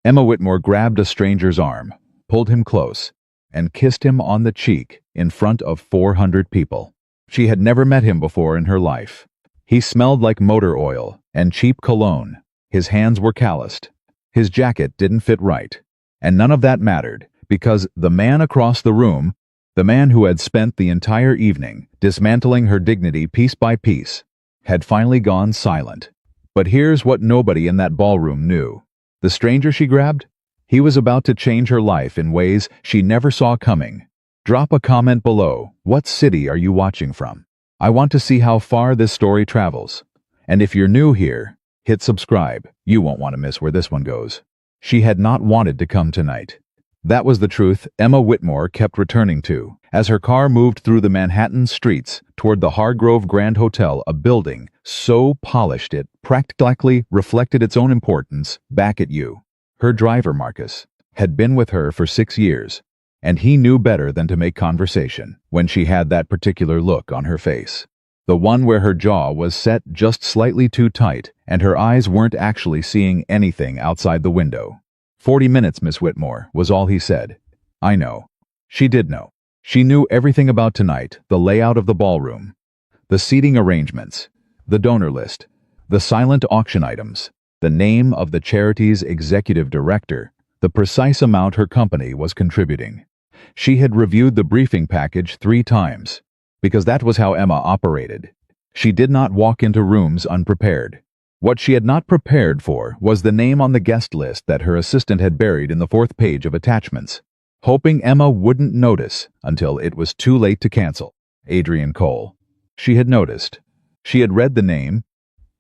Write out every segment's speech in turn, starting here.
Emma Whitmore grabbed a stranger's arm, pulled him close, and kissed him on the cheek in front of 400 people. She had never met him before in her life. He smelled like motor oil and cheap cologne. His hands were calloused. His jacket didn't fit right. And none of that mattered, because the man across the room, the man who had spent the entire evening dismantling her dignity piece by piece, had finally gone silent. But here's what nobody in that ballroom knew. The stranger she grabbed? He was about to change her life in ways she never saw coming. Drop a comment below. What city are you watching from? I want to see how far this story travels. And if you're new here, hit subscribe. You won't want to miss where this one goes. She had not wanted to come tonight. That was the truth Emma Whitmore kept returning to, as her car moved through the Manhattan streets toward the Hargrove Grand Hotel, a building so polished it practically reflected its own importance back at you. Her driver, Marcus, had been with her for 6 years, and he knew better than to make conversation when she had that particular look on her face. The one where her jaw was set just slightly too tight and her eyes weren't actually seeing anything outside the window. 40 minutes, Miss Whitmore, was all he said. I know. She did know. She knew everything about tonight, the layout of the ballroom, the seating arrangements, the donor list, the silent auction items, the name of the charity's executive director, the precise amount her company was contributing. She had reviewed the briefing package 3 times, because that was how Emma operated. She did not walk into rooms unprepared. What she had not prepared for was the name on the guest list that her assistant had buried in the 4th page of attachments, hoping Emma wouldn't notice until it was too late to cancel. Adrian Cole. She had noticed. She had read the name,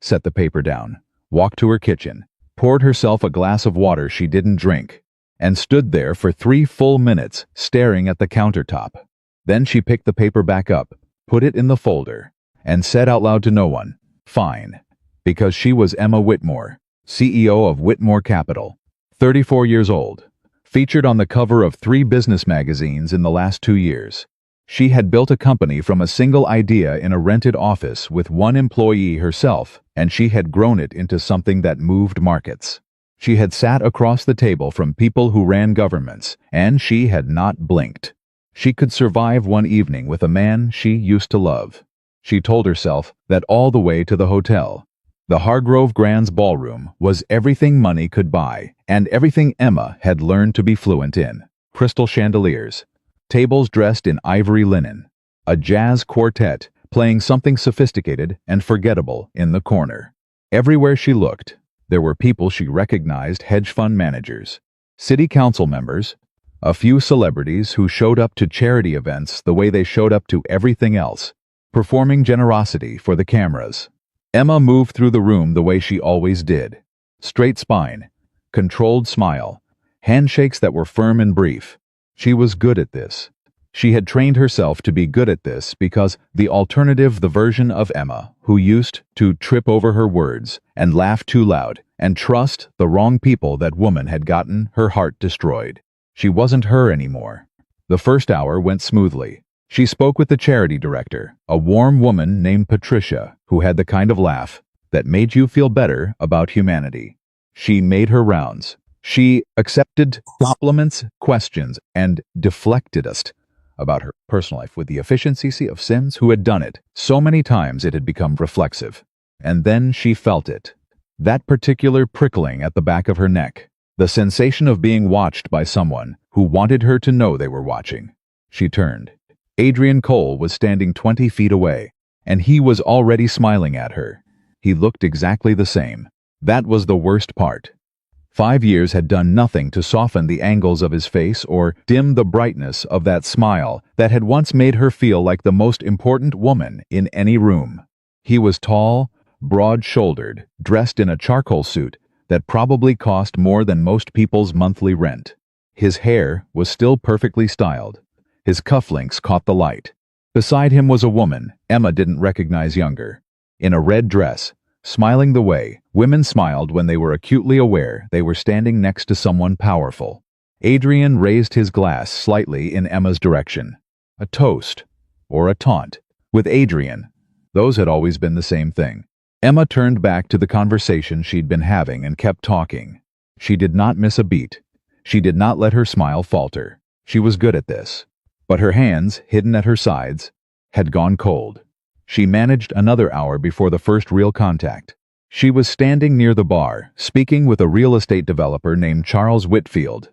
set the paper down, walked to her kitchen, poured herself a glass of water she didn't drink, and stood there for 3 full minutes staring at the countertop. Then she picked the paper back up, put it in the folder, and said out loud to no one, "Fine." Because she was Emma Whitmore, CEO of Whitmore Capital, 34 years old, featured on the cover of 3 business magazines in the last 2 years. She had built a company from a single idea in a rented office with 1 employee herself, and she had grown it into something that moved markets. She had sat across the table from people who ran governments, and she had not blinked. She could survive one evening with a man she used to love. She told herself that all the way to the hotel. The Hargrove Grand's ballroom was everything money could buy, and everything Emma had learned to be fluent in. Crystal chandeliers, tables dressed in ivory linen, a jazz quartet playing something sophisticated and forgettable in the corner. Everywhere she looked, there were people she recognized: hedge fund managers, city council members, a few celebrities who showed up to charity events the way they showed up to everything else, performing generosity for the cameras. Emma moved through the room the way she always did. Straight spine, controlled smile, handshakes that were firm and brief. She was good at this. She had trained herself to be good at this because the alternative, the version of Emma who used to trip over her words and laugh too loud and trust the wrong people, that woman had gotten her heart destroyed. She wasn't her anymore. The first hour went smoothly. She spoke with the charity director, a warm woman named Patricia, who had the kind of laugh that made you feel better about humanity. She made her rounds. She accepted compliments, questions, and deflected us about her personal life with the efficiency of Sims, who had done it so many times it had become reflexive. And then she felt it. That particular prickling at the back of her neck. The sensation of being watched by someone who wanted her to know they were watching. She turned. Adrian Cole was standing 20 feet away, and he was already smiling at her. He looked exactly the same. That was the worst part. 5 years had done nothing to soften the angles of his face or dim the brightness of that smile that had once made her feel like the most important woman in any room. He was tall, broad-shouldered, dressed in a charcoal suit that probably cost more than most people's monthly rent. His hair was still perfectly styled. His cufflinks caught the light. Beside him was a woman Emma didn't recognize younger, in a red dress, smiling the way women smiled when they were acutely aware they were standing next to someone powerful. Adrian raised his glass slightly in Emma's direction. A toast, or a taunt. With Adrian, those had always been the same thing. Emma turned back to the conversation she'd been having and kept talking. She did not miss a beat. She did not let her smile falter. She was good at this. But her hands, hidden at her sides, had gone cold. She managed another hour before the first real contact. She was standing near the bar, speaking with a real estate developer named Charles Whitfield,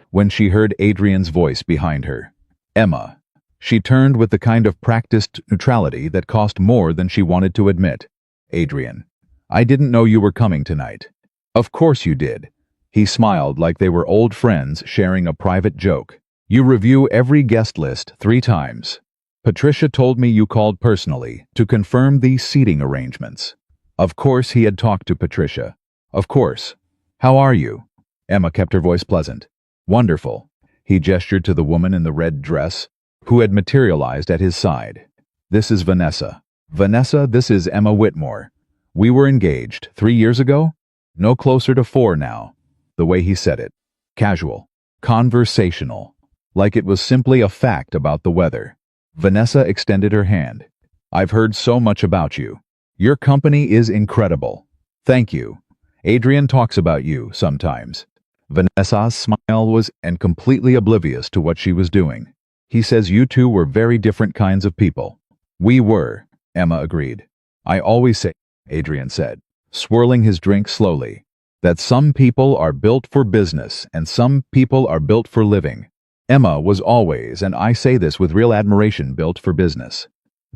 when she heard Adrian's voice behind her. Emma. She turned with the kind of practiced neutrality that cost more than she wanted to admit. Adrian. I didn't know you were coming tonight. Of course you did. He smiled like they were old friends sharing a private joke. You review every guest list 3 times. Patricia told me you called personally to confirm these seating arrangements. Of course he had talked to Patricia. Of course. How are you? Emma kept her voice pleasant. Wonderful. He gestured to the woman in the red dress, who had materialized at his side. This is Vanessa. Vanessa, this is Emma Whitmore. We were engaged 3 years ago? No closer to 4 now. The way he said it. Casual. Conversational. Like it was simply a fact about the weather. Vanessa extended her hand. I've heard so much about you. Your company is incredible. Thank you. Adrian talks about you sometimes. Vanessa's smile was completely oblivious to what she was doing. He says you two were very different kinds of people. We were, Emma agreed. I always say, Adrian said, swirling his drink slowly, that some people are built for business and some people are built for living. Emma was always, and I say this with real admiration, built for business.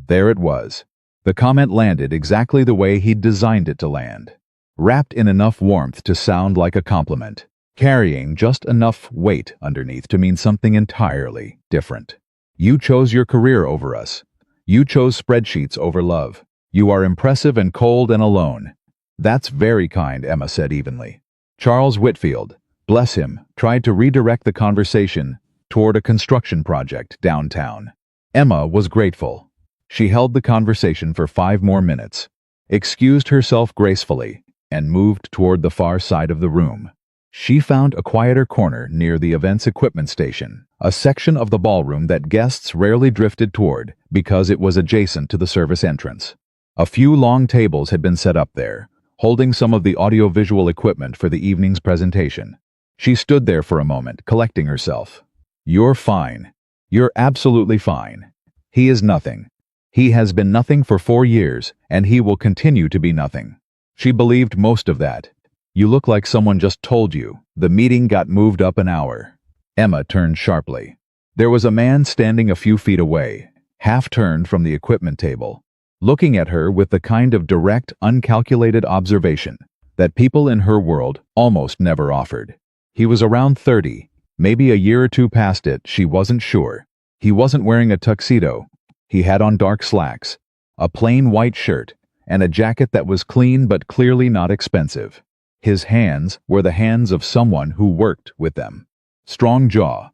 There it was. The comment landed exactly the way he'd designed it to land, wrapped in enough warmth to sound like a compliment, carrying just enough weight underneath to mean something entirely different. You chose your career over us. You chose spreadsheets over love. You are impressive and cold and alone. That's very kind, Emma said evenly. Charles Whitfield, bless him, tried to redirect the conversation toward a construction project downtown. Emma was grateful. She held the conversation for 5 more minutes, excused herself gracefully, and moved toward the far side of the room. She found a quieter corner near the events equipment station, a section of the ballroom that guests rarely drifted toward because it was adjacent to the service entrance. A few long tables had been set up there, holding some of the audiovisual equipment for the evening's presentation. She stood there for a moment, collecting herself. You're fine. You're absolutely fine. He is nothing. He has been nothing for 4 years, and he will continue to be nothing. She believed most of that. You look like someone just told you. The meeting got moved up an hour. Emma turned sharply. There was a man standing a few feet away, half-turned from the equipment table, looking at her with the kind of direct, uncalculated observation that people in her world almost never offered. He was around 30, maybe a year or 2 past it, she wasn't sure. He wasn't wearing a tuxedo. He had on dark slacks, a plain white shirt, and a jacket that was clean but clearly not expensive. His hands were the hands of someone who worked with them. Strong jaw,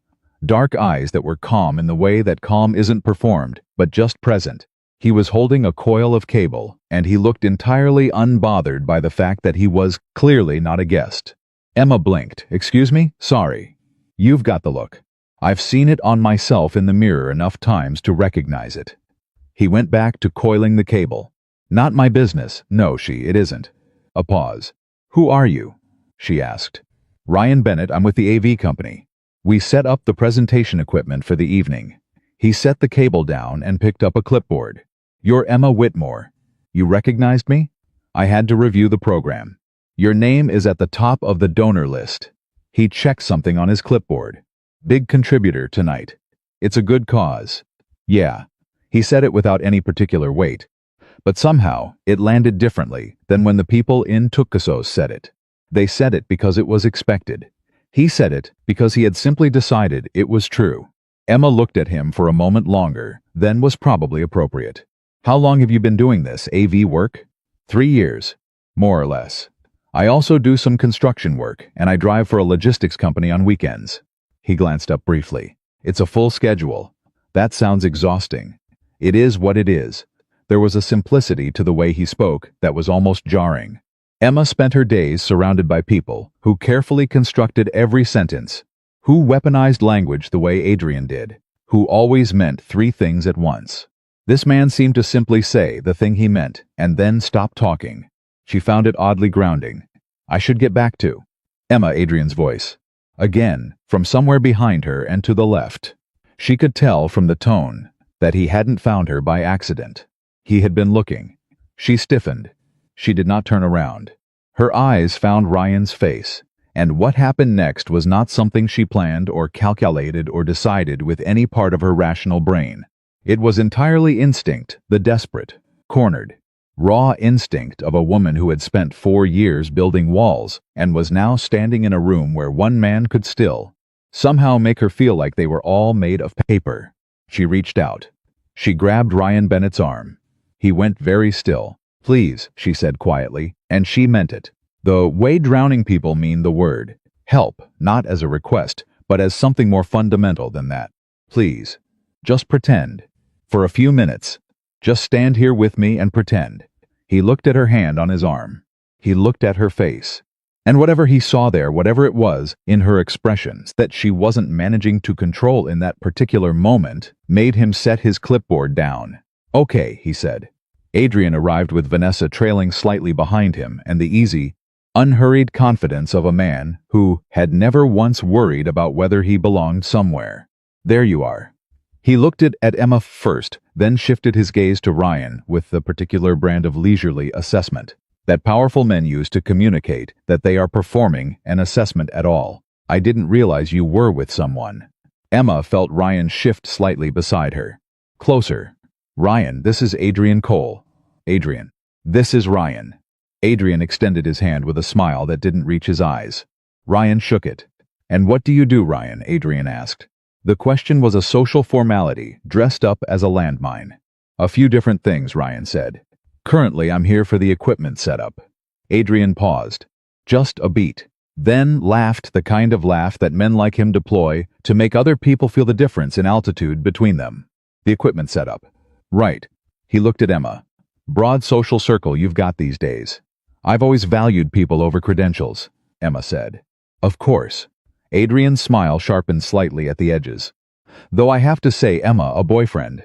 dark eyes that were calm in the way that calm isn't performed, but just present. He was holding a coil of cable, and he looked entirely unbothered by the fact that he was clearly not a guest. Emma blinked. Excuse me? Sorry. You've got the look. I've seen it on myself in the mirror enough times to recognize it. He went back to coiling the cable. Not my business. No, it isn't. A pause. Who are you? She asked. Ryan Bennett, I'm with the AV company. We set up the presentation equipment for the evening. He set the cable down and picked up a clipboard. You're Emma Whitmore. You recognized me? I had to review the program. Your name is at the top of the donor list. He checked something on his clipboard. Big contributor tonight. It's a good cause. Yeah. He said it without any particular weight. But somehow, it landed differently than when the people in Tucasos said it. They said it because it was expected. He said it because he had simply decided it was true. Emma looked at him for a moment longer than was probably appropriate. How long have you been doing this, AV work? 3 years. More or less. I also do some construction work, and I drive for a logistics company on weekends. He glanced up briefly. It's a full schedule. That sounds exhausting. It is what it is. There was a simplicity to the way he spoke that was almost jarring. Emma spent her days surrounded by people who carefully constructed every sentence, who weaponized language the way Adrian did, who always meant 3 things at once. This man seemed to simply say the thing he meant and then stop talking. She found it oddly grounding. I should get back to. Emma, Adrian's voice. Again, from somewhere behind her and to the left. She could tell from the tone that he hadn't found her by accident. He had been looking. She stiffened. She did not turn around. Her eyes found Ryan's face, and what happened next was not something she planned or calculated or decided with any part of her rational brain. It was entirely instinct, the desperate, cornered, raw instinct of a woman who had spent 4 years building walls and was now standing in a room where one man could still, somehow make her feel like they were all made of paper. She reached out. She grabbed Ryan Bennett's arm. He went very still. "Please," she said quietly, and she meant it. The way drowning people mean the word. Help, not as a request, but as something more fundamental than that. "Please. Just pretend. For a few minutes. Just stand here with me and pretend." He looked at her hand on his arm. He looked at her face. And whatever he saw there, whatever it was in her expressions that she wasn't managing to control in that particular moment, made him set his clipboard down. "Okay," he said. Adrian arrived with Vanessa trailing slightly behind him and the easy, unhurried confidence of a man who had never once worried about whether he belonged somewhere. "There you are." He looked at Emma first, then shifted his gaze to Ryan with the particular brand of leisurely assessment that powerful men use to communicate that they are performing an assessment at all. "I didn't realize you were with someone." Emma felt Ryan shift slightly beside her. "Closer. Ryan, this is Adrian Cole." "Adrian. This is Ryan." Adrian extended his hand with a smile that didn't reach his eyes. Ryan shook it. "And what do you do, Ryan?" Adrian asked. The question was a social formality, dressed up as a landmine. "A few different things," Ryan said. "Currently, I'm here for the equipment setup." Adrian paused. Just a beat. Then laughed the kind of laugh that men like him deploy to make other people feel the difference in altitude between them. "The equipment setup." "Right." He looked at Emma. "Broad social circle you've got these days." "I've always valued people over credentials," Emma said. "Of course." Adrian's smile sharpened slightly at the edges. "Though I have to say, Emma, a boyfriend.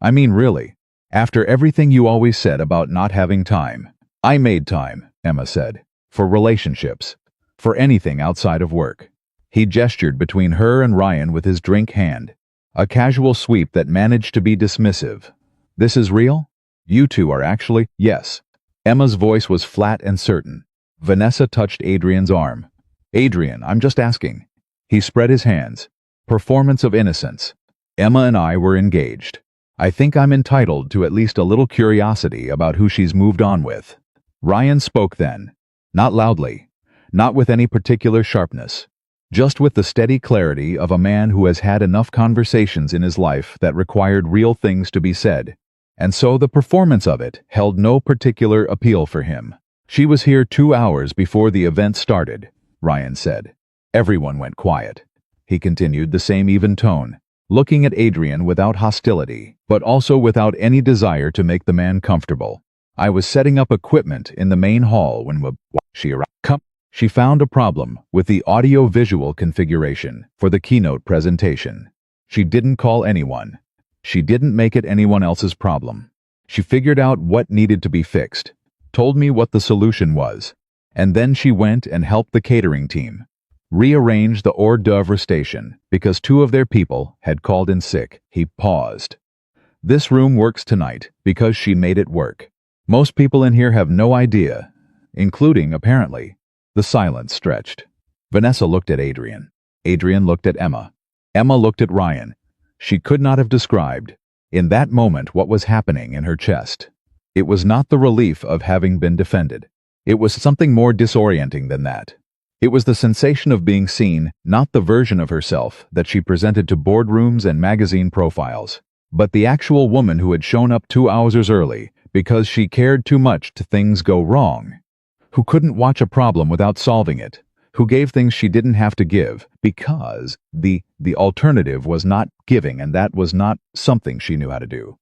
I mean, really. After everything you always said about not having time." "I made time," Emma said. "For relationships. For anything outside of work." He gestured between her and Ryan with his drink hand. A casual sweep that managed to be dismissive. "This is real? You two are actually—" "Yes." Emma's voice was flat and certain. Vanessa touched Adrian's arm. "Adrian, I'm just asking." He spread his hands. "Performance of innocence. Emma and I were engaged. I think I'm entitled to at least a little curiosity about who she's moved on with." Ryan spoke then. Not loudly. Not with any particular sharpness. Just with the steady clarity of a man who has had enough conversations in his life that required real things to be said. And so the performance of it held no particular appeal for him. "She was here 2 hours before the event started," Ryan said. Everyone went quiet. He continued, the same even tone, looking at Adrian without hostility, but also without any desire to make the man comfortable. "I was setting up equipment in the main hall when she arrived. She found a problem with the audio-visual configuration for the keynote presentation. She didn't call anyone. She didn't make it anyone else's problem. She figured out what needed to be fixed, told me what the solution was, and then she went and helped the catering team rearrange the hors d'oeuvre station because 2 of their people had called in sick." He paused. "This room works tonight because she made it work. Most people in here have no idea, including, apparently." The silence stretched. Vanessa looked at Adrian. Adrian looked at Emma. Emma looked at Ryan. She could not have described, in that moment, what was happening in her chest. It was not the relief of having been defended. It was something more disorienting than that. It was the sensation of being seen, not the version of herself that she presented to boardrooms and magazine profiles, but the actual woman who had shown up 2 hours early because she cared too much to things go wrong, who couldn't watch a problem without solving it, who gave things she didn't have to give because the alternative was not giving, and that was not something she knew how to do.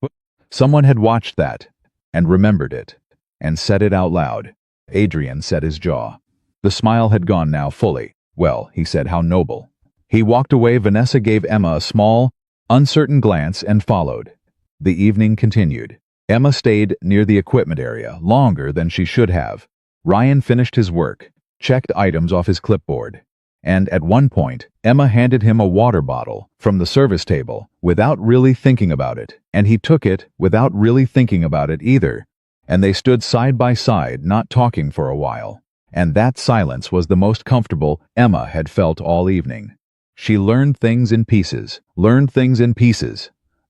Someone had watched that and remembered it and said it out loud. Adrian set his jaw. The smile had gone now fully. "Well," he said, "how noble." He walked away. Vanessa gave Emma a small, uncertain glance and followed. The evening continued. Emma stayed near the equipment area longer than she should have. Ryan finished his work. checked items off his clipboard. And at one point, Emma handed him a water bottle from the service table without really thinking about it, and he took it without really thinking about it either. And they stood side by side, not talking for a while. And that silence was the most comfortable Emma had felt all evening. She learned things in pieces,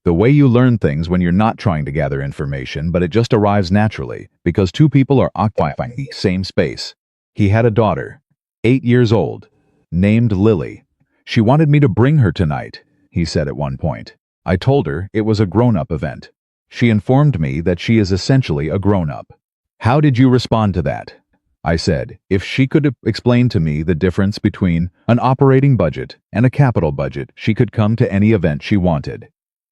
The way you learn things when you're not trying to gather information, but it just arrives naturally, because two people are occupying the same space. He had a daughter, 8 years old, named Lily. She wanted me to bring her tonight, he said at one point. I told her it was a grown-up event. She informed me that she is essentially a grown-up. How did you respond to that? I said, if she could explain to me the difference between an operating budget and a capital budget, she could come to any event she wanted.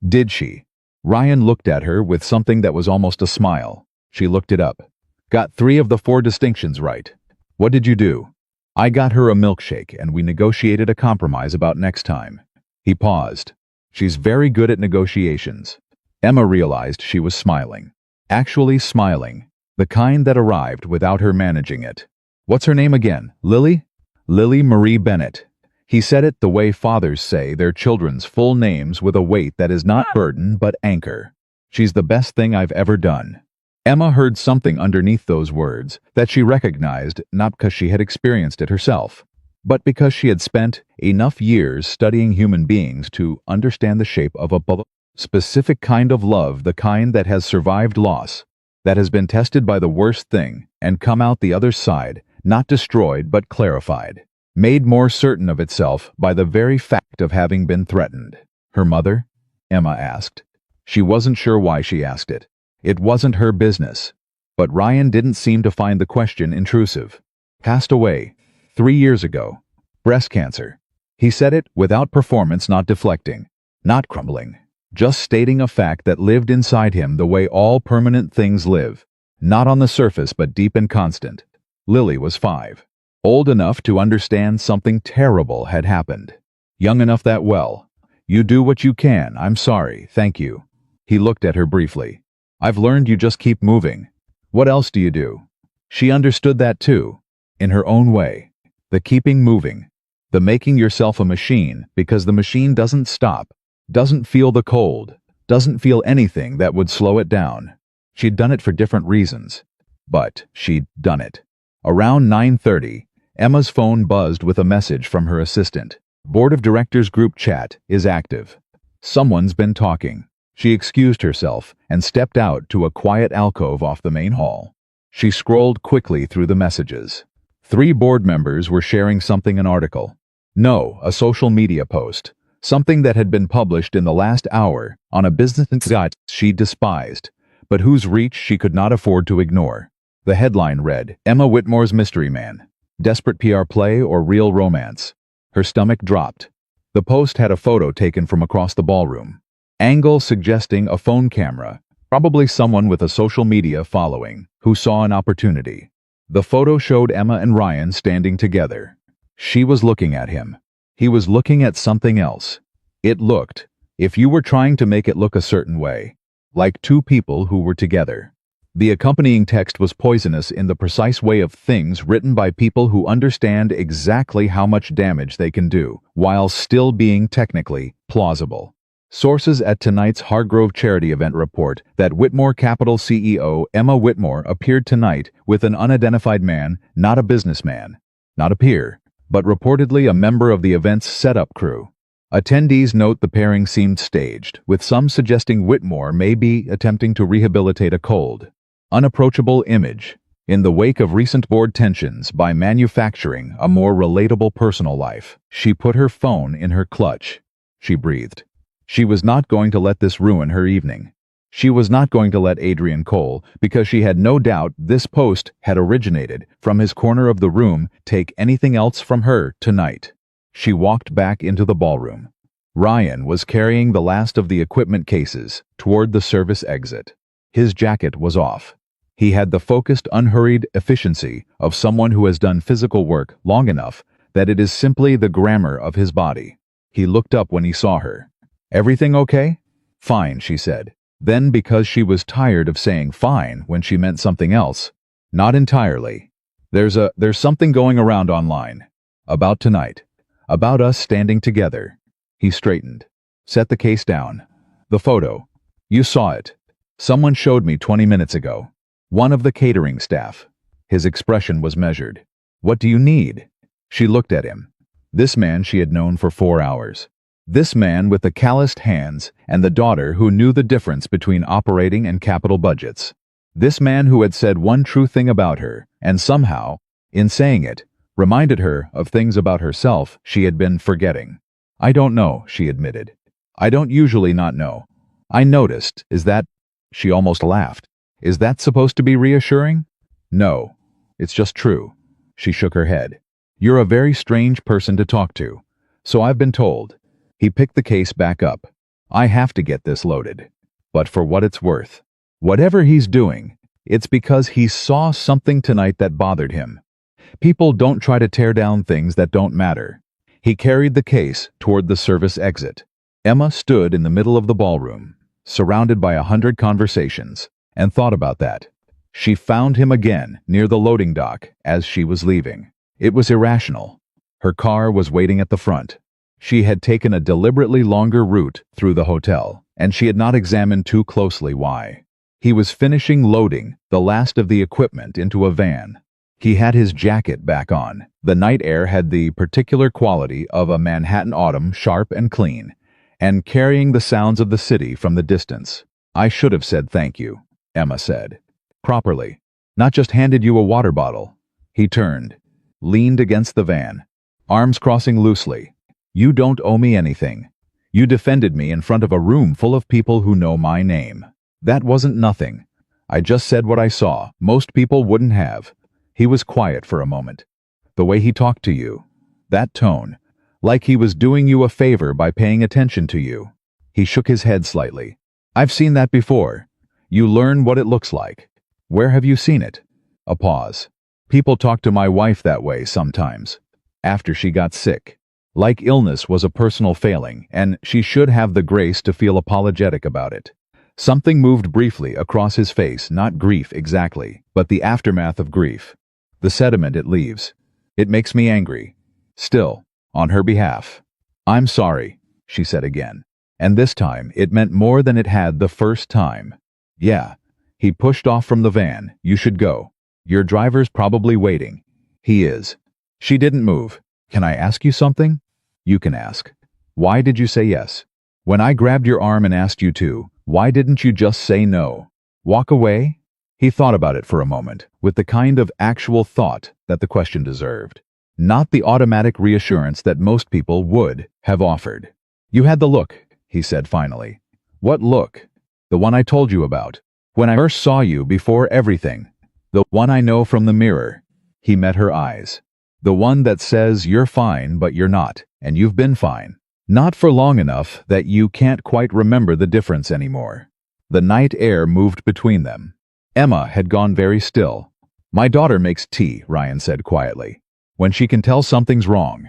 Did she? Ryan looked at her with something that was almost a smile. She looked it up. Got 3 of the 4 distinctions right. What did you do? I got her a milkshake and we negotiated a compromise about next time. He paused. She's very good at negotiations. Emma realized she was smiling. Actually smiling. The kind that arrived without her managing it. What's her name again? Lily? Lily Marie Bennett. He said it the way fathers say their children's full names with a weight that is not burden but anchor. She's the best thing I've ever done. Emma heard something underneath those words that she recognized, not because she had experienced it herself, but because she had spent enough years studying human beings to understand the shape of a specific kind of love, the kind that has survived loss, that has been tested by the worst thing and come out the other side, not destroyed but clarified, made more certain of itself by the very fact of having been threatened. Her mother? Emma asked. She wasn't sure why she asked it. It wasn't her business. But Ryan didn't seem to find the question intrusive. Passed away 3 years ago. Breast cancer. He said it without performance, not deflecting, not crumbling, just stating a fact that lived inside him the way all permanent things live, not on the surface but deep and constant. Lily was 5. Old enough to understand something terrible had happened. Young enough that, well, you do what you can, I'm sorry, thank you. He looked at her briefly. I've learned you just keep moving. What else do you do? She understood that too, in her own way. The keeping moving. The making yourself a machine, because the machine doesn't stop, doesn't feel the cold, doesn't feel anything that would slow it down. She'd done it for different reasons, but she'd done it. Around 9:30, Emma's phone buzzed with a message from her assistant. Board of Directors group chat is active. Someone's been talking. She excused herself and stepped out to a quiet alcove off the main hall. She scrolled quickly through the messages. 3 board members were sharing something, an article. No, a social media post. Something that had been published in the last hour on a business site she despised, but whose reach she could not afford to ignore. The headline read, Emma Whitmore's Mystery Man. Desperate PR play or real romance? Her stomach dropped. The post had a photo taken from across the ballroom. Angle suggesting a phone camera, probably someone with a social media following, who saw an opportunity. The photo showed Emma and Ryan standing together. She was looking at him. He was looking at something else. It looked, if you were trying to make it look a certain way, like 2 people who were together. The accompanying text was poisonous in the precise way of things written by people who understand exactly how much damage they can do, while still being technically plausible. Sources at tonight's Hargrove charity event report that Whitmore Capital CEO Emma Whitmore appeared tonight with an unidentified man, not a businessman, not a peer, but reportedly a member of the event's setup crew. Attendees note the pairing seemed staged, with some suggesting Whitmore may be attempting to rehabilitate a cold, unapproachable image in the wake of recent board tensions by manufacturing a more relatable personal life. She put her phone in her clutch. She breathed. She was not going to let this ruin her evening. She was not going to let Adrian Cole, because she had no doubt this post had originated from his corner of the room, take anything else from her tonight. She walked back into the ballroom. Ryan was carrying the last of the equipment cases toward the service exit. His jacket was off. He had the focused, unhurried efficiency of someone who has done physical work long enough that it is simply the grammar of his body. He looked up when he saw her. Everything okay? Fine, she said. Then, because she was tired of saying fine when she meant something else, not entirely. There's something going around online. About tonight. About us standing together. He straightened. Set the case down. The photo. You saw it. Someone showed me 20 minutes ago. One of the catering staff. His expression was measured. What do you need? She looked at him. This man she had known for 4 hours. This man with the calloused hands and the daughter who knew the difference between operating and capital budgets. This man who had said one true thing about her, and somehow, in saying it, reminded her of things about herself she had been forgetting. I don't know, she admitted. I don't usually not know. I noticed, is that... She almost laughed. Is that supposed to be reassuring? No. It's just true. She shook her head. You're a very strange person to talk to. So I've been told. He picked the case back up. I have to get this loaded. But for what it's worth. Whatever he's doing, it's because he saw something tonight that bothered him. People don't try to tear down things that don't matter. He carried the case toward the service exit. Emma stood in the middle of the ballroom, surrounded by 100 conversations, and thought about that. She found him again near the loading dock as she was leaving. It was irrational. Her car was waiting at the front. She had taken a deliberately longer route through the hotel, and she had not examined too closely why. He was finishing loading the last of the equipment into a van. He had his jacket back on. The night air had the particular quality of a Manhattan autumn, sharp and clean, and carrying the sounds of the city from the distance. I should have said thank you, Emma said. Properly. Not just handed you a water bottle. He turned, leaned against the van, arms crossing loosely. You don't owe me anything. You defended me in front of a room full of people who know my name. That wasn't nothing. I just said what I saw. Most people wouldn't have. He was quiet for a moment. The way he talked to you. That tone. Like he was doing you a favor by paying attention to you. He shook his head slightly. I've seen that before. You learn what it looks like. Where have you seen it? A pause. People talk to my wife that way sometimes. After she got sick. Like illness was a personal failing, and she should have the grace to feel apologetic about it. Something moved briefly across his face, not grief exactly, but the aftermath of grief. The sediment it leaves. It makes me angry. Still, on her behalf. I'm sorry, she said again. And this time, it meant more than it had the first time. Yeah. He pushed off from the van. You should go. Your driver's probably waiting. He is. She didn't move. Can I ask you something? You can ask. Why did you say yes? When I grabbed your arm and asked you to, why didn't you just say no? Walk away? He thought about it for a moment, with the kind of actual thought that the question deserved. Not the automatic reassurance that most people would have offered. You had the look, he said finally. What look? The one I told you about. When I first saw you before everything. The one I know from the mirror. He met her eyes. The one that says you're fine but you're not, and you've been fine. Not for long enough that you can't quite remember the difference anymore. The night air moved between them. Emma had gone very still. My daughter makes tea, Ryan said quietly. When she can tell something's wrong.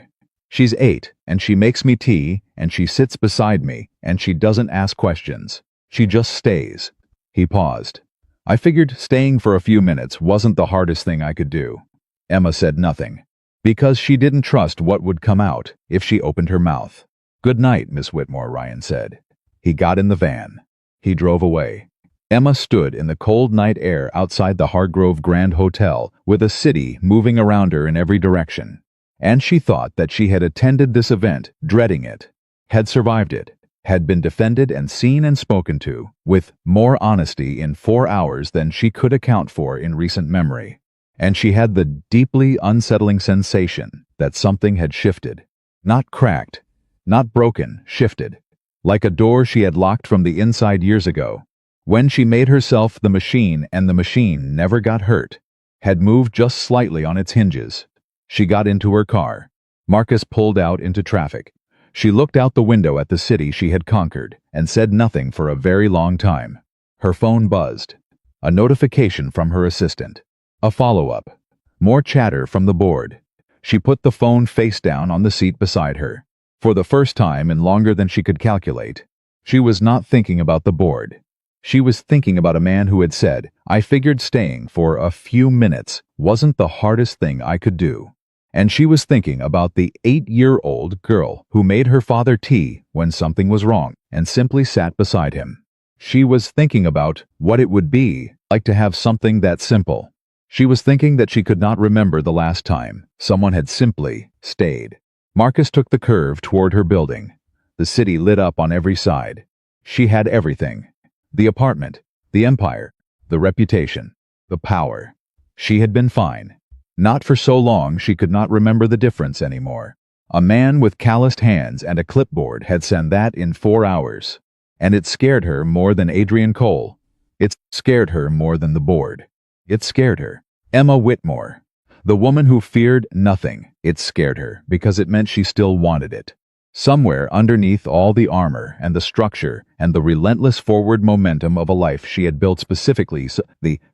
She's 8, and she makes me tea, and she sits beside me, and she doesn't ask questions. She just stays. He paused. I figured staying for a few minutes wasn't the hardest thing I could do. Emma said nothing. Because she didn't trust what would come out if she opened her mouth. Good night, Miss Whitmore, Ryan said. He got in the van. He drove away. Emma stood in the cold night air outside the Hargrove Grand Hotel with a city moving around her in every direction. And she thought that she had attended this event, dreading it, had survived it, had been defended and seen and spoken to, with more honesty in 4 hours than she could account for in recent memory. And she had the deeply unsettling sensation that something had shifted. Not cracked, not broken, shifted. Like a door she had locked from the inside years ago. When she made herself the machine and the machine never got hurt, had moved just slightly on its hinges. She got into her car. Marcus pulled out into traffic. She looked out the window at the city she had conquered and said nothing for a very long time. Her phone buzzed. A notification from her assistant. A follow-up. More chatter from the board. She put the phone face down on the seat beside her. For the first time in longer than she could calculate, she was not thinking about the board. She was thinking about a man who had said, "I figured staying for a few minutes wasn't the hardest thing I could do." And she was thinking about the 8-year-old girl who made her father tea when something was wrong and simply sat beside him. She was thinking about what it would be like to have something that simple. She was thinking that she could not remember the last time someone had simply stayed. Marcus took the curve toward her building. The city lit up on every side. She had everything. The apartment, the empire, the reputation, the power. She had been fine. Not for so long she could not remember the difference anymore. A man with calloused hands and a clipboard had sent that in 4 hours. And it scared her more than Adrian Cole. It scared her more than the board. It scared her. Emma Whitmore. The woman who feared nothing. It scared her because it meant she still wanted it. Somewhere underneath all the armor and the structure and the relentless forward momentum of a life she had built specifically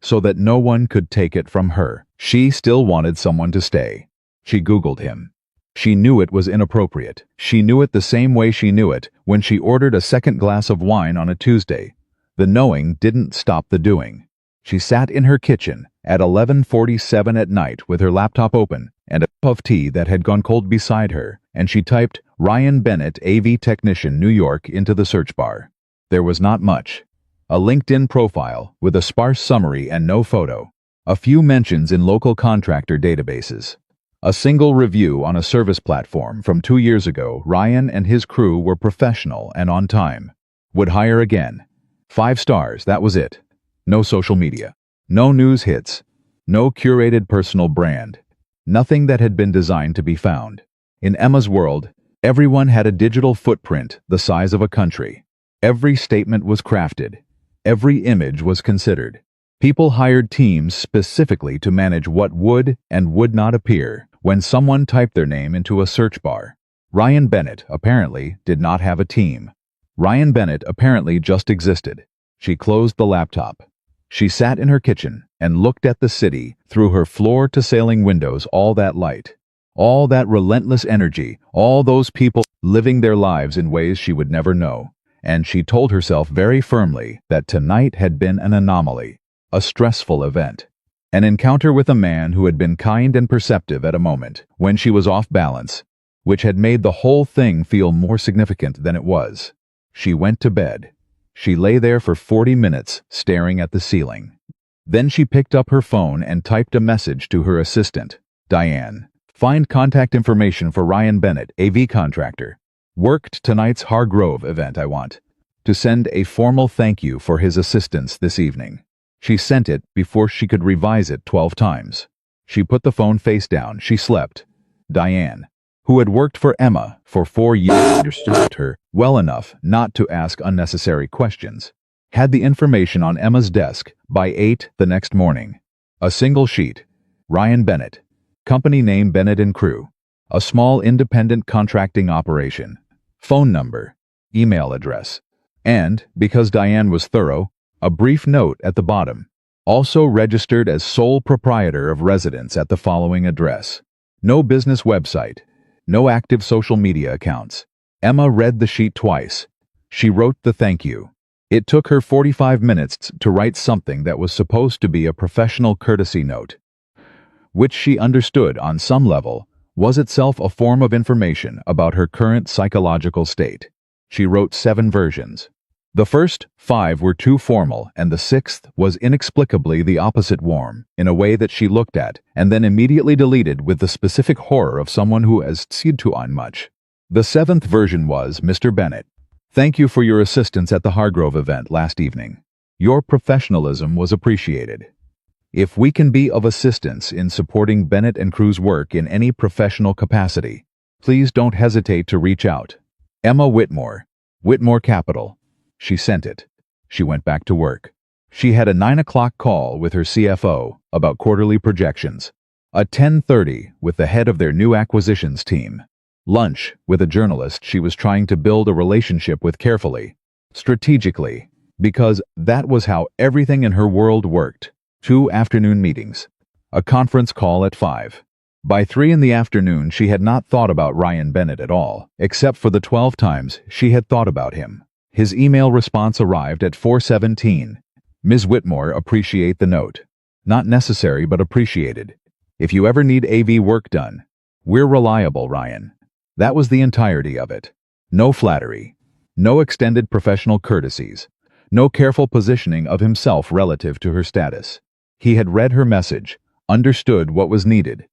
so that no one could take it from her, she still wanted someone to stay. She Googled him. She knew it was inappropriate. She knew it the same way she knew it when she ordered a second glass of wine on a Tuesday. The knowing didn't stop the doing. She sat in her kitchen at 11:47 at night with her laptop open and a cup of tea that had gone cold beside her, and she typed Ryan Bennett, AV Technician, New York, into the search bar. There was not much. A LinkedIn profile with a sparse summary and no photo. A few mentions in local contractor databases. A single review on a service platform from 2 years ago. Ryan and his crew were professional and on time. Would hire again. 5 stars, that was it. No social media. No news hits. No curated personal brand. Nothing that had been designed to be found. In Emma's world, everyone had a digital footprint the size of a country. Every statement was crafted. Every image was considered. People hired teams specifically to manage what would and would not appear when someone typed their name into a search bar. Ryan Bennett apparently did not have a team. Ryan Bennett apparently just existed. She closed the laptop. She sat in her kitchen and looked at the city through her floor-to-ceiling windows. All that light, all that relentless energy, all those people living their lives in ways she would never know. And she told herself very firmly that tonight had been an anomaly, a stressful event. An encounter with a man who had been kind and perceptive at a moment when she was off balance, which had made the whole thing feel more significant than it was. She went to bed. She lay there for 40 minutes, staring at the ceiling. Then she picked up her phone and typed a message to her assistant, Diane. Find contact information for Ryan Bennett, AV contractor. Worked tonight's Hargrove event. I want to send a formal thank you for his assistance this evening. She sent it before she could revise it 12 times. She put the phone face down. She slept. Diane, who had worked for Emma for 4 years, understood her well enough not to ask unnecessary questions. Had the information on Emma's desk by 8 the next morning. A single sheet. Ryan Bennett. Company name Bennett & Crew. A small independent contracting operation. Phone number. Email address. And, because Diane was thorough, a brief note at the bottom. Also registered as sole proprietor of residence at the following address. No business website. No active social media accounts. Emma read the sheet twice. She wrote the thank you. It took her 45 minutes to write something that was supposed to be a professional courtesy note, which she understood on some level was itself a form of information about her current psychological state. She wrote 7 versions. The first 5 were too formal, and the 6th was inexplicably the opposite, warm, in a way that she looked at and then immediately deleted with the specific horror of someone who has seen too much. The 7th version was, Mr. Bennett, thank you for your assistance at the Hargrove event last evening. Your professionalism was appreciated. If we can be of assistance in supporting Bennett & Crew's work in any professional capacity, please don't hesitate to reach out. Emma Whitmore, Whitmore Capital. She sent it. She went back to work. She had a 9 o'clock call with her CFO about quarterly projections, a 10:30 with the head of their new acquisitions team, lunch with a journalist she was trying to build a relationship with carefully, strategically, because that was how everything in her world worked. 2 afternoon meetings, a conference call at 5. By 3 in the afternoon she had not thought about Ryan Bennett at all, except for the 12 times she had thought about him. His email response arrived at 4:17. Ms. Whitmore, appreciate the note. Not necessary, but appreciated. If you ever need AV work done, we're reliable, Ryan. That was the entirety of it. No flattery. No extended professional courtesies. No careful positioning of himself relative to her status. He had read her message, understood what was needed,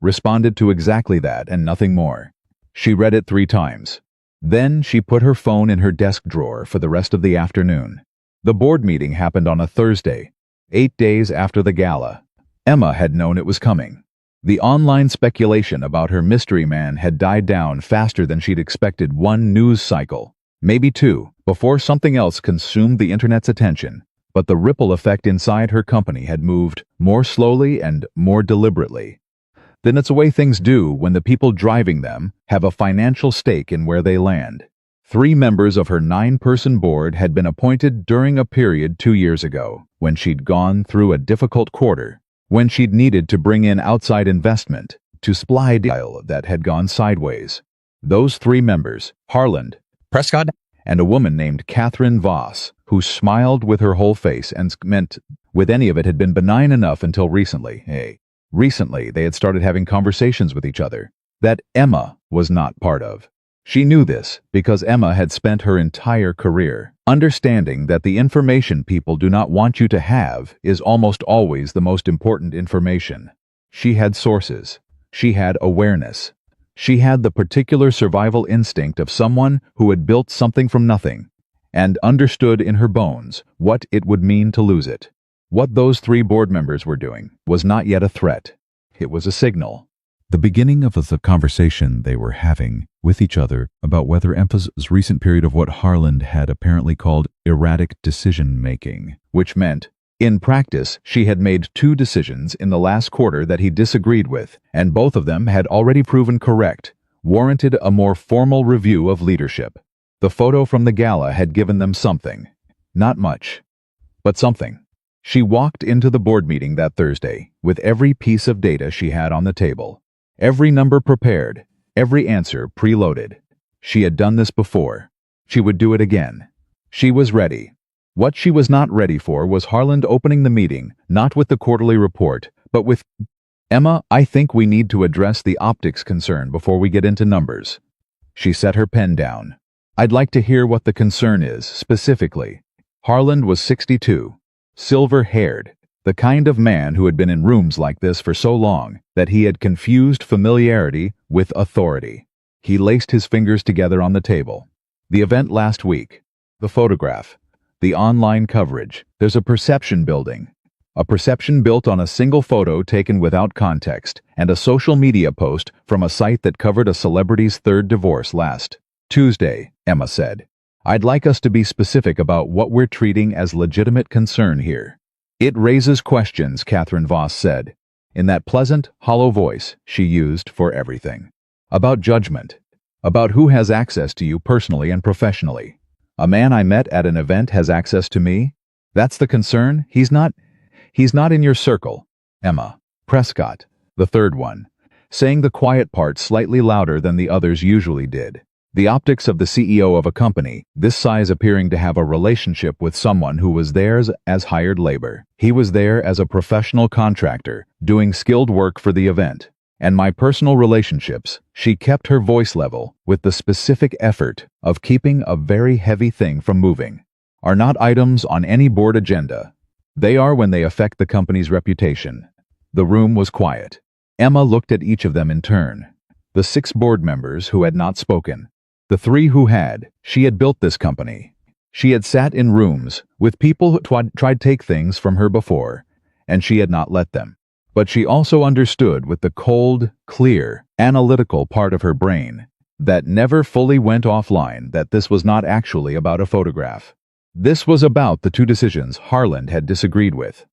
responded to exactly that and nothing more. She read it 3 times. Then she put her phone in her desk drawer for the rest of the afternoon. The board meeting happened on a Thursday, 8 days after the gala. Emma had known it was coming. The online speculation about her mystery man had died down faster than she'd expected 1 news cycle, maybe 2, before something else consumed the internet's attention. But the ripple effect inside her company had moved more slowly and more deliberately. Then it's the way things do when the people driving them have a financial stake in where they land. 3 members of her 9-person board had been appointed during a period 2 years ago, when she'd gone through a difficult quarter, when she'd needed to bring in outside investment to supply a deal that had gone sideways. Those 3 members, Harland, Prescott, and a woman named Catherine Voss, who smiled with her whole face and meant with any of it had been benign enough until recently. Recently, they had started having conversations with each other that Emma was not part of. She knew this because Emma had spent her entire career understanding that the information people do not want you to have is almost always the most important information. She had sources. She had awareness. She had the particular survival instinct of someone who had built something from nothing and understood in her bones what it would mean to lose it. What those 3 board members were doing was not yet a threat. It was a signal. The beginning of the conversation they were having with each other about whether Emma's recent period of what Harland had apparently called erratic decision-making, which meant, in practice, she had made 2 decisions in the last quarter that he disagreed with, and both of them had already proven correct, warranted a more formal review of leadership. The photo from the gala had given them something. Not much, but something. She walked into the board meeting that Thursday with every piece of data she had on the table, every number prepared, every answer preloaded. She had done this before. She would do it again. She was ready. What she was not ready for was Harland opening the meeting, not with the quarterly report, but with, "Emma, I think we need to address the optics concern before we get into numbers." She set her pen down. "I'd like to hear what the concern is, specifically." Harland was 62. Silver-haired, the kind of man who had been in rooms like this for so long that he had confused familiarity with authority. He laced his fingers together on the table. The event last week, the photograph, the online coverage, there's a perception building. A perception built on a single photo taken without context, and a social media post from a site that covered a celebrity's 3rd divorce last Tuesday, Emma said. "I'd like us to be specific about what we're treating as legitimate concern here." "It raises questions," Catherine Voss said, in that pleasant, hollow voice she used for everything. "About judgment. About who has access to you personally and professionally. A man I met at an event has access to me? That's the concern? He's not in your circle." Emma. Prescott, the 3rd one, saying the quiet part slightly louder than the others usually did. The optics of the CEO of a company, this size appearing to have a relationship with someone who was theirs as hired labor. He was there as a professional contractor, doing skilled work for the event. And my personal relationships, she kept her voice level with the specific effort of keeping a very heavy thing from moving, are not items on any board agenda. They are when they affect the company's reputation. The room was quiet. Emma looked at each of them in turn. The 6 board members who had not spoken. The 3 who had. She had built this company. She had sat in rooms with people who tried to take things from her before, and she had not let them. But she also understood with the cold, clear, analytical part of her brain that never fully went offline that this was not actually about a photograph. This was about the 2 decisions Harland had disagreed with.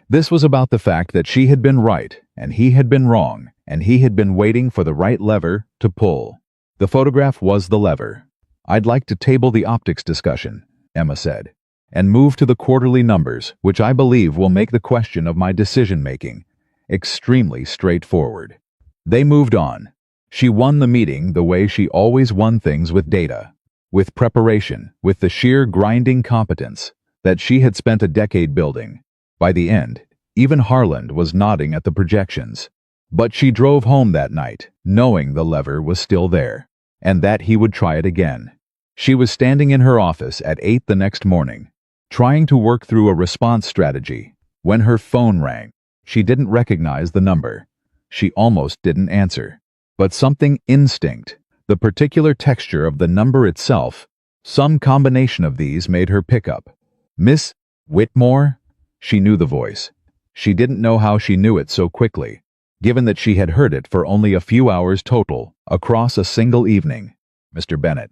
This was about the fact that she had been right, and he had been wrong, and he had been waiting for the right lever to pull. The photograph was the lever. "I'd like to table the optics discussion," Emma said, "and move to the quarterly numbers, which I believe will make the question of my decision-making extremely straightforward." They moved on. She won the meeting the way she always won things with data. with preparation, with the sheer grinding competence that she had spent a decade building. By the end, even Harland was nodding at the projections. But she drove home that night, knowing the lever was still there, and that he would try it again. She was standing in her office at 8 the next morning, trying to work through a response strategy, when her phone rang. She didn't recognize the number. She almost didn't answer. But something instinct, the particular texture of the number itself, some combination of these made her pick up. Miss Whitmore? She knew the voice. She didn't know how she knew it so quickly, given that she had heard it for only a few hours total, across a single evening. Mr. Bennett.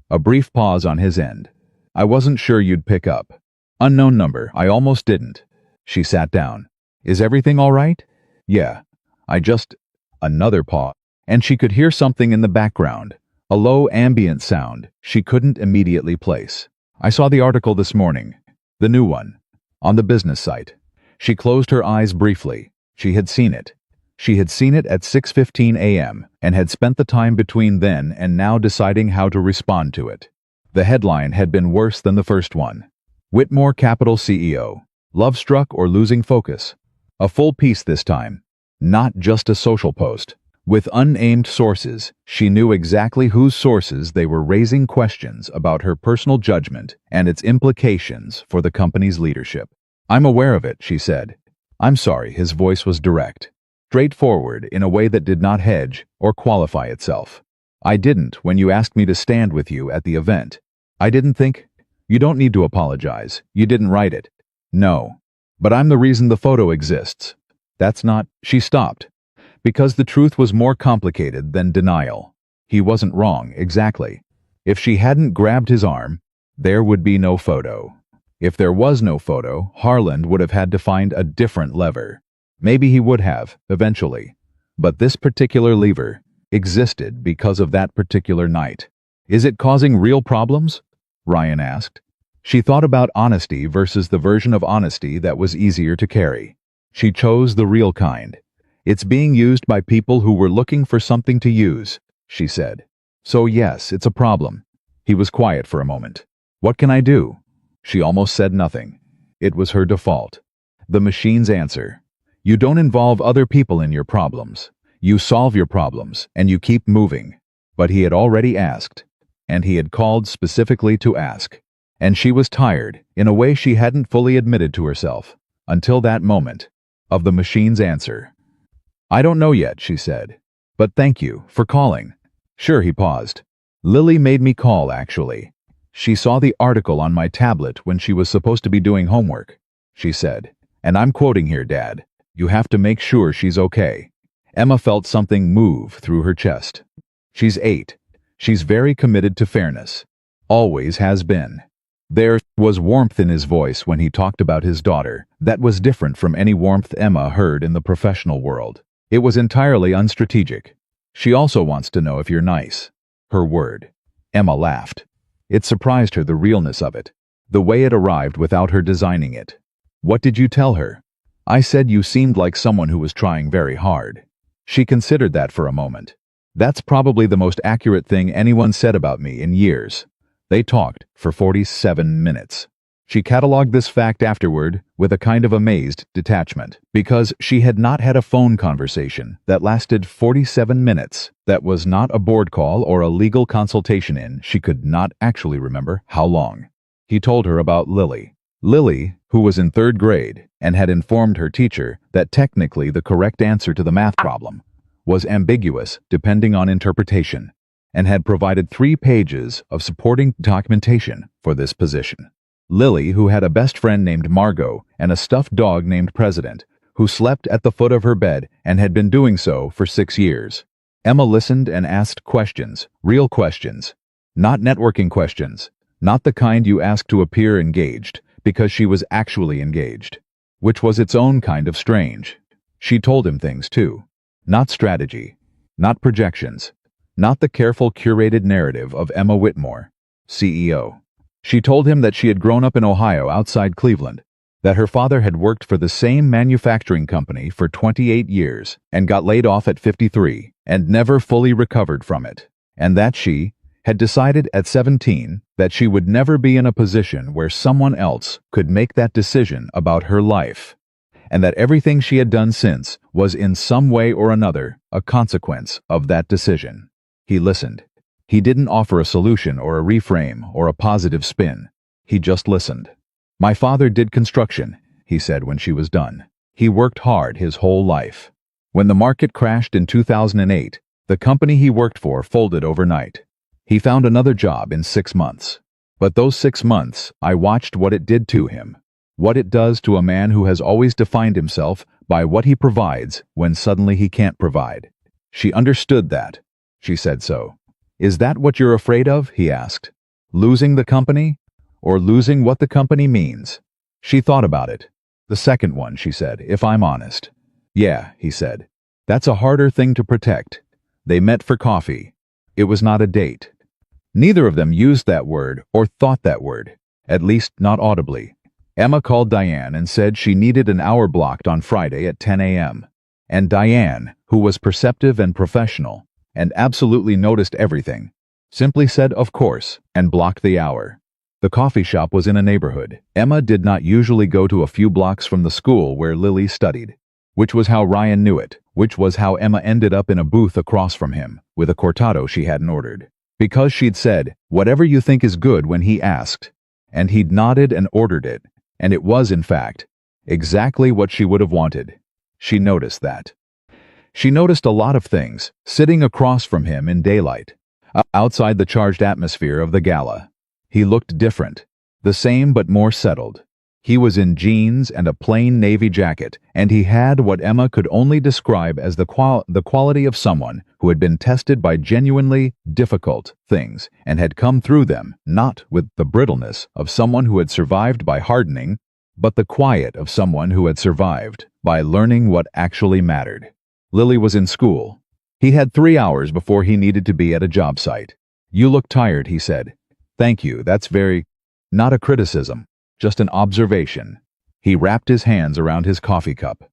A brief pause on his end. I wasn't sure you'd pick up. Unknown number, I almost didn't. She sat down. Is everything all right? Yeah. Another pause. And she could hear something in the background, a low ambient sound she couldn't immediately place. I saw the article this morning. The new one. On the business site. She closed her eyes briefly. She had seen it. She had seen it at 6:15 a.m. and had spent the time between then and now deciding how to respond to it. The headline had been worse than the first one. Whitmore Capital CEO. Love struck or losing focus. A full piece this time. Not just a social post. With unnamed sources, she knew exactly whose sources they were raising questions about her personal judgment and its implications for the company's leadership. I'm aware of it, she said. I'm sorry, his voice was direct. Straightforward in a way that did not hedge or qualify itself. I didn't when you asked me to stand with you at the event. I didn't think, you don't need to apologize, you didn't write it. No. But I'm the reason the photo exists. That's not, she stopped. Because the truth was more complicated than denial. He wasn't wrong, exactly. If she hadn't grabbed his arm, there would be no photo. If there was no photo, Harland would have had to find a different lever. Maybe he would have, eventually. But this particular lever existed because of that particular night. Is it causing real problems? Ryan asked. She thought about honesty versus the version of honesty that was easier to carry. She chose the real kind. It's being used by people who were looking for something to use, she said. So yes, it's a problem. He was quiet for a moment. What can I do? She almost said nothing. It was her default. The machine's answer. You don't involve other people in your problems. You solve your problems, and you keep moving. But he had already asked, and he had called specifically to ask. And she was tired, in a way she hadn't fully admitted to herself, until that moment, of the machine's answer. I don't know yet, she said. But thank you for calling. Sure, he paused. Lily made me call, actually. She saw the article on my tablet when she was supposed to be doing homework, she said. And I'm quoting here, Dad. You have to make sure she's okay. Emma felt something move through her chest. She's 8. She's very committed to fairness. Always has been. There was warmth in his voice when he talked about his daughter that was different from any warmth Emma heard in the professional world. It was entirely unstrategic. She also wants to know if you're nice. Her word. Emma laughed. It surprised her, the realness of it, the way it arrived without her designing it. What did you tell her? I said you seemed like someone who was trying very hard. She considered that for a moment. That's probably the most accurate thing anyone said about me in years. They talked for 47 minutes. She catalogued this fact afterward with a kind of amazed detachment, because she had not had a phone conversation that lasted 47 minutes, that was not a board call or a legal consultation in, she could not actually remember how long. He told her about Lily. Lily, who was in 3rd grade and had informed her teacher that technically the correct answer to the math problem was ambiguous depending on interpretation, and had provided 3 pages of supporting documentation for this position. Lily, who had a best friend named Margot and a stuffed dog named President, who slept at the foot of her bed and had been doing so for 6 years. Emma listened and asked questions, real questions, not networking questions, not the kind you ask to appear engaged, because she was actually engaged, which was its own kind of strange. She told him things too. Not strategy, not projections, not the careful curated narrative of Emma Whitmore, CEO. She told him that she had grown up in Ohio outside Cleveland, that her father had worked for the same manufacturing company for 28 years and got laid off at 53 and never fully recovered from it, and that she, had decided at 17 that she would never be in a position where someone else could make that decision about her life, and that everything she had done since was in some way or another a consequence of that decision. He listened. He didn't offer a solution or a reframe or a positive spin. He just listened. "My father did construction," he said when she was done. "He worked hard his whole life. When the market crashed in 2008, the company he worked for folded overnight. He found another job in 6 months. But those 6 months, I watched what it did to him, what it does to a man who has always defined himself by what he provides when suddenly he can't provide." She understood that. She said so. "Is that what you're afraid of?" he asked. "Losing the company? Or losing what the company means?" She thought about it. "The second one," she said, "if I'm honest." "Yeah," he said. "That's a harder thing to protect." They met for coffee. It was not a date. Neither of them used that word or thought that word, at least not audibly. Emma called Diane and said she needed an hour blocked on Friday at 10 a.m. And Diane, who was perceptive and professional, and absolutely noticed everything, simply said of course and blocked the hour. The coffee shop was in a neighborhood. Emma did not usually go to a few blocks from the school where Lily studied, which was how Ryan knew it, which was how Emma ended up in a booth across from him, with a cortado she hadn't ordered. Because she'd said, "Whatever you think is good," when he asked, and he'd nodded and ordered it, and it was, in fact, exactly what she would have wanted. She noticed that. She noticed a lot of things, sitting across from him in daylight, outside the charged atmosphere of the gala. He looked different, the same but more settled. He was in jeans and a plain navy jacket, and he had what Emma could only describe as the quality of someone who had been tested by genuinely difficult things and had come through them, not with the brittleness of someone who had survived by hardening, but the quiet of someone who had survived by learning what actually mattered. Lily was in school. He had 3 hours before he needed to be at a job site. "You look tired," he said. "Thank you, that's very—" Not a criticism, just an observation. He wrapped his hands around his coffee cup.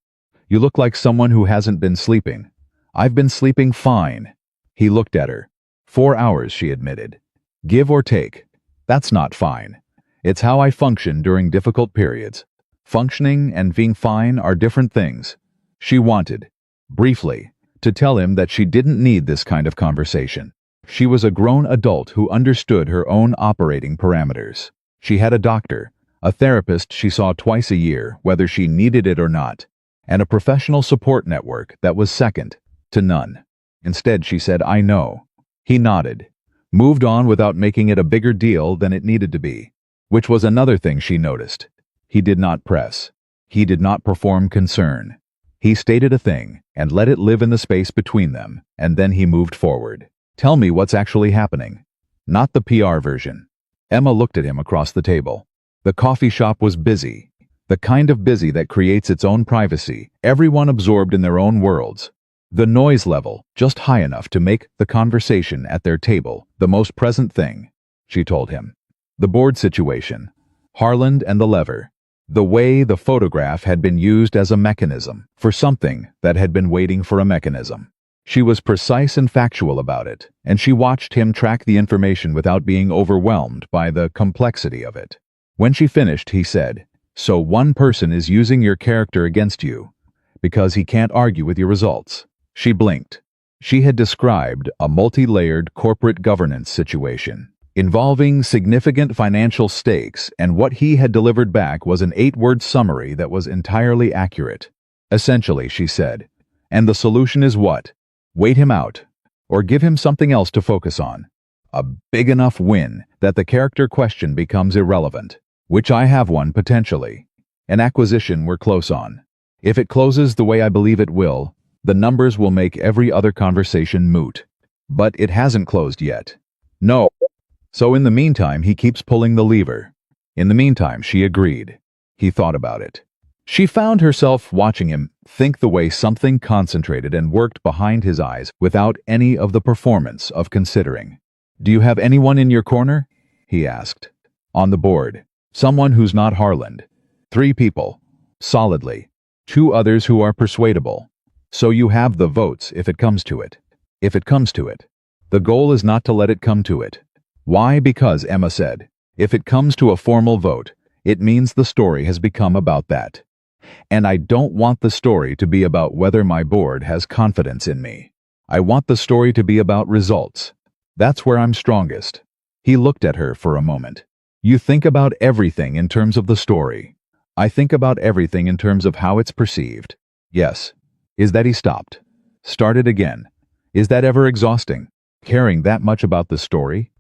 "You look like someone who hasn't been sleeping." "I've been sleeping fine." He looked at her. 4 hours, she admitted. "Give or take. That's not fine. It's how I function during difficult periods. Functioning and being fine are different things." She wanted, briefly, to tell him that she didn't need this kind of conversation. She was a grown adult who understood her own operating parameters. She had a doctor, a therapist she saw twice a year, whether she needed it or not, and a professional support network that was second to none. Instead, she said, "I know." He nodded, moved on without making it a bigger deal than it needed to be, which was another thing she noticed. He did not press. He did not perform concern. He stated a thing and let it live in the space between them, and then he moved forward. "Tell me what's actually happening." Not the PR version. Emma looked at him across the table. The coffee shop was busy. The kind of busy that creates its own privacy, everyone absorbed in their own worlds. The noise level just high enough to make the conversation at their table the most present thing, she told him. The board situation, Harland and the lever, the way the photograph had been used as a mechanism for something that had been waiting for a mechanism. She was precise and factual about it, and she watched him track the information without being overwhelmed by the complexity of it. When she finished, he said, "So one person is using your character against you because he can't argue with your results." She blinked. She had described a multi-layered corporate governance situation involving significant financial stakes, and what he had delivered back was an 8-word summary that was entirely accurate. Essentially, she said, "And the solution is what? Wait him out, or give him something else to focus on. A big enough win that the character question becomes irrelevant, which I have one potentially. An acquisition we're close on. If it closes the way I believe it will, the numbers will make every other conversation moot. But it hasn't closed yet." "No." "So in the meantime, he keeps pulling the lever." In the meantime, she agreed. He thought about it. She found herself watching him think the way something concentrated and worked behind his eyes without any of the performance of considering. "Do you have anyone in your corner?" he asked. "On the board. Someone who's not Harland." 3 people. Solidly. 2 others who are persuadable. "So you have the votes if it comes to it." "If it comes to it." The goal is not to let it come to it. Why? Because, Emma said, if it comes to a formal vote, it means the story has become about that. And I don't want the story to be about whether my board has confidence in me. I want the story to be about results. That's where I'm strongest. He looked at her for a moment. You think about everything in terms of the story. I think about everything in terms of how it's perceived. Yes. Is that he stopped? Started again. Is that ever exhausting? Caring that much about the story?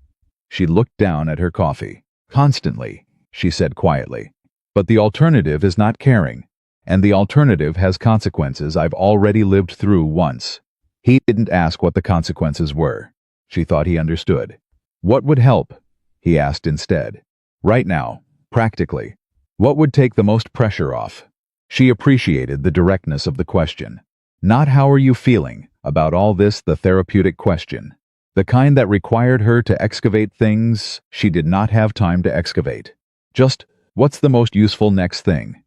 She looked down at her coffee. Constantly, she said quietly. But the alternative is not caring. And the alternative has consequences I've already lived through once. He didn't ask what the consequences were. She thought he understood. What would help? He asked instead. Right now, practically. What would take the most pressure off? She appreciated the directness of the question. Not how are you feeling about all this, the therapeutic question. The kind that required her to excavate things she did not have time to excavate. Just, what's the most useful next thing?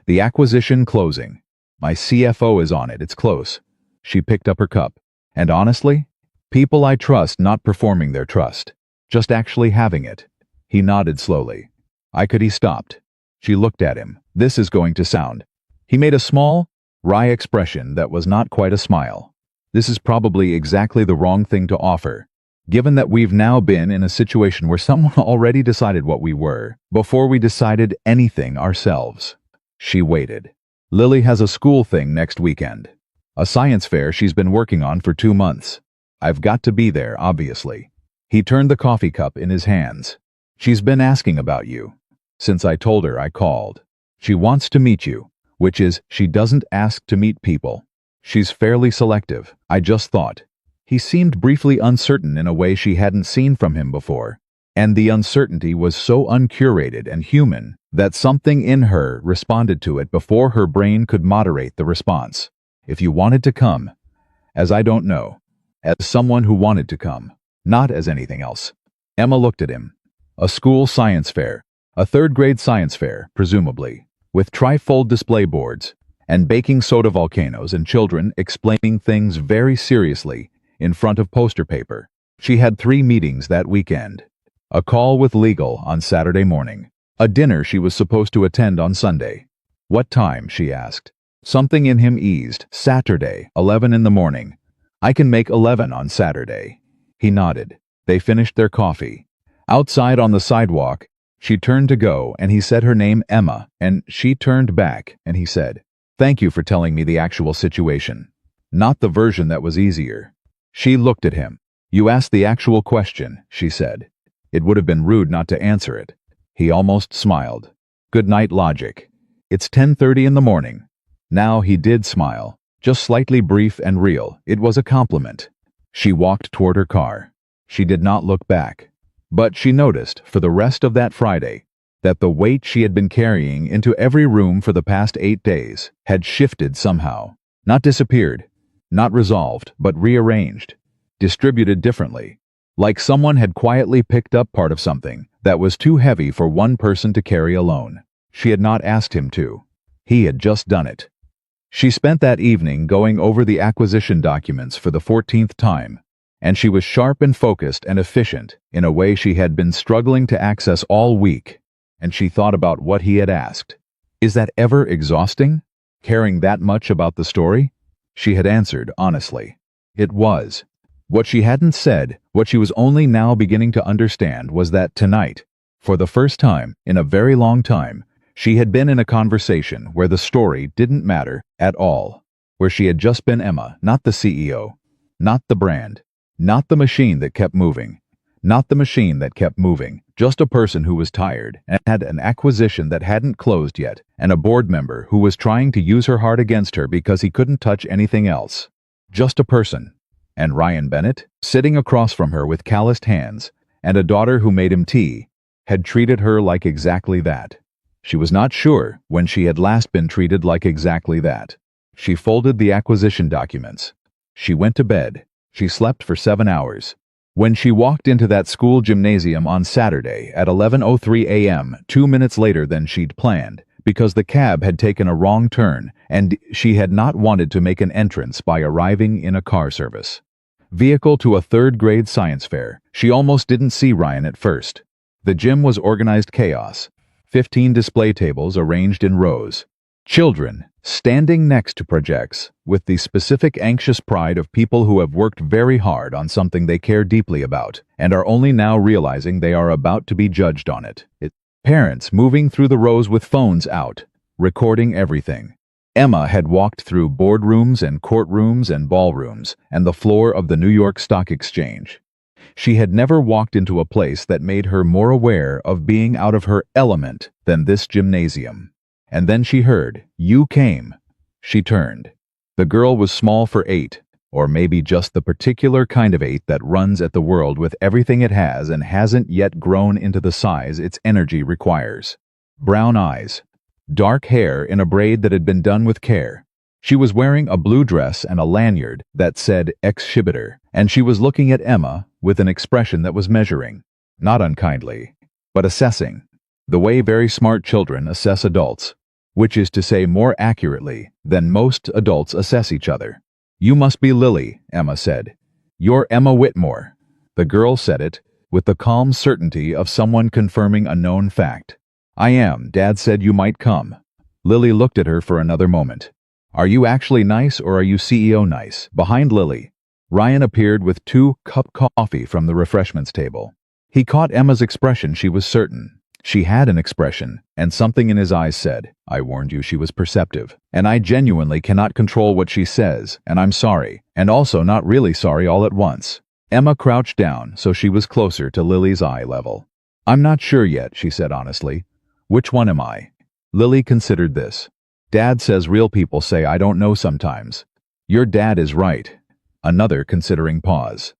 The acquisition closing. My CFO is on it, it's close. She picked up her cup. And honestly, people I trust not performing their trust. Just actually having it. He nodded slowly. He stopped. She looked at him. This is going to sound. He made a small, wry expression that was not quite a smile. This is probably exactly the wrong thing to offer, given that we've now been in a situation where someone already decided what we were, before we decided anything ourselves. She waited. Lily has a school thing next weekend. A science fair she's been working on for 2 months. I've got to be there, obviously. He turned the coffee cup in his hands. She's been asking about you. Since I told her I called. She wants to meet you, which is, she doesn't ask to meet people. She's fairly selective, I just thought. He seemed briefly uncertain in a way she hadn't seen from him before, and the uncertainty was so uncurated and human that something in her responded to it before her brain could moderate the response. If you wanted to come, as I don't know, as someone who wanted to come, not as anything else. Emma looked at him. A school science fair, a third-grade science fair, presumably, with trifold display boards, and baking soda volcanoes and children explaining things very seriously in front of poster paper. She had 3 meetings that weekend. A call with legal on Saturday morning. A dinner she was supposed to attend on Sunday. What time? She asked. Something in him eased. Saturday, 11 in the morning. I can make 11 on Saturday. He nodded. They finished their coffee. Outside on the sidewalk, she turned to go and he said her name Emma, and she turned back and he said, "Thank you for telling me the actual situation. Not the version that was easier." She looked at him. "You asked the actual question," she said. It would have been rude not to answer it. He almost smiled. Good night, logic. It's 10:30 in the morning. Now he did smile, just slightly brief and real. It was a compliment. She walked toward her car. She did not look back. But she noticed, for the rest of that Friday, that the weight she had been carrying into every room for the past 8 days had shifted somehow. Not disappeared, not resolved, but rearranged, distributed differently. Like someone had quietly picked up part of something that was too heavy for one person to carry alone. She had not asked him to. He had just done it. She spent that evening going over the acquisition documents for the 14th time, and she was sharp and focused and efficient in a way she had been struggling to access all week, and she thought about what he had asked. Is that ever exhausting? Caring that much about the story? She had answered honestly. It was. What she hadn't said, what she was only now beginning to understand, was that tonight, for the first time in a very long time, she had been in a conversation where the story didn't matter at all, where she had just been Emma, not the CEO, not the brand, not the machine that kept moving, not the machine that kept moving, just a person who was tired and had an acquisition that hadn't closed yet, and a board member who was trying to use her heart against her because he couldn't touch anything else. Just a person. And Ryan Bennett, sitting across from her with calloused hands, and a daughter who made him tea, had treated her like exactly that. She was not sure when she had last been treated like exactly that. She folded the acquisition documents. She went to bed. She slept for 7 hours. When she walked into that school gymnasium on Saturday at 11:03 a.m., 2 minutes later than she'd planned, because the cab had taken a wrong turn and she had not wanted to make an entrance by arriving in a car service. vehicle to a third-grade science fair. She almost didn't see Ryan at first. The gym was organized chaos. 15 display tables arranged in rows. Children, standing next to projects, with the specific anxious pride of people who have worked very hard on something they care deeply about, and are only now realizing they are about to be judged on it. Parents moving through the rows with phones out, recording everything. Emma had walked through boardrooms and courtrooms and ballrooms and the floor of the New York Stock Exchange. She had never walked into a place that made her more aware of being out of her element than this gymnasium. And then she heard, "You came." She turned. The girl was small for 8, or maybe just the particular kind of 8 that runs at the world with everything it has and hasn't yet grown into the size its energy requires. Brown eyes. Dark hair in a braid that had been done with care. She was wearing a blue dress and a lanyard that said exhibitor, and she was looking at Emma with an expression that was measuring, not unkindly, but assessing, the way very smart children assess adults, which is to say more accurately than most adults assess each other. "You must be Lily," Emma said. "You're Emma Whitmore." The girl said it with the calm certainty of someone confirming a known fact. "I am. Dad said you might come." Lily looked at her for another moment. "Are you actually nice or are you CEO nice?" Behind Lily, Ryan appeared with 2 cups of coffee from the refreshments table. He caught Emma's expression. She was certain. She had an expression, and something in his eyes said, "I warned you she was perceptive, and I genuinely cannot control what she says, and I'm sorry, and also not really sorry all at once." Emma crouched down so she was closer to Lily's eye level. "I'm not sure yet," she said honestly. "Which one am I?" Lily considered this. "Dad says real people say I don't know sometimes." "Your dad is right." Another considering pause.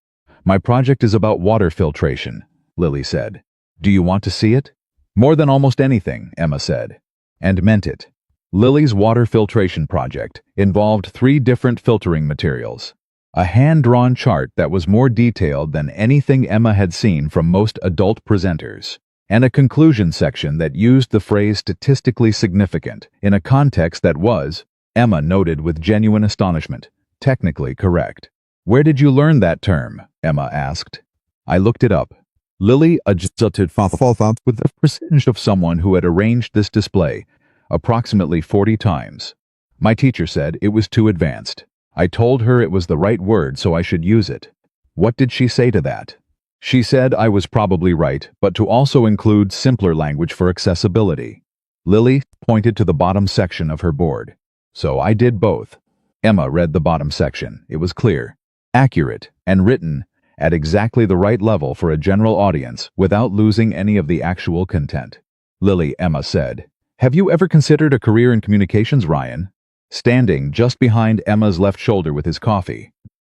"My project is about water filtration," Lily said. "Do you want to see it?" "More than almost anything," Emma said. And meant it. Lily's water filtration project involved 3 different filtering materials. A hand-drawn chart that was more detailed than anything Emma had seen from most adult presenters. And a conclusion section that used the phrase statistically significant in a context that was, Emma noted with genuine astonishment, technically correct. "Where did you learn that term?" Emma asked. "I looked it up." Lily adjusted with the precision of someone who had arranged this display approximately 40 times. "My teacher said it was too advanced. I told her it was the right word so I should use it." "What did she say to that?" "She said I was probably right, but to also include simpler language for accessibility." Lily pointed to the bottom section of her board. "So I did both." Emma read the bottom section. It was clear, accurate, and written at exactly the right level for a general audience without losing any of the actual content. "Lily," Emma said, "have you ever considered a career in communications?" Ryan, standing just behind Emma's left shoulder with his coffee,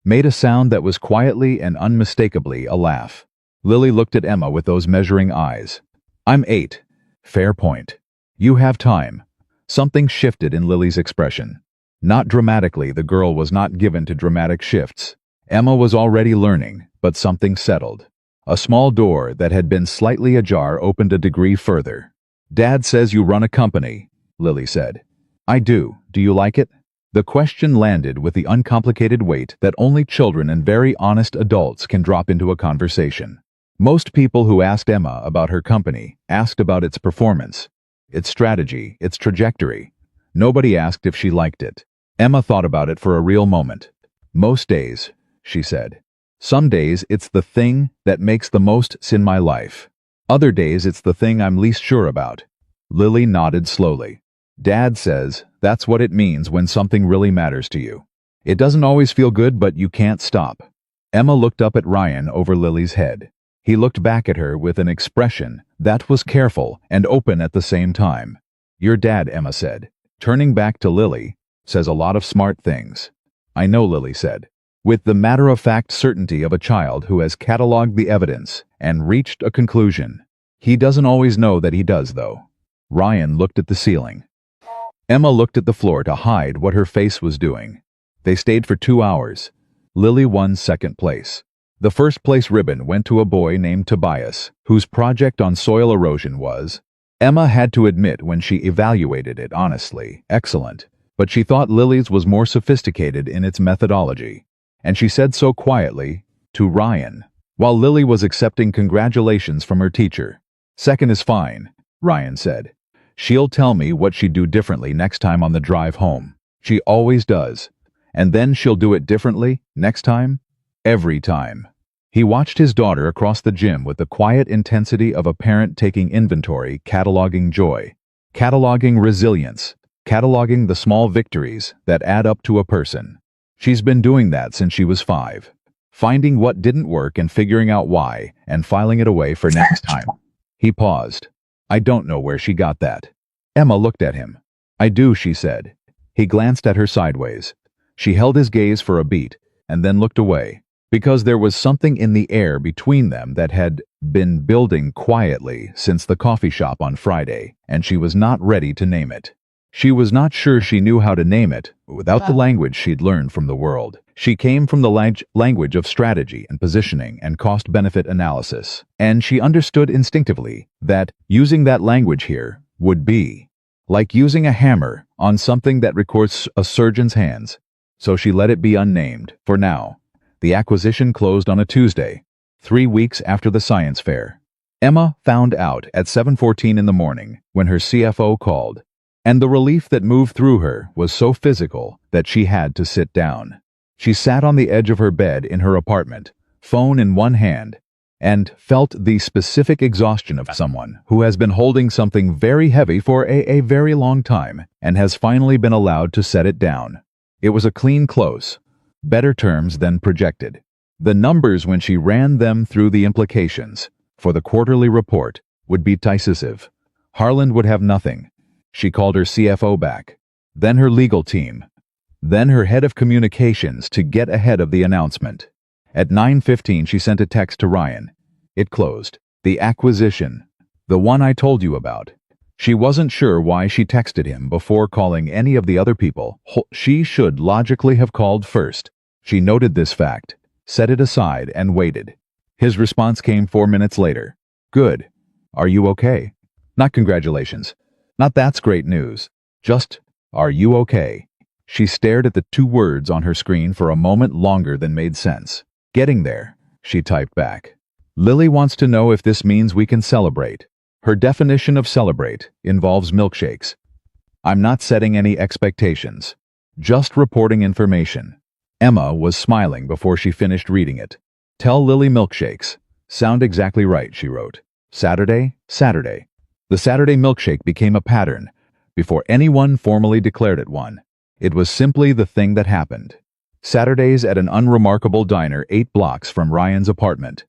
made a sound that was quietly and unmistakably a laugh. Lily looked at Emma with those measuring eyes. "I'm 8. Fair point. You have time." Something shifted in Lily's expression. Not dramatically, the girl was not given to dramatic shifts. Emma was already learning, but something settled. A small door that had been slightly ajar opened a degree further. "Dad says you run a company," Lily said. "I do. Do you like it?" The question landed with the uncomplicated weight that only children and very honest adults can drop into a conversation. Most people who asked Emma about her company asked about its performance, its strategy, its trajectory. Nobody asked if she liked it. Emma thought about it for a real moment. "Most days," she said. "Some days it's the thing that makes the most sense in my life. Other days it's the thing I'm least sure about." Lily nodded slowly. "Dad says that's what it means when something really matters to you. It doesn't always feel good, but you can't stop." Emma looked up at Ryan over Lily's head. He looked back at her with an expression that was careful and open at the same time. "Your dad," Emma said, turning back to Lily, "says a lot of smart things." "I know," Lily said, with the matter-of-fact certainty of a child who has cataloged the evidence and reached a conclusion. "He doesn't always know that he does, though." Ryan looked at the ceiling. Emma looked at the floor to hide what her face was doing. They stayed for 2 hours. Lily won second place. The first place ribbon went to a boy named Tobias, whose project on soil erosion was, Emma had to admit when she evaluated it honestly, excellent, but she thought Lily's was more sophisticated in its methodology. And she said so quietly, to Ryan, while Lily was accepting congratulations from her teacher. "Second is fine," Ryan said. "She'll tell me what she'd do differently next time on the drive home. She always does. And then she'll do it differently next time. Every time." He watched his daughter across the gym with the quiet intensity of a parent taking inventory, cataloging joy, cataloging resilience, cataloging the small victories that add up to a person. She's been doing that since she was 5. Finding what didn't work and figuring out why, and filing it away for next time. He paused. "I don't know where she got that." Emma looked at him. "I do," she said. He glanced at her sideways. She held his gaze for a beat, and then looked away, because there was something in the air between them that had been building quietly since the coffee shop on Friday, and she was not ready to name it. She was not sure she knew how to name it without the language she'd learned from the world. She came from the language of strategy and positioning and cost-benefit analysis, and she understood instinctively that using that language here would be like using a hammer on something that records a surgeon's hands. So she let it be unnamed, for now. The acquisition closed on a Tuesday, 3 weeks after the science fair. Emma found out at 7:14 in the morning when her CFO called, and the relief that moved through her was so physical that she had to sit down. She sat on the edge of her bed in her apartment, phone in one hand, and felt the specific exhaustion of someone who has been holding something very heavy for a very long time and has finally been allowed to set it down. It was a clean close, better terms than projected. The numbers, when she ran them through the implications for the quarterly report, would be decisive. Harland would have nothing. She called her CFO back, then her legal team, then her head of communications to get ahead of the announcement. At 9:15 she sent a text to Ryan. It closed. "The acquisition. The one I told you about." She wasn't sure why she texted him before calling any of the other people she should logically have called first. She noted this fact, set it aside, and waited. His response came 4 minutes later. "Good. Are you okay? Not congratulations. Not that's great news. Just, are you okay?" She stared at the 2 words on her screen for a moment longer than made sense. "Getting there," she typed back. "Lily wants to know if this means we can celebrate." Her definition of celebrate involves milkshakes. "I'm not setting any expectations. Just reporting information." Emma was smiling before she finished reading it. "Tell Lily milkshakes. Sound exactly right," she wrote. "Saturday, Saturday." The Saturday milkshake became a pattern before anyone formally declared it one. It was simply the thing that happened. Saturdays at an unremarkable diner 8 blocks from Ryan's apartment,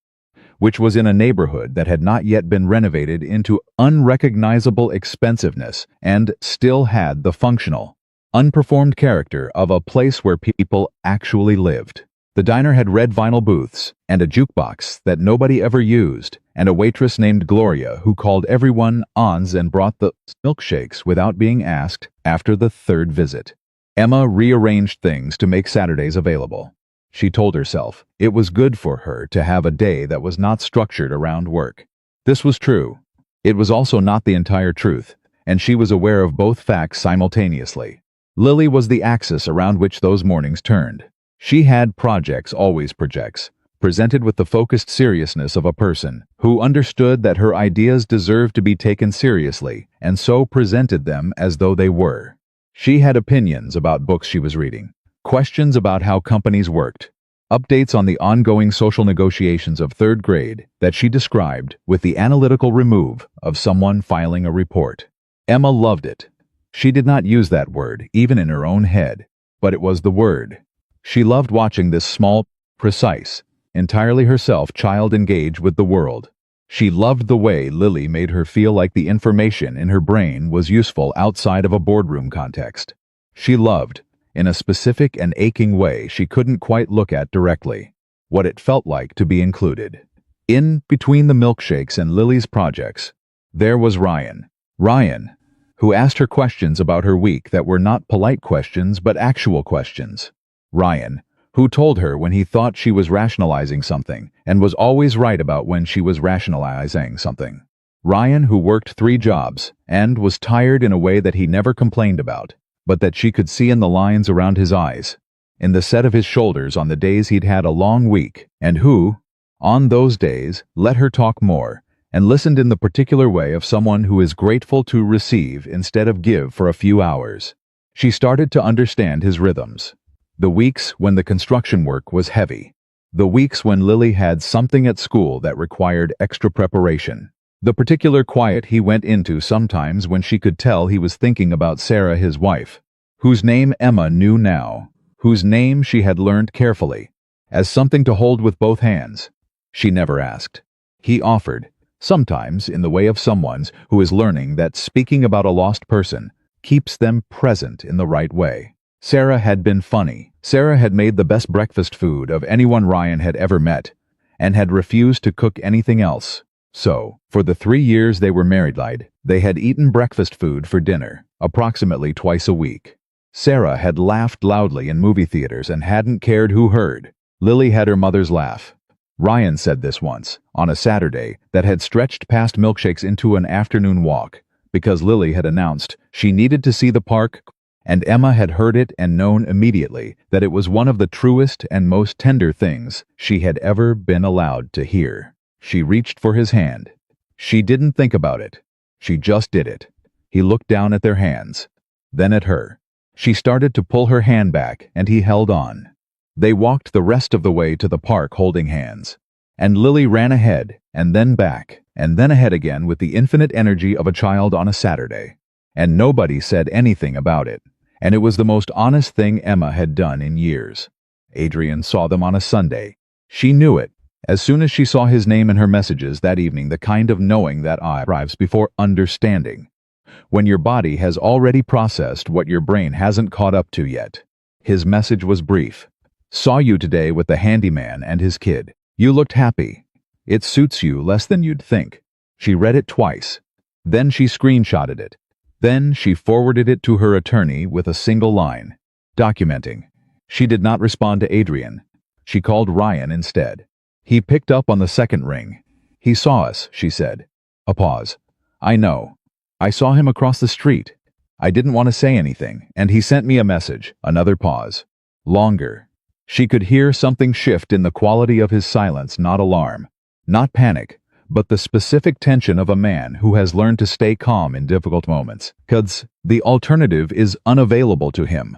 which was in a neighborhood that had not yet been renovated into unrecognizable expensiveness and still had the functional, unperformed character of a place where people actually lived. The diner had red vinyl booths and a jukebox that nobody ever used, and a waitress named Gloria who called everyone ons and brought the milkshakes without being asked after the 3rd visit. Emma rearranged things to make Saturdays available. She told herself it was good for her to have a day that was not structured around work. This was true. It was also not the entire truth, and she was aware of both facts simultaneously. Lily was the axis around which those mornings turned. She had projects, always projects, presented with the focused seriousness of a person who understood that her ideas deserved to be taken seriously, and so presented them as though they were. She had opinions about books she was reading, questions about how companies worked, updates on the ongoing social negotiations of 3rd grade that she described with the analytical remove of someone filing a report. Emma loved it. She did not use that word, even in her own head, but it was the word. She loved watching this small, precise, entirely herself child engage with the world. She loved the way Lily made her feel like the information in her brain was useful outside of a boardroom context. She loved, in a specific and aching way she couldn't quite look at directly, what it felt like to be included. In between the milkshakes and Lily's projects, there was Ryan. Ryan, who asked her questions about her week that were not polite questions but actual questions. Ryan, who told her when he thought she was rationalizing something and was always right about when she was rationalizing something. Ryan, who worked 3 jobs and was tired in a way that he never complained about, but that she could see in the lines around his eyes. in the set of his shoulders on the days he'd had a long week, and who, on those days, let her talk more, and listened in the particular way of someone who is grateful to receive instead of give for a few hours. She started to understand his rhythms. The weeks when the construction work was heavy. The weeks when Lily had something at school that required extra preparation. The particular quiet he went into sometimes when she could tell he was thinking about Sarah, his wife, whose name Emma knew now, whose name she had learned carefully, as something to hold with both hands. She never asked. He offered, sometimes in the way of someone who is learning that speaking about a lost person keeps them present in the right way. Sarah had been funny. Sarah had made the best breakfast food of anyone Ryan had ever met, and had refused to cook anything else. So, for the 3 years they were married, they had eaten breakfast food for dinner, approximately twice a week. Sarah had laughed loudly in movie theaters and hadn't cared who heard. Lily had her mother's laugh. Ryan said this once, on a Saturday that had stretched past milkshakes into an afternoon walk, because Lily had announced she needed to see the park, and Emma had heard it and known immediately that it was one of the truest and most tender things she had ever been allowed to hear. She reached for his hand. She didn't think about it. She just did it. He looked down at their hands, then at her. She started to pull her hand back, and he held on. They walked the rest of the way to the park holding hands, and Lily ran ahead, and then back, and then ahead again with the infinite energy of a child on a Saturday. And nobody said anything about it, and it was the most honest thing Emma had done in years. Adrian saw them on a Sunday. She knew it. As soon as she saw his name in her messages that evening, the kind of knowing that arrives before understanding, when your body has already processed what your brain hasn't caught up to yet. His message was brief. Saw you today with the handyman and his kid. You looked happy. It suits you less than you'd think. She read it twice. Then she screenshotted it. Then she forwarded it to her attorney with a single line, documenting. She did not respond to Adrian. She called Ryan instead. He picked up on the second ring. He saw us, she said. A pause. I know. I saw him across the street. I didn't want to say anything, and he sent me a message. Another pause. Longer. She could hear something shift in the quality of his silence, not alarm, not panic, but the specific tension of a man who has learned to stay calm in difficult moments. Because the alternative is unavailable to him.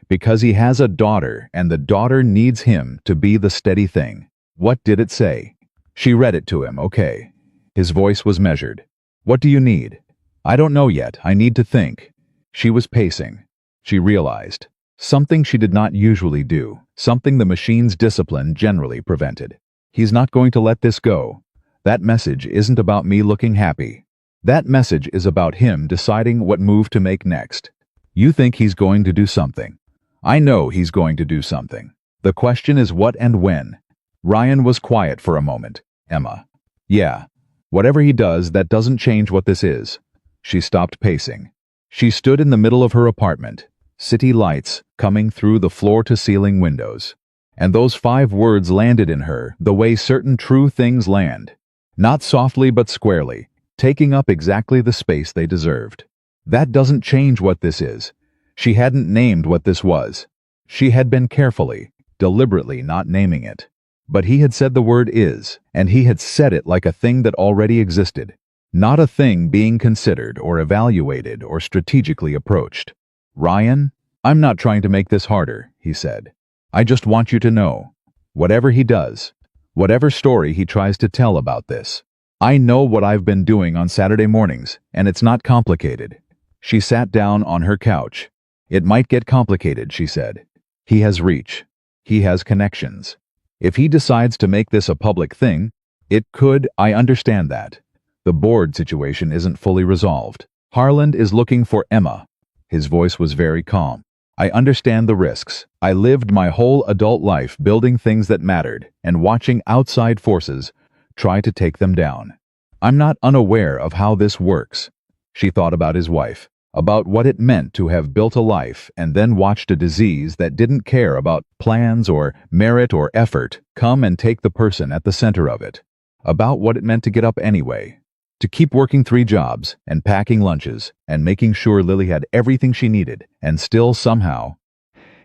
Because he has a daughter, and the daughter needs him to be the steady thing. What did it say? She read it to him, okay. His voice was measured. What do you need? I don't know yet. I need to think. She was pacing. She realized. Something she did not usually do, something the machine's discipline generally prevented. He's not going to let this go. That message isn't about me looking happy. That message is about him deciding what move to make next. You think he's going to do something. I know he's going to do something. The question is what and when. Ryan was quiet for a moment. Emma. Yeah. Whatever he does, that doesn't change what this is. She stopped pacing. She stood in the middle of her apartment. City lights coming through the floor-to-ceiling windows. And those 5 words landed in her the way certain true things land. Not softly but squarely, taking up exactly the space they deserved. That doesn't change what this is. She hadn't named what this was. She had been carefully, deliberately not naming it. But he had said the word is, and he had said it like a thing that already existed. Not a thing being considered or evaluated or strategically approached. Ryan, I'm not trying to make this harder, he said. I just want you to know. Whatever he does, whatever story he tries to tell about this, I know what I've been doing on Saturday mornings, and it's not complicated. She sat down on her couch. It might get complicated, she said. He has reach. He has connections. If he decides to make this a public thing, it could. I understand that. The board situation isn't fully resolved. Harland is looking for Emma. His voice was very calm. I understand the risks. I lived my whole adult life building things that mattered and watching outside forces try to take them down. I'm not unaware of how this works. She thought about his wife, about what it meant to have built a life and then watched a disease that didn't care about plans or merit or effort come and take the person at the center of it, about what it meant to get up anyway, to keep working 3 jobs and packing lunches and making sure Lily had everything she needed and still somehow.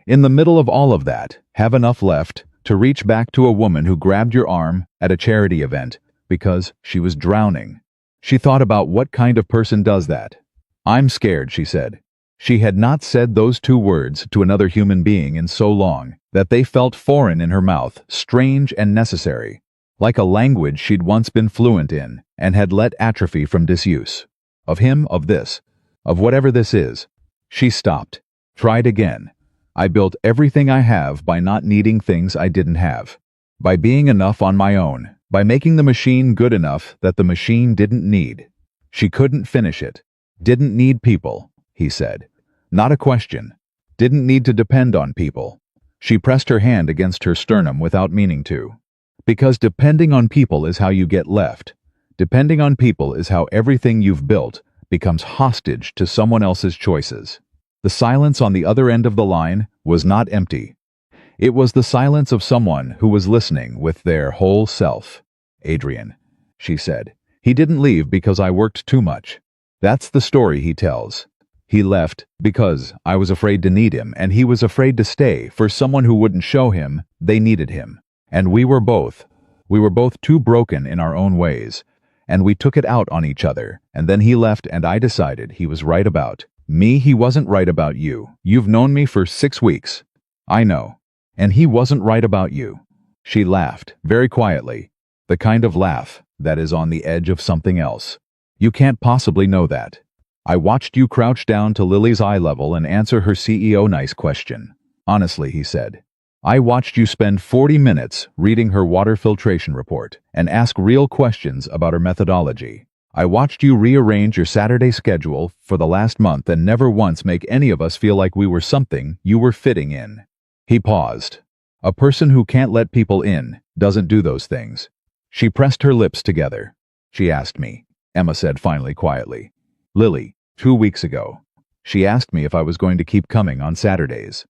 In the middle of all of that, have enough left to reach back to a woman who grabbed your arm at a charity event because she was drowning. She thought about what kind of person does that. "I'm scared," she said. She had not said those two words to another human being in so long that they felt foreign in her mouth, strange and necessary, like a language she'd once been fluent in and had let atrophy from disuse. Of him, of this, of whatever this is. She stopped, tried again. "I built everything I have by not needing things I didn't have. By being enough on my own. By making the machine good enough that the machine didn't need." She couldn't finish it. "Didn't need people," he said. Not a question. Didn't need to depend on people. She pressed her hand against her sternum without meaning to. Because depending on people is how you get left. Depending on people is how everything you've built becomes hostage to someone else's choices. The silence on the other end of the line was not empty. It was the silence of someone who was listening with their whole self. "Adrian," she said, "he didn't leave because I worked too much. That's the story he tells. He left because I was afraid to need him, and he was afraid to stay for someone who wouldn't show him they needed him. And we were both too broken in our own ways, and we took it out on each other, and then he left and I decided he was right about me. He wasn't right about you. You've known me for 6 weeks. I know. And he wasn't right about you." She laughed, very quietly, the kind of laugh that is on the edge of something else. "You can't possibly know that. I watched you crouch down to Lily's eye level and answer her CEO nice question. Honestly," he said. "I watched you spend 40 minutes reading her water filtration report and ask real questions about her methodology. I watched you rearrange your Saturday schedule for the last month and never once make any of us feel like we were something you were fitting in." He paused. "A person who can't let people in doesn't do those things." She pressed her lips together. "She asked me," Emma said finally quietly. "Lily, 2 weeks ago. She asked me if I was going to keep coming on Saturdays.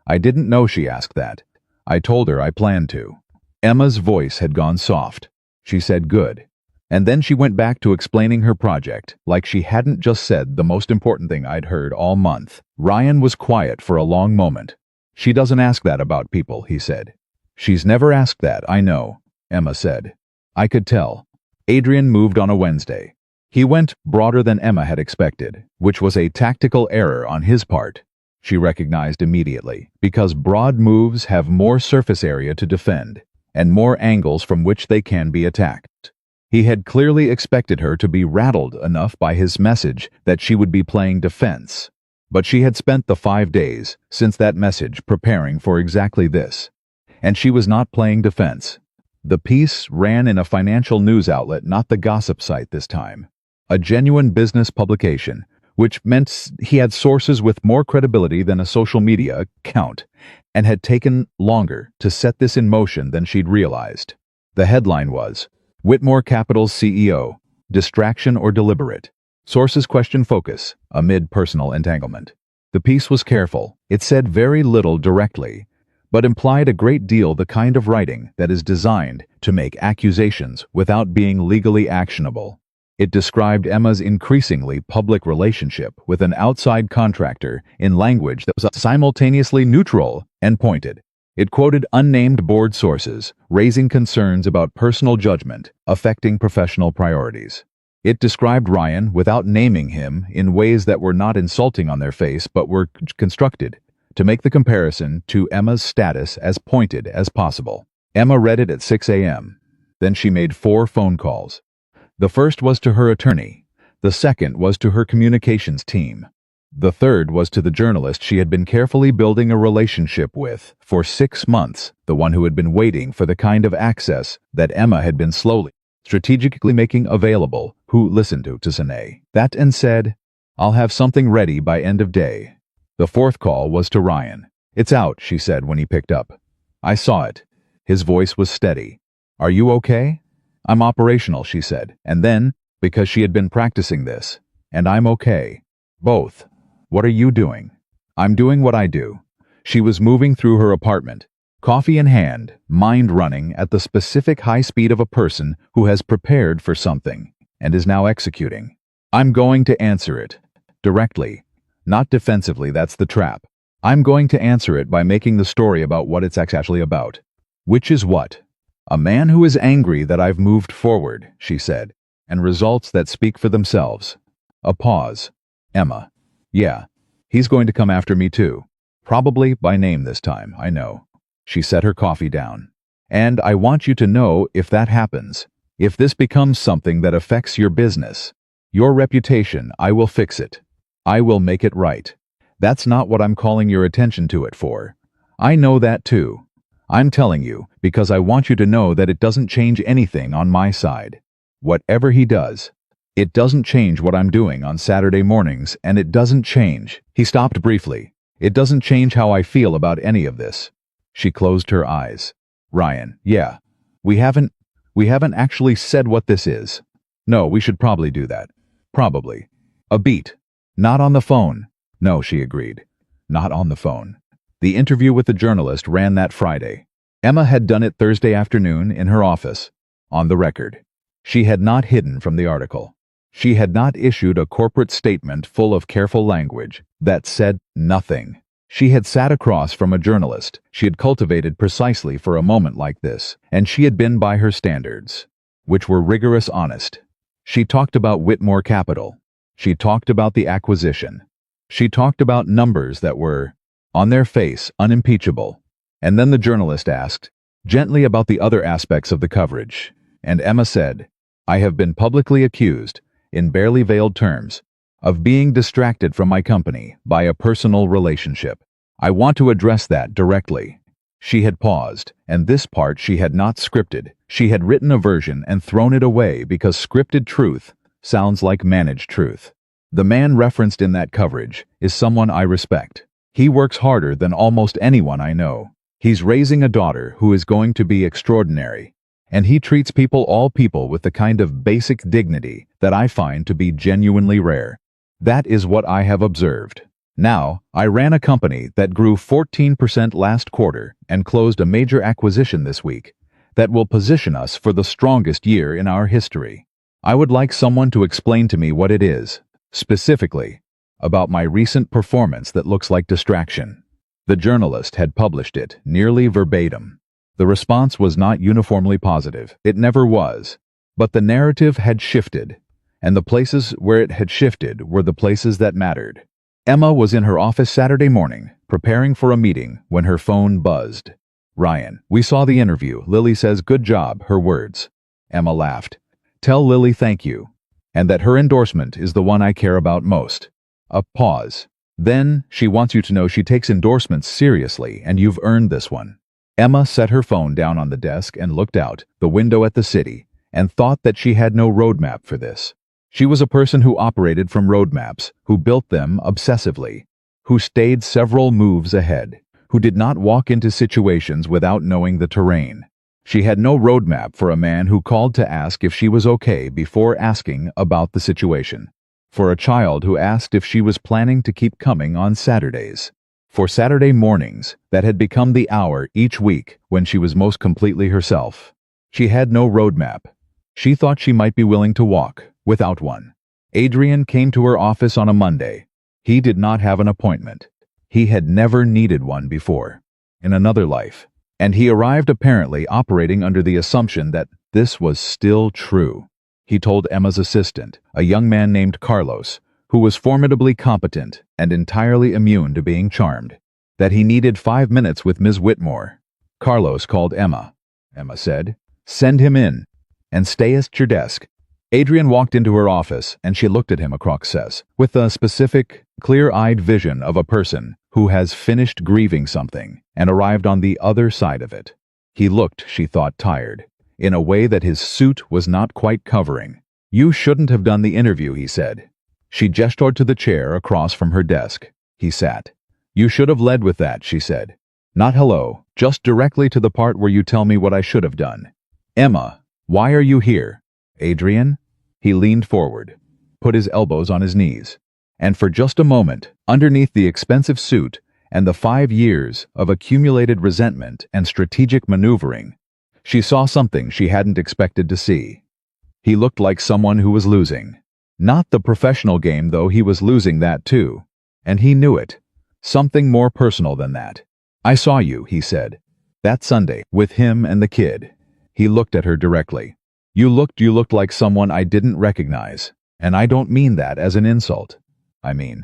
I didn't know she asked that. I told her I planned to." Emma's voice had gone soft. She said good. And then she went back to explaining her project, like she hadn't just said the most important thing I'd heard all month. Ryan was quiet for a long moment. "She doesn't ask that about people," he said. "She's never asked that, I know," Emma said. "I could tell." Adrian moved on a Wednesday. He went broader than Emma had expected, which was a tactical error on his part. She recognized immediately, because broad moves have more surface area to defend, and more angles from which they can be attacked. He had clearly expected her to be rattled enough by his message that she would be playing defense. But she had spent the 5 days since that message preparing for exactly this. And she was not playing defense. The piece ran in a financial news outlet, not the gossip site this time. A genuine business publication, which meant he had sources with more credibility than a social media account, and had taken longer to set this in motion than she'd realized. The headline was, "Whitmore Capital's CEO, Distraction or Deliberate? Sources question focus amid personal entanglement." The piece was careful. It said very little directly, but implied a great deal, the kind of writing that is designed to make accusations without being legally actionable. It described Emma's increasingly public relationship with an outside contractor in language that was simultaneously neutral and pointed. It quoted unnamed board sources, raising concerns about personal judgment affecting professional priorities. It described Ryan without naming him in ways that were not insulting on their face but were constructed to make the comparison to Emma's status as pointed as possible. Emma read it at 6 a.m. Then she made 4 phone calls. The first was to her attorney. The second was to her communications team. The third was to the journalist she had been carefully building a relationship with for 6 months, the one who had been waiting for the kind of access that Emma had been slowly, strategically making available, who listened to Sine. That and said, "I'll have something ready by end of day." The fourth call was to Ryan. "It's out," she said when he picked up. "I saw it." His voice was steady. "Are you okay?" "I'm operational," she said, and then, because she had been practicing this, "And I'm okay." "Both." "What are you doing?" "I'm doing what I do." She was moving through her apartment, coffee in hand, mind running at the specific high speed of a person who has prepared for something and is now executing. "I'm going to answer it. Directly. Not defensively, that's the trap. I'm going to answer it by making the story about what it's actually about. Which is what? A man who is angry that I've moved forward, she said, and results that speak for themselves. A pause. Emma. Yeah. He's going to come after me too. Probably by name this time, I know. She set her coffee down. And I want you to know, if that happens, if this becomes something that affects your business, your reputation, I will fix it. I will make it right. That's not what I'm calling your attention to it for. I know that too. I'm telling you because I want you to know that it doesn't change anything on my side. Whatever he does, it doesn't change what I'm doing on Saturday mornings, and it doesn't change. He stopped briefly. It doesn't change how I feel about any of this. She closed her eyes. Ryan, yeah. We haven't actually said what this is. No, we should probably do that. Probably. A beat. Not on the phone. No, she agreed. Not on the phone. The interview with the journalist ran that Friday. Emma had done it Thursday afternoon in her office. On the record. She had not hidden from the article. She had not issued a corporate statement full of careful language that said nothing. She had sat across from a journalist she had cultivated precisely for a moment like this, and she had been by her standards, which were rigorous, honest. She talked about Whitmore Capital. She talked about the acquisition. She talked about numbers that were, on their face, unimpeachable. And then the journalist asked, gently, about the other aspects of the coverage. And Emma said, I have been publicly accused, in barely veiled terms, of being distracted from my company by a personal relationship. I want to address that directly. She had paused, and this part she had not scripted. She had written a version and thrown it away because scripted truth sounds like managed truth. The man referenced in that coverage is someone I respect. He works harder than almost anyone I know. He's raising a daughter who is going to be extraordinary. And he treats all people with the kind of basic dignity that I find to be genuinely rare. That is what I have observed. Now, I ran a company that grew 14% last quarter and closed a major acquisition this week that will position us for the strongest year in our history. I would like someone to explain to me what it is, specifically, about my recent performance that looks like distraction. The journalist had published it nearly verbatim. The response was not uniformly positive. It never was. But the narrative had shifted, and the places where it had shifted were the places that mattered. Emma was in her office Saturday morning, preparing for a meeting, when her phone buzzed. Ryan, we saw the interview. Lily says good job, her words. Emma laughed. Tell Lily thank you, and that her endorsement is the one I care about most. A pause. Then, she wants you to know she takes endorsements seriously, and you've earned this one. Emma set her phone down on the desk and looked out the window at the city, and thought that she had no roadmap for this. She was a person who operated from roadmaps, who built them obsessively, who stayed several moves ahead, who did not walk into situations without knowing the terrain. She had no roadmap for a man who called to ask if she was okay before asking about the situation, for a child who asked if she was planning to keep coming on Saturdays, for Saturday mornings that had become the hour each week when she was most completely herself. She had no roadmap. She thought she might be willing to walk without one. Adrian came to her office on a Monday. He did not have an appointment. He had never needed one before, in another life, and he arrived apparently operating under the assumption that this was still true. He told Emma's assistant, a young man named Carlos, who was formidably competent and entirely immune to being charmed, that he needed 5 minutes with Ms. Whitmore. Carlos called Emma. Emma said, "Send him in, and stay at your desk." Adrian walked into her office, and she looked at him across, with a specific, clear-eyed vision of a person who has finished grieving something and arrived on the other side of it. He looked, she thought, tired, in a way that his suit was not quite covering. "You shouldn't have done the interview," he said. She gestured to the chair across from her desk. He sat. "You should have led with that," she said. "Not hello, just directly to the part where you tell me what I should have done." "Emma, why are you here?" "Adrian?" He leaned forward, put his elbows on his knees, and for just a moment, underneath the expensive suit and the 5 years of accumulated resentment and strategic maneuvering, she saw something she hadn't expected to see. He looked like someone who was losing. Not the professional game, though. He was losing that too, and he knew it. Something more personal than that. I saw you, he said. That Sunday, with him and the kid. He looked at her directly. You looked like someone I didn't recognize. And I don't mean that as an insult.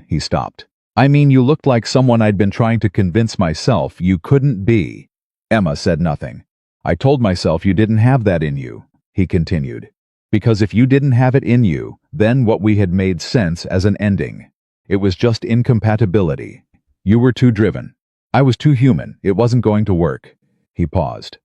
He stopped. I mean you looked like someone I'd been trying to convince myself you couldn't be. Emma said nothing. I told myself you didn't have that in you, he continued. Because if you didn't have it in you, then what we had made sense as an ending. It was just incompatibility. You were too driven. I was too human. It wasn't going to work. He paused.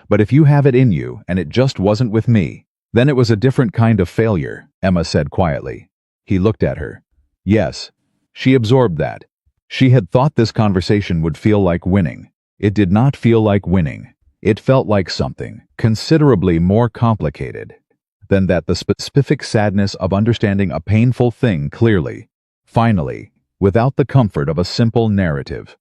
But if you have it in you, and it just wasn't with me, then it was a different kind of failure, Emma said quietly. He looked at her. Yes. She absorbed that. She had thought this conversation would feel like winning. It did not feel like winning. It felt like something considerably more complicated than that, the specific sadness of understanding a painful thing clearly, finally, without the comfort of a simple narrative.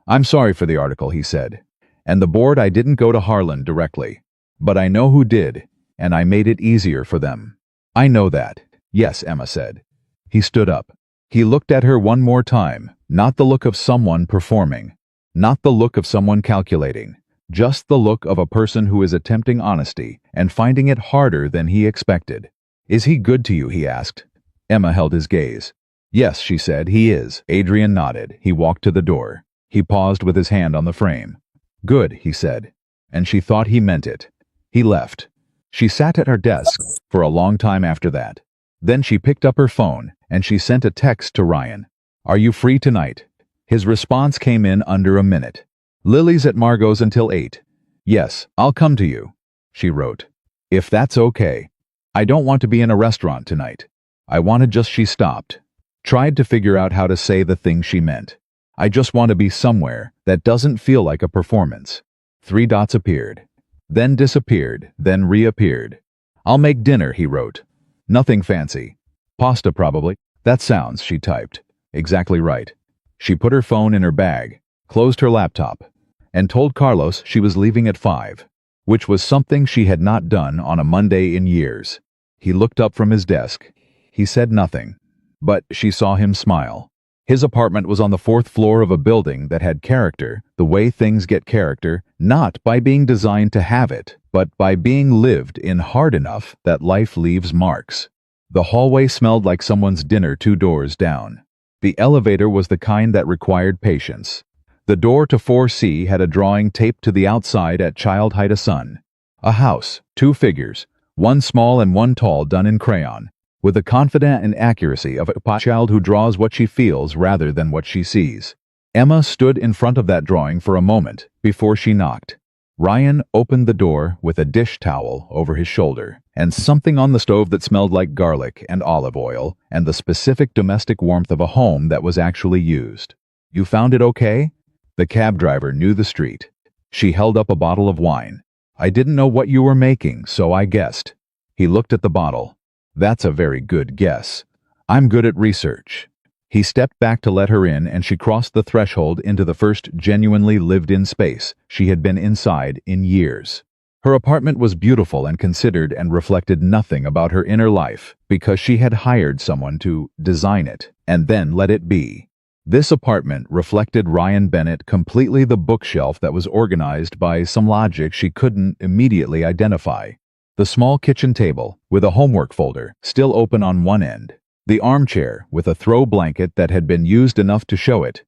I'm sorry for the article, he said. And the board, I didn't go to Harlan directly. But I know who did, and I made it easier for them. I know that. Yes, Emma said. He stood up. He looked at her one more time, not the look of someone performing, not the look of someone calculating, just the look of a person who is attempting honesty and finding it harder than he expected. Is he good to you, he asked. Emma held his gaze. Yes, she said, he is. Adrian nodded. He walked to the door. He paused with his hand on the frame. Good, he said. And she thought he meant it. He left. She sat at her desk for a long time after that. Then she picked up her phone, and she sent a text to Ryan. Are you free tonight? His response came in under a minute. Lily's at Margot's until 8. Yes, I'll come to you, she wrote. If that's okay. I don't want to be in a restaurant tonight. I wanted just she stopped. Tried to figure out how to say the thing she meant. I just want to be somewhere that doesn't feel like a performance. 3 dots appeared. Then disappeared, then reappeared. I'll make dinner, he wrote. Nothing fancy. Pasta probably. That sounds, she typed. Exactly right. She put her phone in her bag, closed her laptop, and told Carlos she was leaving at 5, which was something she had not done on a Monday in years. He looked up from his desk. He said nothing, but she saw him smile. His apartment was on the 4th floor of a building that had character, the way things get character, not by being designed to have it, but by being lived in hard enough that life leaves marks. The hallway smelled like someone's dinner 2 doors down. The elevator was the kind that required patience. The door to 4C had a drawing taped to the outside at child height a sun. A house, 2 figures, one small and one tall, done in crayon, with the confident and accuracy of a child who draws what she feels rather than what she sees. Emma stood in front of that drawing for a moment before she knocked. Ryan opened the door with a dish towel over his shoulder and something on the stove that smelled like garlic and olive oil and the specific domestic warmth of a home that was actually used. You found it okay? The cab driver knew the street. She held up a bottle of wine. I didn't know what you were making, so I guessed. He looked at the bottle. That's a very good guess. I'm good at research. He stepped back to let her in, and she crossed the threshold into the first genuinely lived-in space she had been inside in years. Her apartment was beautiful and considered and reflected nothing about her inner life because she had hired someone to design it and then let it be. This apartment reflected Ryan Bennett completely, the bookshelf that was organized by some logic she couldn't immediately identify. The small kitchen table, with a homework folder, still open on one end. The armchair, with a throw blanket that had been used enough to show it.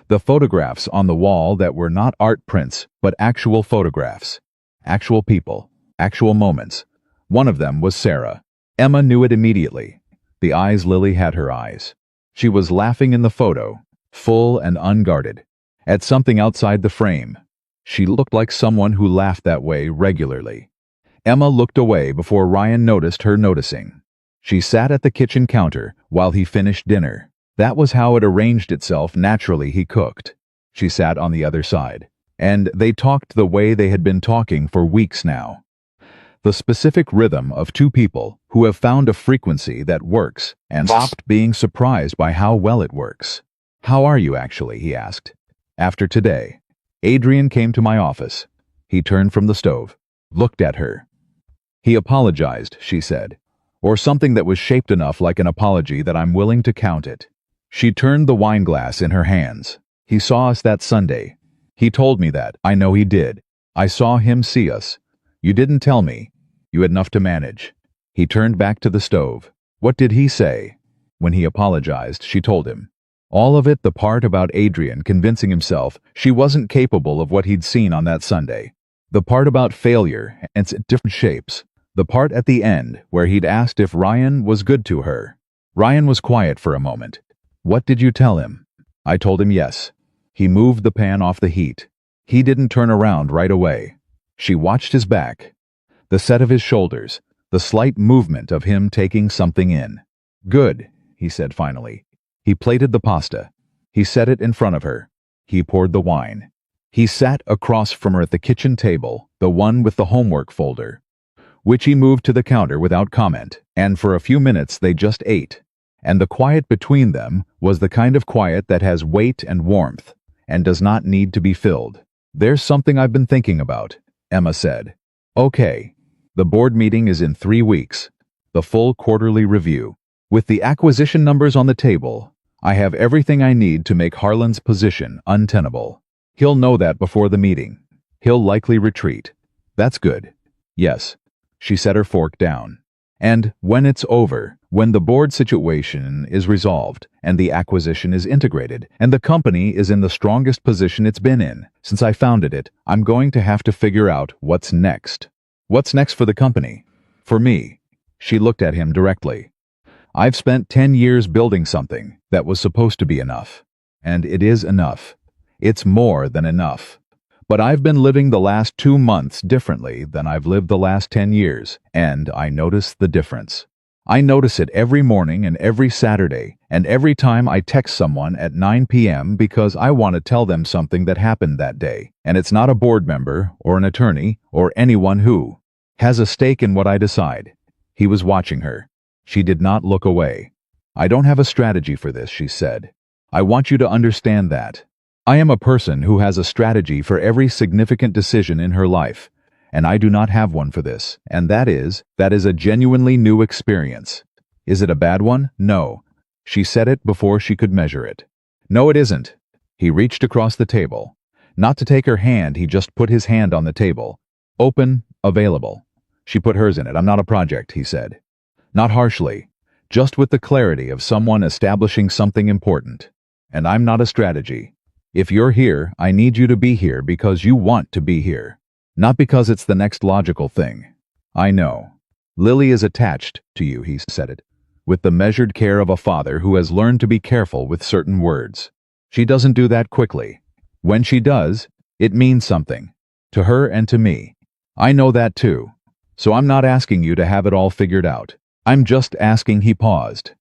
The photographs on the wall that were not art prints, but actual photographs. Actual people. Actual moments. One of them was Sarah. Emma knew it immediately. The eyes Lily had her eyes. She was laughing in the photo, full and unguarded, at something outside the frame. She looked like someone who laughed that way regularly. Emma looked away before Ryan noticed her noticing. She sat at the kitchen counter while he finished dinner. That was how it arranged itself naturally. He cooked. She sat on the other side. And they talked the way they had been talking for weeks now. The specific rhythm of 2 people who have found a frequency that works and stopped being surprised by how well it works. How are you actually? He asked. After today. Adrian came to my office. He turned from the stove, looked at her. He apologized, she said. Or something that was shaped enough like an apology that I'm willing to count it. She turned the wine glass in her hands. He saw us that Sunday. He told me that. I know he did. I saw him see us. You didn't tell me. You had enough to manage. He turned back to the stove. What did he say? When he apologized, she told him. All of it, the part about Adrian convincing himself she wasn't capable of what he'd seen on that Sunday. The part about failure and its different shapes. The part at the end where he'd asked if Ryan was good to her. Ryan was quiet for a moment. What did you tell him? I told him yes. He moved the pan off the heat. He didn't turn around right away. She watched his back. The set of his shoulders. The slight movement of him taking something in. Good, he said finally. He plated the pasta. He set it in front of her. He poured the wine. He sat across from her at the kitchen table, the one with the homework folder, which he moved to the counter without comment, and for a few minutes they just ate. And the quiet between them was the kind of quiet that has weight and warmth, and does not need to be filled. There's something I've been thinking about, Emma said. Okay. The board meeting is in 3 weeks. The full quarterly review. With the acquisition numbers on the table, I have everything I need to make Harlan's position untenable. He'll know that before the meeting. He'll likely retreat. That's good. Yes. She set her fork down. And when it's over, when the board situation is resolved, and the acquisition is integrated, and the company is in the strongest position it's been in since I founded it, I'm going to have to figure out what's next. What's next for the company? For me. She looked at him directly. I've spent 10 years building something that was supposed to be enough. And it is enough. It's more than enough. But I've been living the last 2 months differently than I've lived the last 10 years, and I notice the difference. I notice it every morning and every Saturday, and every time I text someone at 9 p.m. because I want to tell them something that happened that day, and it's not a board member or an attorney or anyone who has a stake in what I decide. He was watching her. She did not look away. I don't have a strategy for this, she said. I want you to understand that. I am a person who has a strategy for every significant decision in her life, and I do not have one for this, and that is a genuinely new experience. Is it a bad one? No. She said it before she could measure it. No, it isn't. He reached across the table. Not to take her hand, he just put his hand on the table. Open, available. She put hers in it. I'm not a project, he said. Not harshly, just with the clarity of someone establishing something important. And I'm not a strategy. If you're here, I need you to be here because you want to be here. Not because it's the next logical thing. I know. Lily is attached to you, he said it, with the measured care of a father who has learned to be careful with certain words. She doesn't do that quickly. When she does, it means something. To her and to me. I know that too. So I'm not asking you to have it all figured out. I'm just asking, he paused.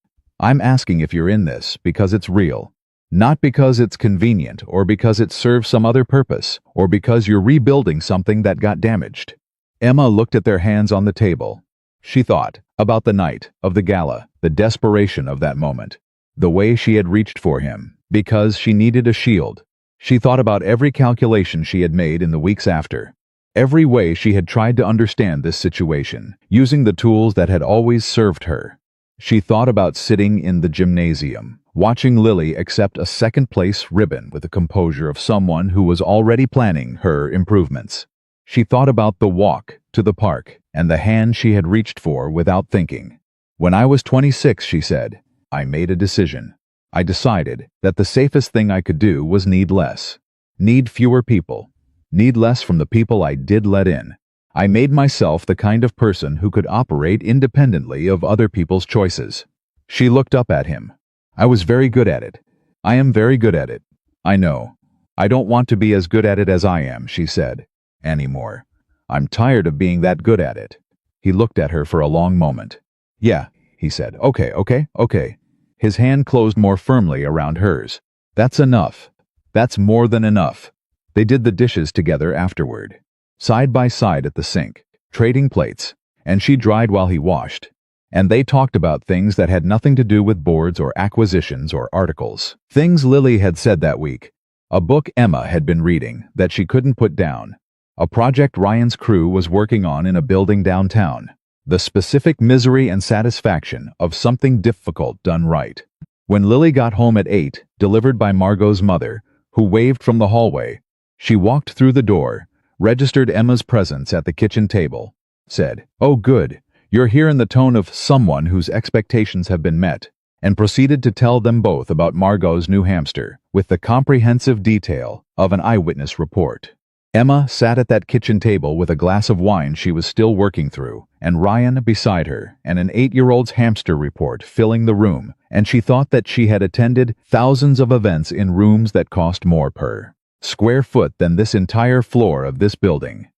I'm asking if you're in this because it's real. Not because it's convenient or because it serves some other purpose or because you're rebuilding something that got damaged. Emma looked at their hands on the table. She thought about the night of the gala, the desperation of that moment, the way she had reached for him because she needed a shield. She thought about every calculation she had made in the weeks after. Every way she had tried to understand this situation, using the tools that had always served her. She thought about sitting in the gymnasium, watching Lily accept a second-place ribbon with the composure of someone who was already planning her improvements. She thought about the walk to the park and the hand she had reached for without thinking. When I was 26, she said, I made a decision. I decided that the safest thing I could do was need less. Need fewer people. Need less from the people I did let in. I made myself the kind of person who could operate independently of other people's choices. She looked up at him. I was very good at it. I am very good at it. I know. I don't want to be as good at it as I am, she said. Anymore. I'm tired of being that good at it. He looked at her for a long moment. Yeah, he said. Okay. His hand closed more firmly around hers. That's enough. That's more than enough. They did the dishes together afterward, side by side at the sink, trading plates, and she dried while he washed. And they talked about things that had nothing to do with boards or acquisitions or articles. Things Lily had said that week. A book Emma had been reading that she couldn't put down. A project Ryan's crew was working on in a building downtown. The specific misery and satisfaction of something difficult done right. When Lily got home at 8, delivered by Margot's mother, who waved from the hallway, she walked through the door, registered Emma's presence at the kitchen table, said, "Oh good, you're here," in the tone of someone whose expectations have been met, and proceeded to tell them both about Margot's new hamster, with the comprehensive detail of an eyewitness report. Emma sat at that kitchen table with a glass of wine she was still working through, and Ryan beside her, and an 8-year-old's hamster report filling the room, and she thought that she had attended thousands of events in rooms that cost more per square foot than this entire floor of this building.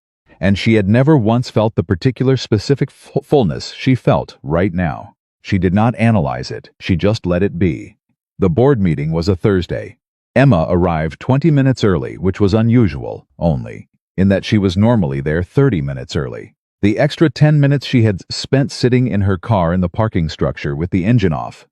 And she had never once felt the particular specific fullness she felt right now. She did not analyze it, she just let it be. The board meeting was a Thursday. Emma arrived 20 minutes early, which was unusual, only, in that she was normally there 30 minutes early. The extra 10 minutes she had spent sitting in her car in the parking structure with the engine off,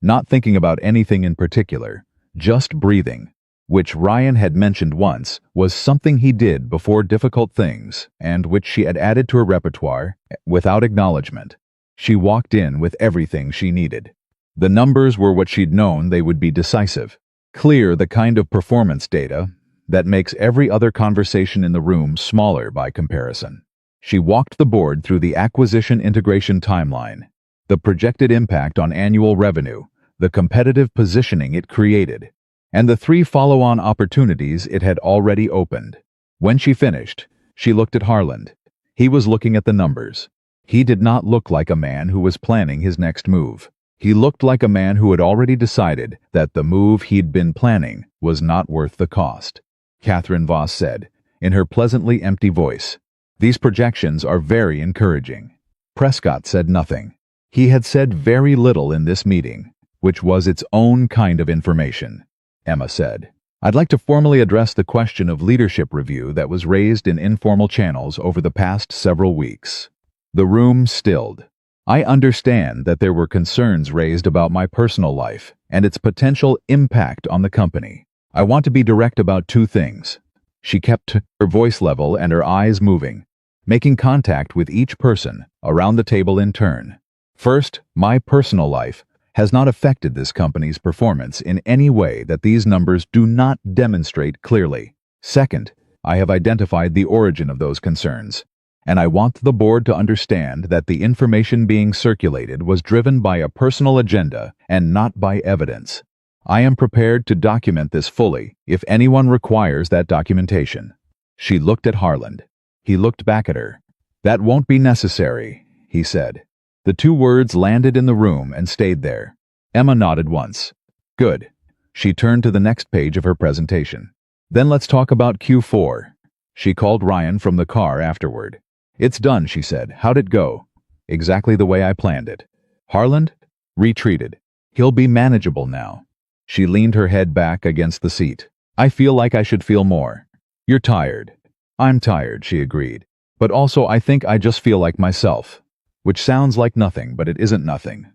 not thinking about anything in particular, just breathing, which Ryan had mentioned once was something he did before difficult things, and which she had added to her repertoire without acknowledgement. She walked in with everything she needed. The numbers were what she'd known they would be: decisive, clear, the kind of performance data that makes every other conversation in the room smaller by comparison. She walked the board through the acquisition integration timeline, the projected impact on annual revenue, the competitive positioning it created, and the 3 follow-on opportunities it had already opened. When she finished, she looked at Harland. He was looking at the numbers. He did not look like a man who was planning his next move. He looked like a man who had already decided that the move he'd been planning was not worth the cost. Catherine Voss said, in her pleasantly empty voice, "These projections are very encouraging." Prescott said nothing. He had said very little in this meeting, which was its own kind of information. Emma said, "I'd like to formally address the question of leadership review that was raised in informal channels over the past several weeks." The room stilled. "I understand that there were concerns raised about my personal life and its potential impact on the company. I want to be direct about 2 things." She kept her voice level and her eyes moving, making contact with each person around the table in turn. "First, my personal life has not affected this company's performance in any way that these numbers do not demonstrate clearly. Second, I have identified the origin of those concerns, and I want the board to understand that the information being circulated was driven by a personal agenda and not by evidence. I am prepared to document this fully if anyone requires that documentation." She looked at Harland. He looked back at her. "That won't be necessary," he said. The 2 words landed in the room and stayed there. Emma nodded once. "Good." She turned to the next page of her presentation. "Then let's talk about Q4. She called Ryan from the car afterward. "It's done," she said. "How'd it go?" "Exactly the way I planned it." Harland retreated. "He'll be manageable now." She leaned her head back against the seat. "I feel like I should feel more." "You're tired." "I'm tired," she agreed. "But also I think I just feel like myself." Which sounds like nothing, but it isn't nothing.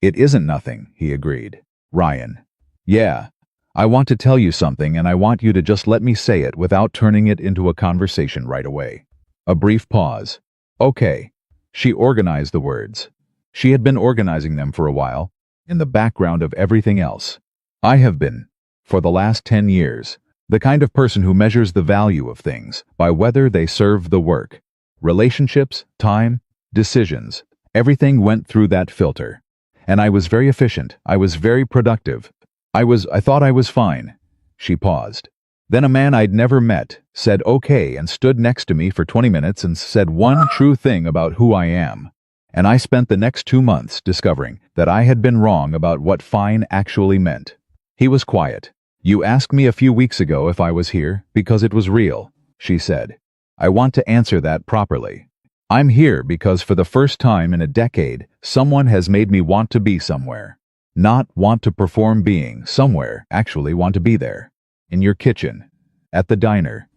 "It isn't nothing," he agreed. "Ryan." "Yeah. I want to tell you something, and I want you to just let me say it without turning it into a conversation right away." A brief pause. "Okay." She organized the words. She had been organizing them for a while, in the background of everything else. "I have been, for the last 10 years, the kind of person who measures the value of things by whether they serve the work. Relationships, time, decisions, everything went through that filter. And I was very efficient. I was very productive. I thought I was fine." She paused. "Then a man I'd never met said okay and stood next to me for 20 minutes and said one true thing about who I am. And I spent the next 2 months discovering that I had been wrong about what fine actually meant." He was quiet. "You asked me a few weeks ago if I was here because it was real," she said. "I want to answer that properly. I'm here because for the first time in a decade, someone has made me want to be somewhere. Not want to perform being somewhere, actually want to be there. In your kitchen. At the diner.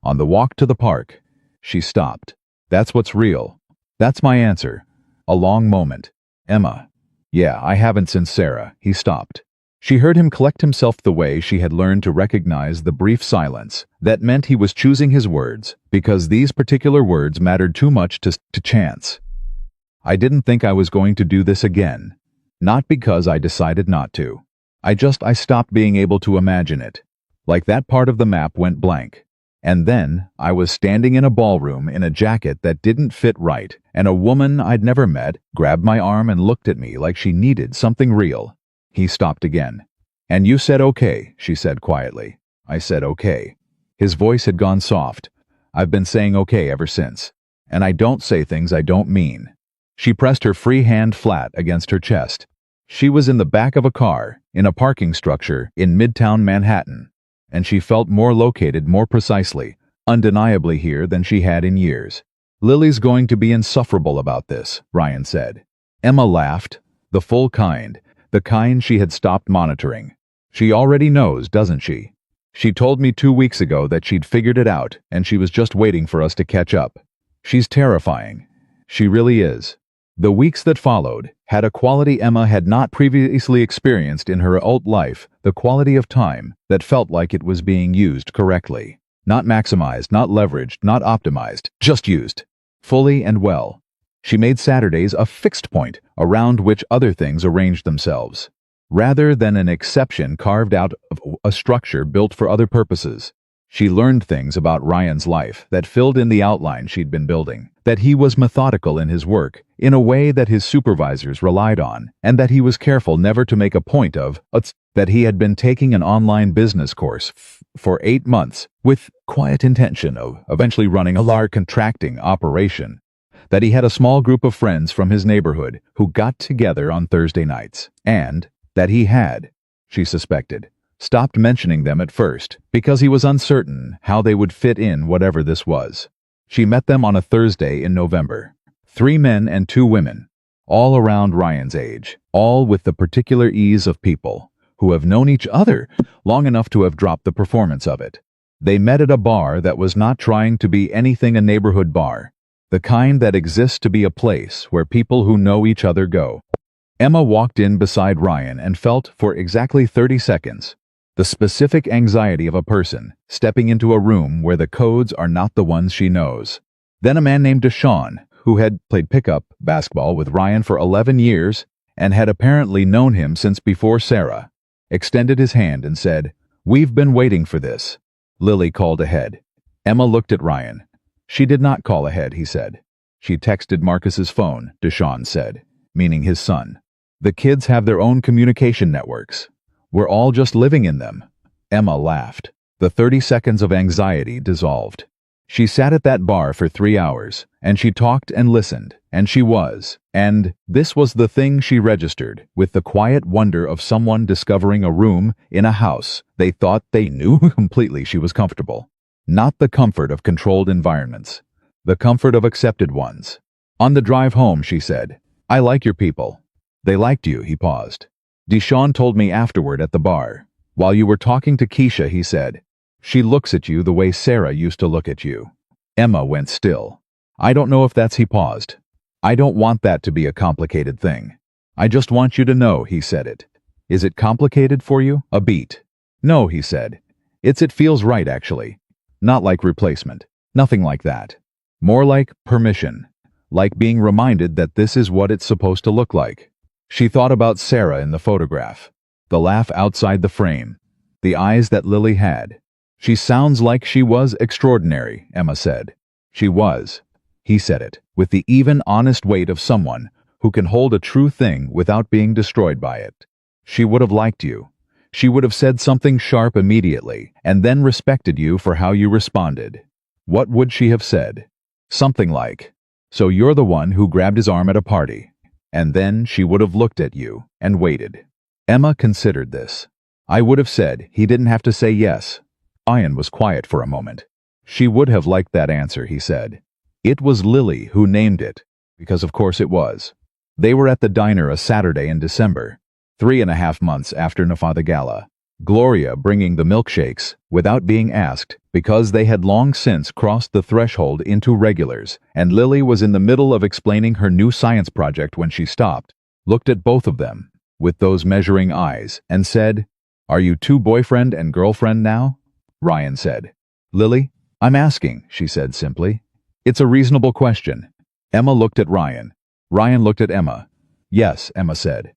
On the walk to the park." She stopped. "That's what's real. That's my answer." A long moment. "Emma." "Yeah, I haven't since Sarah." He stopped. She heard him collect himself the way she had learned to recognize the brief silence that meant he was choosing his words, because these particular words mattered too much to chance. "I didn't think I was going to do this again. Not because I decided not to. I stopped being able to imagine it. Like that part of the map went blank. And then I was standing in a ballroom in a jacket that didn't fit right, and a woman I'd never met grabbed my arm and looked at me like she needed something real. He stopped again. And you said okay, she said quietly. I said okay. His voice had gone soft. I've been saying okay ever since. And I don't say things I don't mean. She pressed her free hand flat against her chest. She was in the back of a car, in a parking structure in Midtown Manhattan, and she felt more located more precisely, undeniably here than she had in years. Lily's going to be insufferable about this, Ryan said. Emma laughed, the full kind, the kind she had stopped monitoring. She already knows, doesn't she? She told me 2 weeks ago that she'd figured it out and she was just waiting for us to catch up. She's terrifying. She really is. The weeks that followed had a quality Emma had not previously experienced in her adult life, the quality of time that felt like it was being used correctly. Not maximized, not leveraged, not optimized, just used. Fully and well. She made Saturdays a fixed point around which other things arranged themselves, rather than an exception carved out of a structure built for other purposes. She learned things about Ryan's life that filled in the outline she'd been building, that he was methodical in his work, in a way that his supervisors relied on, and that he was careful never to make a point of, that he had been taking an online business course for 8 months, with quiet intention of eventually running a large contracting operation, that he had a small group of friends from his neighborhood who got together on Thursday nights, and that he had, she suspected, stopped mentioning them at first because he was uncertain how they would fit in whatever this was. She met them on a Thursday in November. 3 men and 2 women, all around Ryan's age, all with the particular ease of people who have known each other long enough to have dropped the performance of it. They met at a bar that was not trying to be anything a neighborhood bar, the kind that exists to be a place where people who know each other go. Emma walked in beside Ryan and felt, for exactly 30 seconds, the specific anxiety of a person stepping into a room where the codes are not the ones she knows. Then a man named Deshaun, who had played pickup basketball with Ryan for 11 years and had apparently known him since before Sarah, extended his hand and said, "We've been waiting for this." Lily called ahead. Emma looked at Ryan. She did not call ahead, he said. She texted Marcus's phone, Deshaun said, meaning his son. The kids have their own communication networks. We're all just living in them. Emma laughed. The 30 seconds of anxiety dissolved. She sat at that bar for 3 hours, and she talked and listened, and this was the thing she registered, with the quiet wonder of someone discovering a room in a house they thought they knew completely she was comfortable. Not the comfort of controlled environments, the comfort of accepted ones. On the drive home, she said, "I like your people." They liked you, he paused. Deshaun told me afterward at the bar. While you were talking to Keisha, he said, "She looks at you the way Sarah used to look at you." Emma went still. "I don't know if that's," he paused. "I don't want that to be a complicated thing. I just want you to know," he said it. "Is it complicated for you? A beat?" "No," he said. It feels right, actually. Not like replacement. Nothing like that. More like permission. Like being reminded that this is what it's supposed to look like." She thought about Sarah in the photograph. The laugh outside the frame. The eyes that Lily had. "She sounds like she was extraordinary," Emma said. She was. He said it, with the even, honest weight of someone who can hold a true thing without being destroyed by it. She would have liked you. She would have said something sharp immediately, and then respected you for how you responded. What would she have said? Something like, "So you're the one who grabbed his arm at a party." And then she would have looked at you and waited. Emma considered this. I would have said he didn't have to say yes. Ryan was quiet for a moment. She would have liked that answer, he said. It was Lily who named it, because of course it was. They were at the diner a Saturday in December, 3.5 months after Nafada Gala. Gloria bringing the milkshakes without being asked because they had long since crossed the threshold into regulars, and Lily was in the middle of explaining her new science project when she stopped, looked at both of them with those measuring eyes, and said, "Are you 2 boyfriend and girlfriend now?" Ryan said. "Lily, I'm asking," she said simply. "It's a reasonable question." Emma looked at Ryan. Ryan looked at Emma. "Yes," Emma said.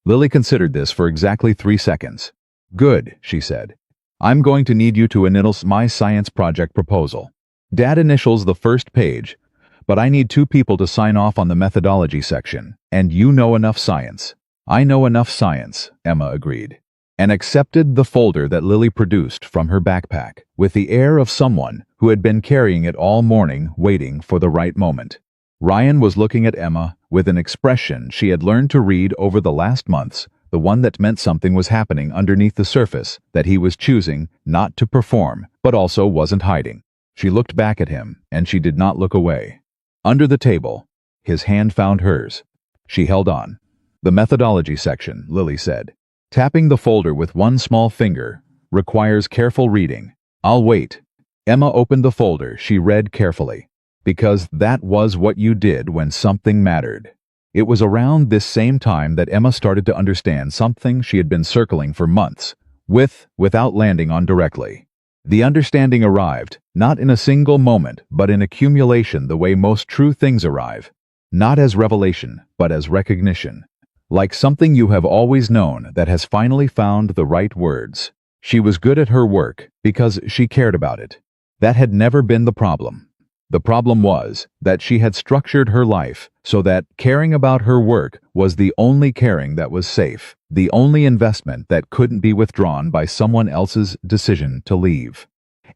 Lily considered this for exactly 3 seconds. Good, she said. I'm going to need you to initial my science project proposal. Dad initials the first page, but I need 2 people to sign off on the methodology section, and you know enough science. I know enough science, Emma agreed, and accepted the folder that Lily produced from her backpack, with the air of someone who had been carrying it all morning, waiting for the right moment. Ryan was looking at Emma with an expression she had learned to read over the last months, the one that meant something was happening underneath the surface, that he was choosing not to perform, but also wasn't hiding. She looked back at him, and she did not look away. Under the table, his hand found hers. She held on. The methodology section, Lily said. Tapping the folder with one small finger requires careful reading. I'll wait. Emma opened the folder. She read carefully. Because that was what you did when something mattered. It was around this same time that Emma started to understand something she had been circling for months, without landing on directly. The understanding arrived, not in a single moment, but in accumulation, the way most true things arrive. Not as revelation, but as recognition. Like something you have always known that has finally found the right words. She was good at her work because she cared about it. That had never been the problem. The problem was that she had structured her life so that caring about her work was the only caring that was safe, the only investment that couldn't be withdrawn by someone else's decision to leave.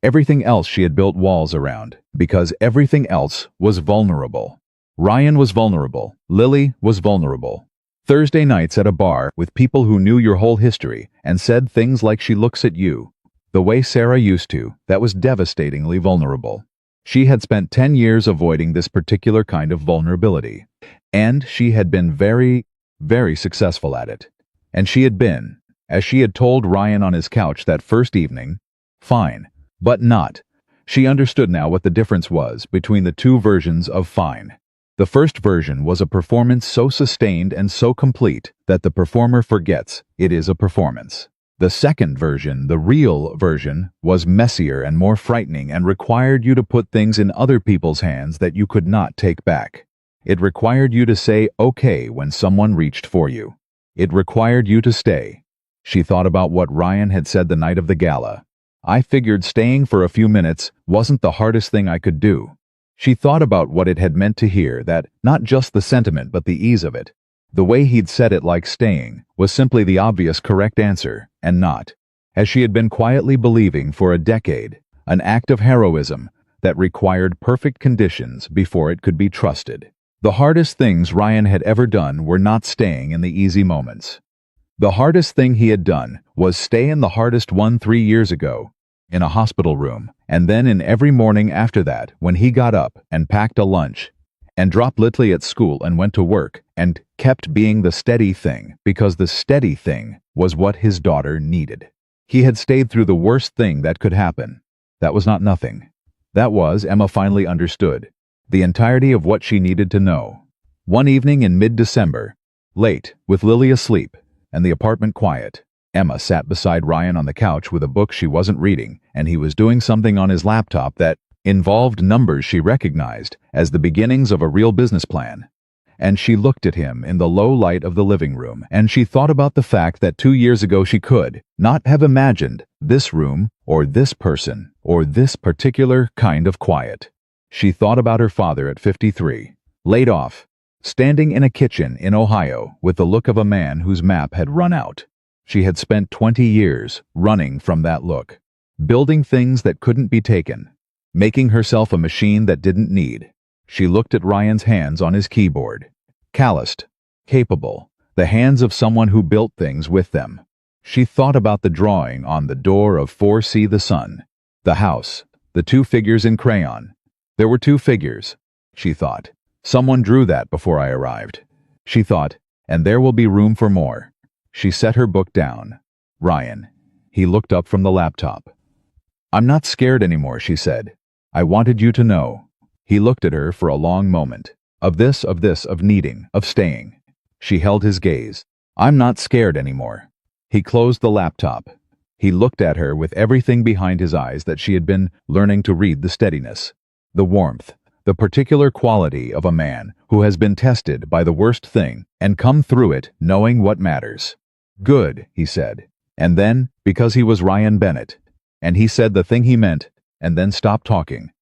Everything else she had built walls around, because everything else was vulnerable. Ryan was vulnerable. Lily was vulnerable. Thursday nights at a bar with people who knew your whole history and said things like she looks at you, the way Sarah used to, that was devastatingly vulnerable. She had spent 10 years avoiding this particular kind of vulnerability, and she had been very, very successful at it. And she had been, as she had told Ryan on his couch that first evening, fine, but not. She understood now what the difference was between the 2 versions of fine. The first version was a performance so sustained and so complete that the performer forgets it is a performance. The second version, the real version, was messier and more frightening and required you to put things in other people's hands that you could not take back. It required you to say okay when someone reached for you. It required you to stay. She thought about what Ryan had said the night of the gala. I figured staying for a few minutes wasn't the hardest thing I could do. She thought about what it had meant to hear that, not just the sentiment but the ease of it. The way he'd said it, like staying, was simply the obvious correct answer, and not, as she had been quietly believing for a decade, an act of heroism that required perfect conditions before it could be trusted. The hardest things Ryan had ever done were not staying in the easy moments. The hardest thing he had done was stay in the hardest one 3 years ago, in a hospital room, and then in every morning after that when he got up and packed a lunch, and dropped Lily at school and went to work, and kept being the steady thing, because the steady thing was what his daughter needed. He had stayed through the worst thing that could happen. That was not nothing. That was, Emma finally understood, the entirety of what she needed to know. One evening in mid-December, late, with Lily asleep, and the apartment quiet, Emma sat beside Ryan on the couch with a book she wasn't reading, and he was doing something on his laptop that involved numbers she recognized as the beginnings of a real business plan. And she looked at him in the low light of the living room, and she thought about the fact that 2 years ago she could not have imagined this room, or this person, or this particular kind of quiet. She thought about her father at 53, laid off, standing in a kitchen in Ohio with the look of a man whose map had run out. She had spent 20 years running from that look, building things that couldn't be taken, making herself a machine that didn't need. She looked at Ryan's hands on his keyboard. Calloused, capable, the hands of someone who built things with them. She thought about the drawing on the door of 4C the Sun, the house, the 2 figures in crayon. There were 2 figures, she thought. Someone drew that before I arrived. She thought, and there will be room for more. She set her book down. Ryan. He looked up from the laptop. I'm not scared anymore, she said. I wanted you to know. He looked at her for a long moment. Of needing, of staying. She held his gaze. I'm not scared anymore. He closed the laptop. He looked at her with everything behind his eyes that she had been learning to read, the steadiness, the warmth, the particular quality of a man who has been tested by the worst thing and come through it knowing what matters. Good, he said. And then, because he was Ryan Bennett, and he said the thing he meant, and then stopped talking.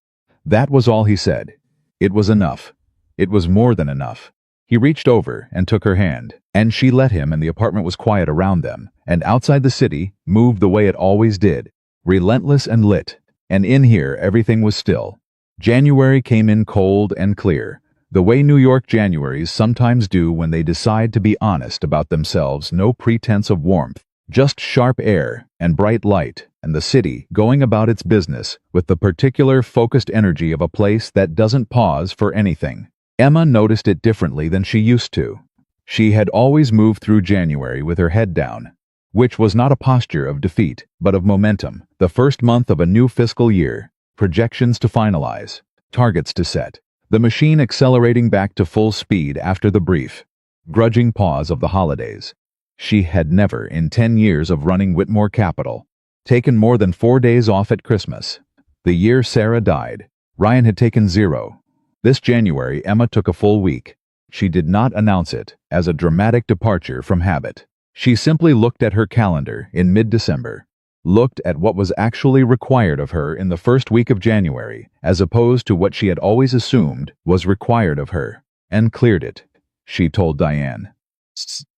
That was all he said. It was enough. It was more than enough. He reached over and took her hand, and she let him, and the apartment was quiet around them, and outside the city moved the way it always did, relentless and lit, and in here everything was still. January came in cold and clear, the way New York Januaries sometimes do when they decide to be honest about themselves, no pretense of warmth, just sharp air and bright light, and the city going about its business with the particular focused energy of a place that doesn't pause for anything. Emma noticed it differently than she used to. She had always moved through January with her head down, which was not a posture of defeat, but of momentum. The first month of a new fiscal year, projections to finalize, targets to set, the machine accelerating back to full speed after the brief, grudging pause of the holidays. She had never, in 10 years of running Whitmore Capital, taken more than 4 days off at Christmas. The year Sarah died, Ryan had taken 0. This January, Emma took a full week. She did not announce it as a dramatic departure from habit. She simply looked at her calendar in mid-December, looked at what was actually required of her in the first week of January, as opposed to what she had always assumed was required of her, and cleared it, she told Diane.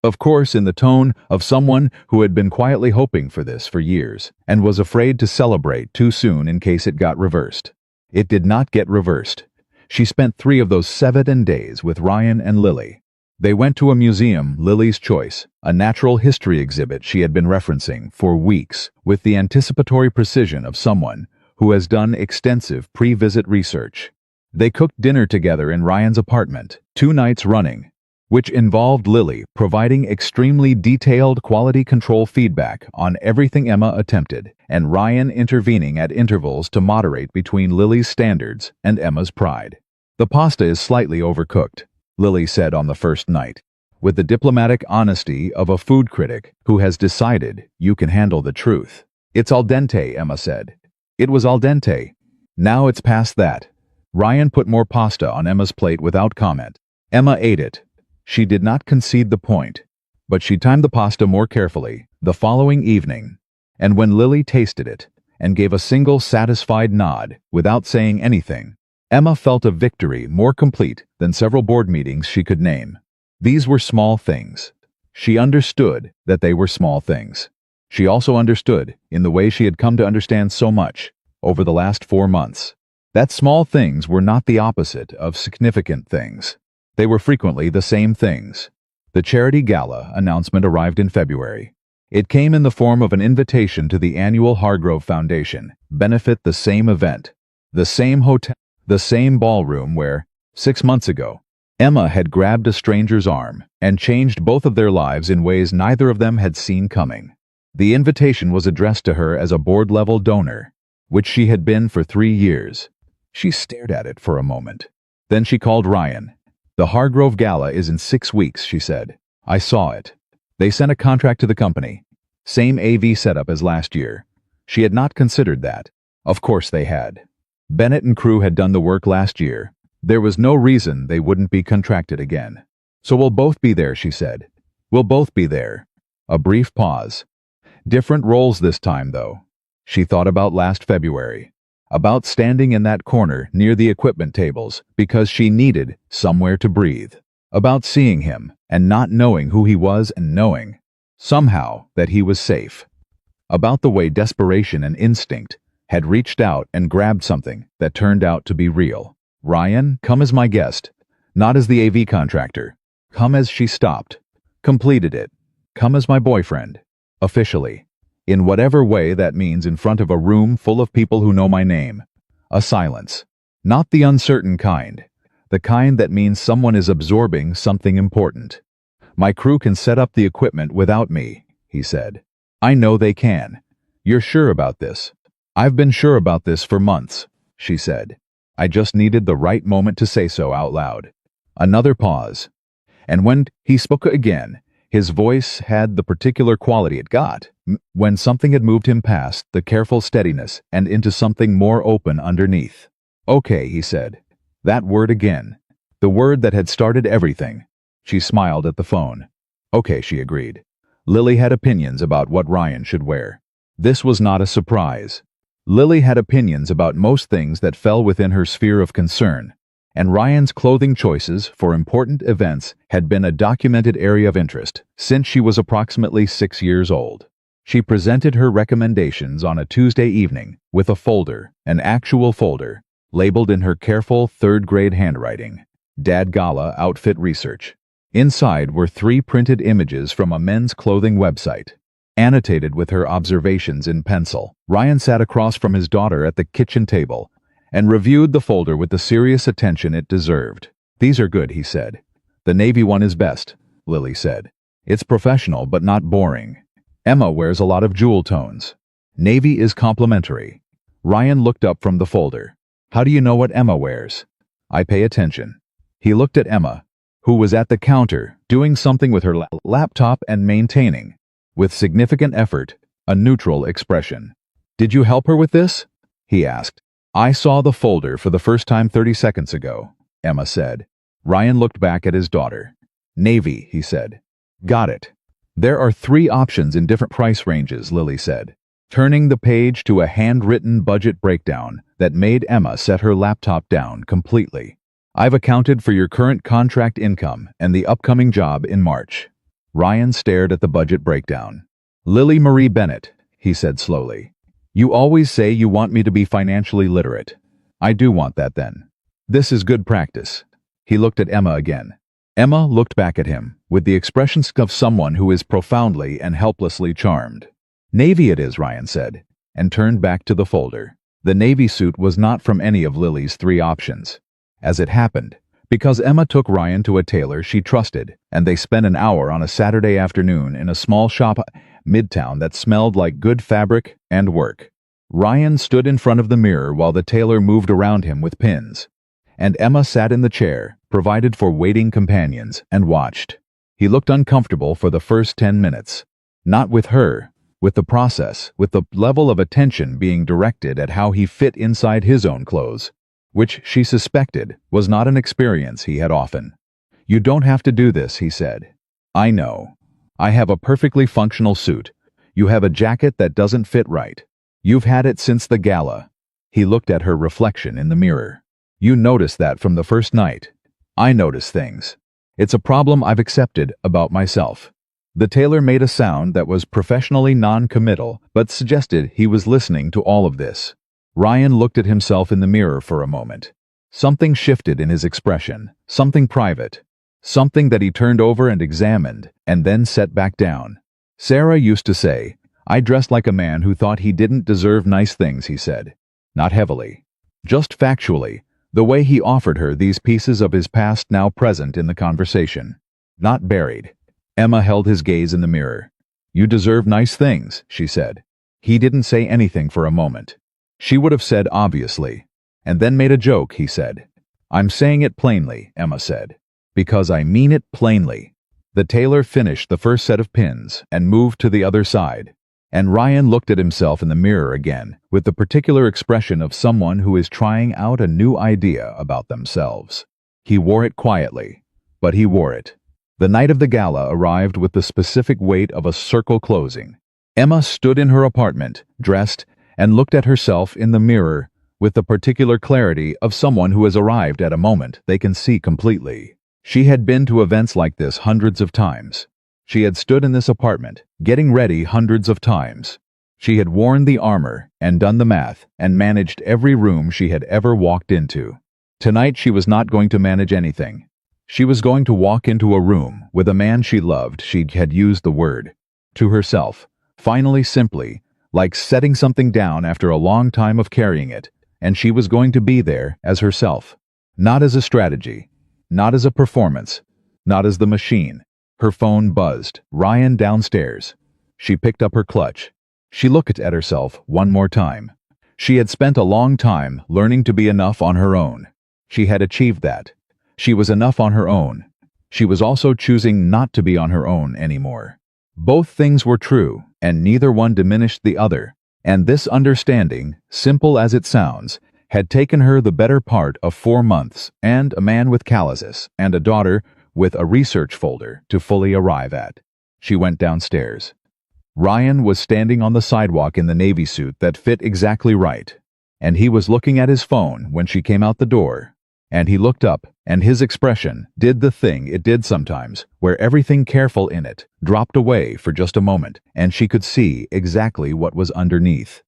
Of course, in the tone of someone who had been quietly hoping for this for years, and was afraid to celebrate too soon in case it got reversed. It did not get reversed. She spent 3 of those 7 days with Ryan and Lily. They went to a museum, Lily's choice, a natural history exhibit she had been referencing for weeks with the anticipatory precision of someone who has done extensive pre-visit research. They cooked dinner together in Ryan's apartment, 2 nights running, which involved Lily providing extremely detailed quality control feedback on everything Emma attempted, and Ryan intervening at intervals to moderate between Lily's standards and Emma's pride. The pasta is slightly overcooked, Lily said on the first night, with the diplomatic honesty of a food critic who has decided you can handle the truth. It's al dente, Emma said. It was al dente. Now it's past that. Ryan put more pasta on Emma's plate without comment. Emma ate it. She did not concede the point, but she timed the pasta more carefully the following evening, and when Lily tasted it and gave a single satisfied nod without saying anything, Emma felt a victory more complete than several board meetings she could name. These were small things. She understood that they were small things. She also understood, in the way she had come to understand so much over the last 4 months, that small things were not the opposite of significant things. They were frequently the same things. The charity gala announcement arrived in February. It came in the form of an invitation to the annual Hargrove Foundation benefit, the same event, the same hotel, the same ballroom where, 6 months ago, Emma had grabbed a stranger's arm and changed both of their lives in ways neither of them had seen coming. The invitation was addressed to her as a board-level donor, which she had been for 3 years. She stared at it for a moment. Then she called Ryan. The Hargrove Gala is in 6 weeks, she said. I saw it. They sent a contract to the company. Same AV setup as last year. She had not considered that. Of course they had. Bennett and crew had done the work last year. There was no reason they wouldn't be contracted again. So we'll both be there, she said. We'll both be there. A brief pause. Different roles this time, though. She thought about last February. About standing in that corner near the equipment tables because she needed somewhere to breathe. About seeing him and not knowing who he was and knowing, somehow, that he was safe. About the way desperation and instinct had reached out and grabbed something that turned out to be real. Ryan, come as my guest. Not as the AV contractor. Come as she stopped. Completed it. Come as my boyfriend. Officially. In whatever way that means, in front of a room full of people who know my name. A silence. Not the uncertain kind. The kind that means someone is absorbing something important. My crew can set up the equipment without me, he said. I know they can. You're sure about this? I've been sure about this for months, she said. I just needed the right moment to say so out loud. Another pause. And when he spoke again, his voice had the particular quality it got when something had moved him past the careful steadiness and into something more open underneath. Okay, he said. That word again. The word that had started everything. She smiled at the phone. Okay, she agreed. Lily had opinions about what Ryan should wear. This was not a surprise. Lily had opinions about most things that fell within her sphere of concern, and Ryan's clothing choices for important events had been a documented area of interest since she was approximately 6 years old. She presented her recommendations on a Tuesday evening with a folder, an actual folder, labeled in her careful third-grade handwriting, Dad Gala Outfit Research. Inside were 3 printed images from a men's clothing website, annotated with her observations in pencil. Ryan sat across from his daughter at the kitchen table and reviewed the folder with the serious attention it deserved. These are good, he said. The navy one is best, Lily said. It's professional but not boring. Emma wears a lot of jewel tones. Navy is complimentary. Ryan looked up from the folder. How do you know what Emma wears? I pay attention. He looked at Emma, who was at the counter, doing something with her laptop and maintaining, with significant effort, a neutral expression. Did you help her with this? He asked. I saw the folder for the first time 30 seconds ago, Emma said. Ryan looked back at his daughter. Navy, he said. Got it. There are 3 options in different price ranges, Lily said, turning the page to a handwritten budget breakdown that made Emma set her laptop down completely. I've accounted for your current contract income and the upcoming job in March. Ryan stared at the budget breakdown. Lily Marie Bennett, he said slowly. You always say you want me to be financially literate. I do want that then. This is good practice. He looked at Emma again. Emma looked back at him, with the expression of someone who is profoundly and helplessly charmed. Navy it is, Ryan said, and turned back to the folder. The navy suit was not from any of Lily's 3 options. As it happened, because Emma took Ryan to a tailor she trusted, and they spent an hour on a Saturday afternoon in a small shop midtown that smelled like good fabric and work. Ryan stood in front of the mirror while the tailor moved around him with pins, and Emma sat in the chair, provided for waiting companions, and watched. He looked uncomfortable for the first 10 minutes. Not with her, with the process, with the level of attention being directed at how he fit inside his own clothes, which she suspected was not an experience he had often. You don't have to do this, he said. I know. I have a perfectly functional suit. You have a jacket that doesn't fit right. You've had it since the gala. He looked at her reflection in the mirror. You noticed that from the first night. I notice things. It's a problem I've accepted about myself. The tailor made a sound that was professionally non-committal, but suggested he was listening to all of this. Ryan looked at himself in the mirror for a moment. Something shifted in his expression, something private, something that he turned over and examined, and then set back down. Sarah used to say, I dressed like a man who thought he didn't deserve nice things, he said. Not heavily. Just factually, the way he offered her these pieces of his past now present in the conversation. Not buried. Emma held his gaze in the mirror. You deserve nice things, she said. He didn't say anything for a moment. She would have said obviously, and then made a joke, he said. I'm saying it plainly, Emma said. Because I mean it plainly. The tailor finished the first set of pins and moved to the other side, and Ryan looked at himself in the mirror again with the particular expression of someone who is trying out a new idea about themselves. He wore it quietly, but he wore it. The night of the gala arrived with the specific weight of a circle closing. Emma stood in her apartment, dressed, and looked at herself in the mirror with the particular clarity of someone who has arrived at a moment they can see completely. She had been to events like this hundreds of times. She had stood in this apartment, getting ready hundreds of times. She had worn the armor and done the math and managed every room she had ever walked into. Tonight she was not going to manage anything. She was going to walk into a room with a man she loved. She had used the word to herself, finally, simply, like setting something down after a long time of carrying it, and she was going to be there as herself. Not as a strategy, not as a performance, not as the machine. Her phone buzzed. Ryan downstairs. She picked up her clutch. She looked at herself one more time. She had spent a long time learning to be enough on her own. She had achieved that. She was enough on her own. She was also choosing not to be on her own anymore. Both things were true, and neither one diminished the other, and this understanding, simple as it sounds, Had taken her the better part of 4 months, and a man with calluses, and a daughter with a research folder to fully arrive at. She went downstairs. Ryan was standing on the sidewalk in the navy suit that fit exactly right, and he was looking at his phone when she came out the door. And he looked up, and his expression did the thing it did sometimes, where everything careful in it dropped away for just a moment, and she could see exactly what was underneath.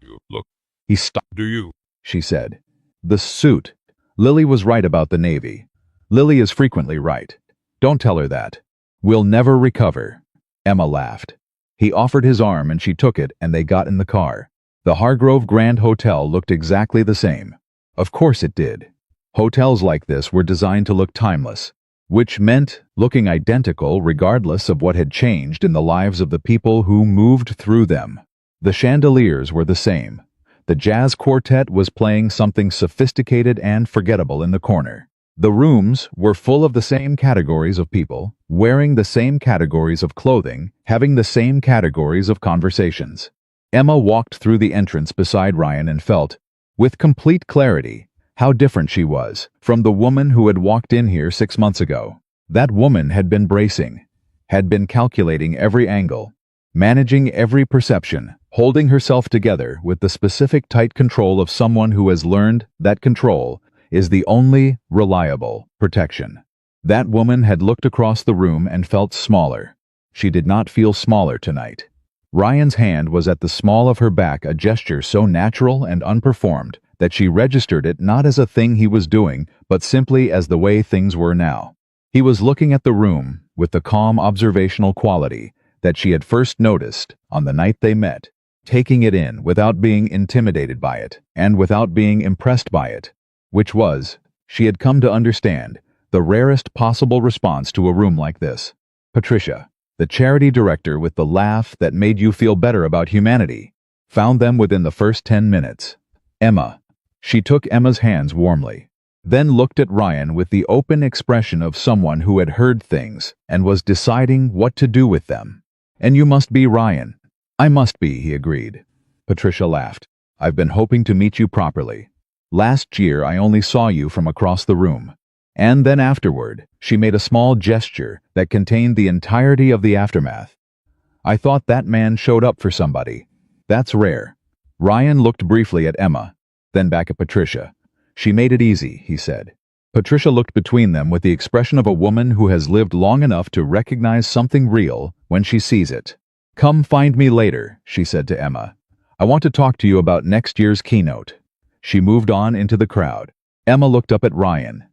You look. He stopped. Do you? She said. The suit. Lily was right about the Navy. Lily is frequently right. Don't tell her that. We'll never recover. Emma laughed. He offered his arm and she took it, and they got in the car. The Hargrove Grand Hotel looked exactly the same. Of course it did. Hotels like this were designed to look timeless, which meant looking identical regardless of what had changed in the lives of the people who moved through them. The chandeliers were the same. The jazz quartet was playing something sophisticated and forgettable in the corner. The rooms were full of the same categories of people, wearing the same categories of clothing, having the same categories of conversations. Emma walked through the entrance beside Ryan and felt, with complete clarity, how different she was from the woman who had walked in here 6 months ago. That woman had been bracing, had been calculating every angle, managing every perception, holding herself together with the specific tight control of someone who has learned that control is the only reliable protection. That woman had looked across the room and felt smaller. She did not feel smaller tonight. Ryan's hand was at the small of her back, a gesture so natural and unperformed that she registered it not as a thing he was doing, but simply as the way things were now. He was looking at the room with the calm observational quality that she had first noticed on the night they met, taking it in without being intimidated by it and without being impressed by it, which was, she had come to understand, the rarest possible response to a room like this. Patricia, the charity director with the laugh that made you feel better about humanity, found them within the first 10 minutes. Emma. She took Emma's hands warmly, then looked at Ryan with the open expression of someone who had heard things and was deciding what to do with them. And you must be Ryan. I must be, he agreed. Patricia laughed. I've been hoping to meet you properly. Last year I only saw you from across the room. And then afterward, she made a small gesture that contained the entirety of the aftermath. I thought that man showed up for somebody. That's rare. Ryan looked briefly at Emma, then back at Patricia. She made it easy, he said. Patricia looked between them with the expression of a woman who has lived long enough to recognize something real when she sees it. Come find me later, she said to Emma. I want to talk to you about next year's keynote. She moved on into the crowd. Emma looked up at Ryan.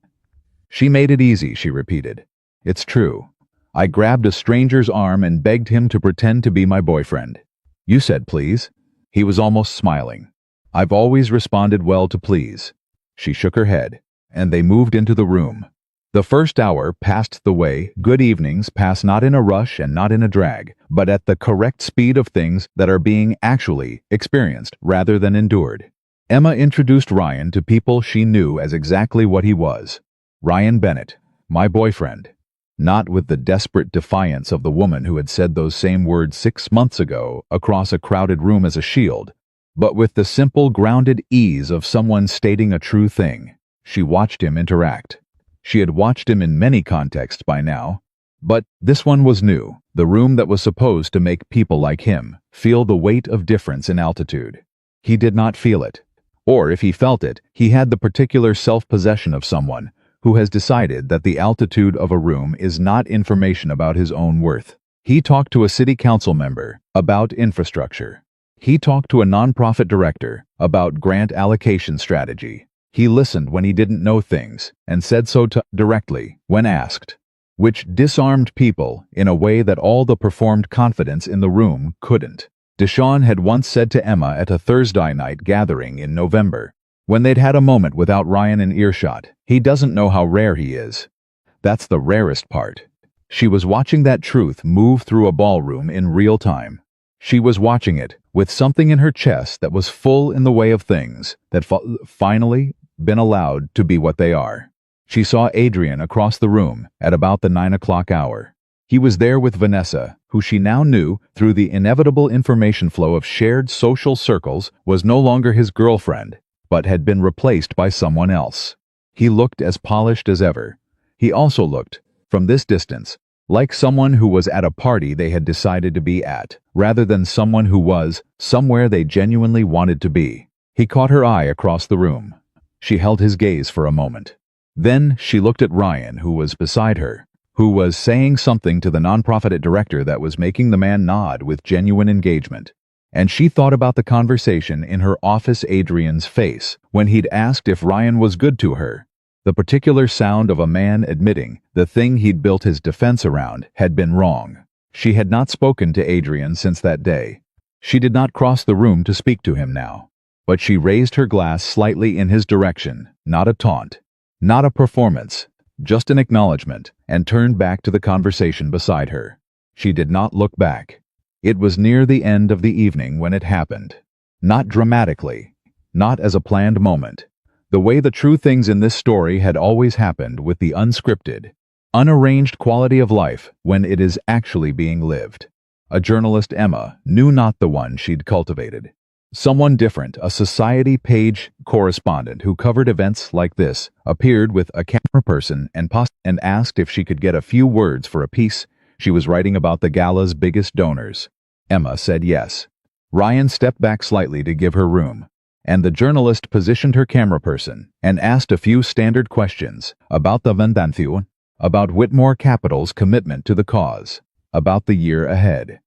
She made it easy, she repeated. It's true. I grabbed a stranger's arm and begged him to pretend to be my boyfriend. You said please. He was almost smiling. I've always responded well to please. She shook her head, and they moved into the room. The first hour passed the way good evenings pass, not in a rush and not in a drag, but at the correct speed of things that are being actually experienced rather than endured. Emma introduced Ryan to people she knew as exactly what he was. Ryan Bennett, my boyfriend. Not with the desperate defiance of the woman who had said those same words 6 months ago across a crowded room as a shield, but with the simple, grounded ease of someone stating a true thing. She watched him interact. She had watched him in many contexts by now, but this one was new, the room that was supposed to make people like him feel the weight of difference in altitude. He did not feel it. Or if he felt it, he had the particular self-possession of someone who has decided that the altitude of a room is not information about his own worth. He talked to a city council member about infrastructure. He talked to a nonprofit director about grant allocation strategy. He listened when he didn't know things and said so directly when asked, which disarmed people in a way that all the performed confidence in the room couldn't. Deshawn had once said to Emma at a Thursday night gathering in November, when they'd had a moment without Ryan in earshot, he doesn't know how rare he is. That's the rarest part. She was watching that truth move through a ballroom in real time. She was watching it with something in her chest that was full in the way of things that finally been allowed to be what they are. She saw Adrian across the room at about the 9 o'clock hour. He was there with Vanessa, who she now knew through the inevitable information flow of shared social circles was no longer his girlfriend, but had been replaced by someone else. He looked as polished as ever. He also looked, from this distance, like someone who was at a party they had decided to be at, rather than someone who was somewhere they genuinely wanted to be. He caught her eye across the room. She held his gaze for a moment. Then she looked at Ryan, who was beside her, who was saying something to the nonprofit director that was making the man nod with genuine engagement. And she thought about the conversation in her office Adrian's face when he'd asked if Ryan was good to her. The particular sound of a man admitting the thing he'd built his defense around had been wrong. She had not spoken to Adrian since that day. She did not cross the room to speak to him now. But she raised her glass slightly in his direction, not a taunt, not a performance, just an acknowledgement, and turned back to the conversation beside her. She did not look back. It was near the end of the evening when it happened. Not dramatically, not as a planned moment. The way the true things in this story had always happened, with the unscripted, unarranged quality of life when it is actually being lived. A journalist, Emma, knew not the one she'd cultivated. Someone different, a society page correspondent who covered events like this, appeared with a camera person and asked if she could get a few words for a piece she was writing about the gala's biggest donors. Emma said yes. Ryan stepped back slightly to give her room, and the journalist positioned her camera person and asked a few standard questions about the Unthinkable, about Whitmore Capital's commitment to the cause, about the year ahead.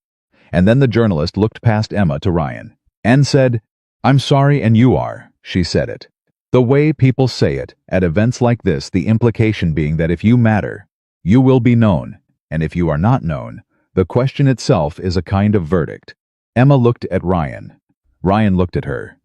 And then the journalist looked past Emma to Ryan and said, "I'm sorry and you are," she said it. The way people say it at events like this, the implication being that if you matter, you will be known, and if you are not known, the question itself is a kind of verdict. Emma looked at Ryan. Ryan looked at her.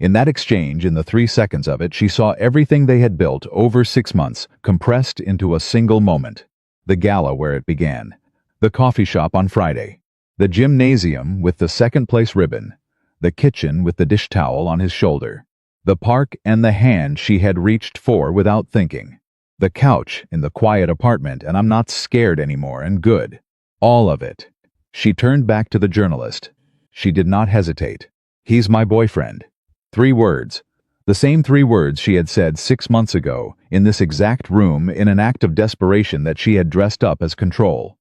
In that exchange, in the 3 seconds of it, she saw everything they had built over 6 months compressed into a single moment. The gala where it began, the coffee shop on Friday, the gymnasium with the second-place ribbon, the kitchen with the dish towel on his shoulder, the park and the hand she had reached for without thinking, the couch in the quiet apartment, and "I'm not scared anymore," and good. All of it. She turned back to the journalist. She did not hesitate. "He's my boyfriend." 3 words. The same 3 words she had said 6 months ago, in this exact room, in an act of desperation that she had dressed up as control.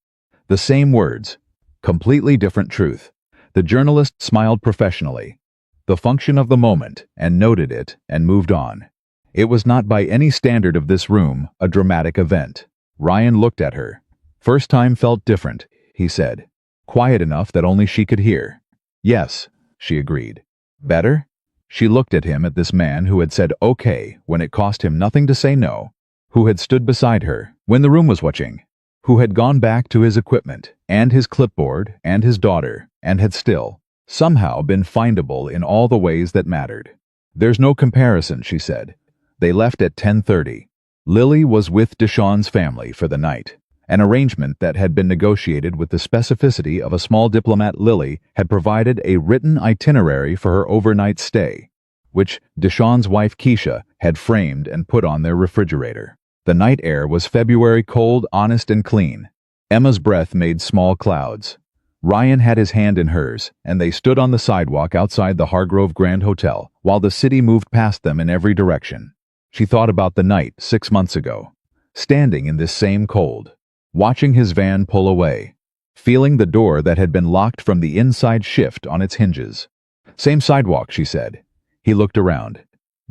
The same words. Completely different truth. The journalist smiled professionally. The function of the moment, and noted it, and moved on. It was not by any standard of this room a dramatic event. Ryan looked at her. "First time felt different," he said. Quiet enough that only she could hear. "Yes," she agreed. "Better?" She looked at him, at this man who had said okay when it cost him nothing to say no, who had stood beside her when the room was watching, who had gone back to his equipment and his clipboard and his daughter, and had still, somehow, been findable in all the ways that mattered. "There's no comparison," she said. They left at 10:30. Lily was with Deshawn's family for the night, an arrangement that had been negotiated with the specificity of a small diplomat. Lily had provided a written itinerary for her overnight stay, which Deshawn's wife Keisha had framed and put on their refrigerator. The night air was February, cold, honest, and clean. Emma's breath made small clouds. Ryan had his hand in hers, and they stood on the sidewalk outside the Hargrove Grand Hotel while the city moved past them in every direction. She thought about the night 6 months ago, standing in this same cold, watching his van pull away, feeling the door that had been locked from the inside shift on its hinges. "Same sidewalk," she said. He looked around.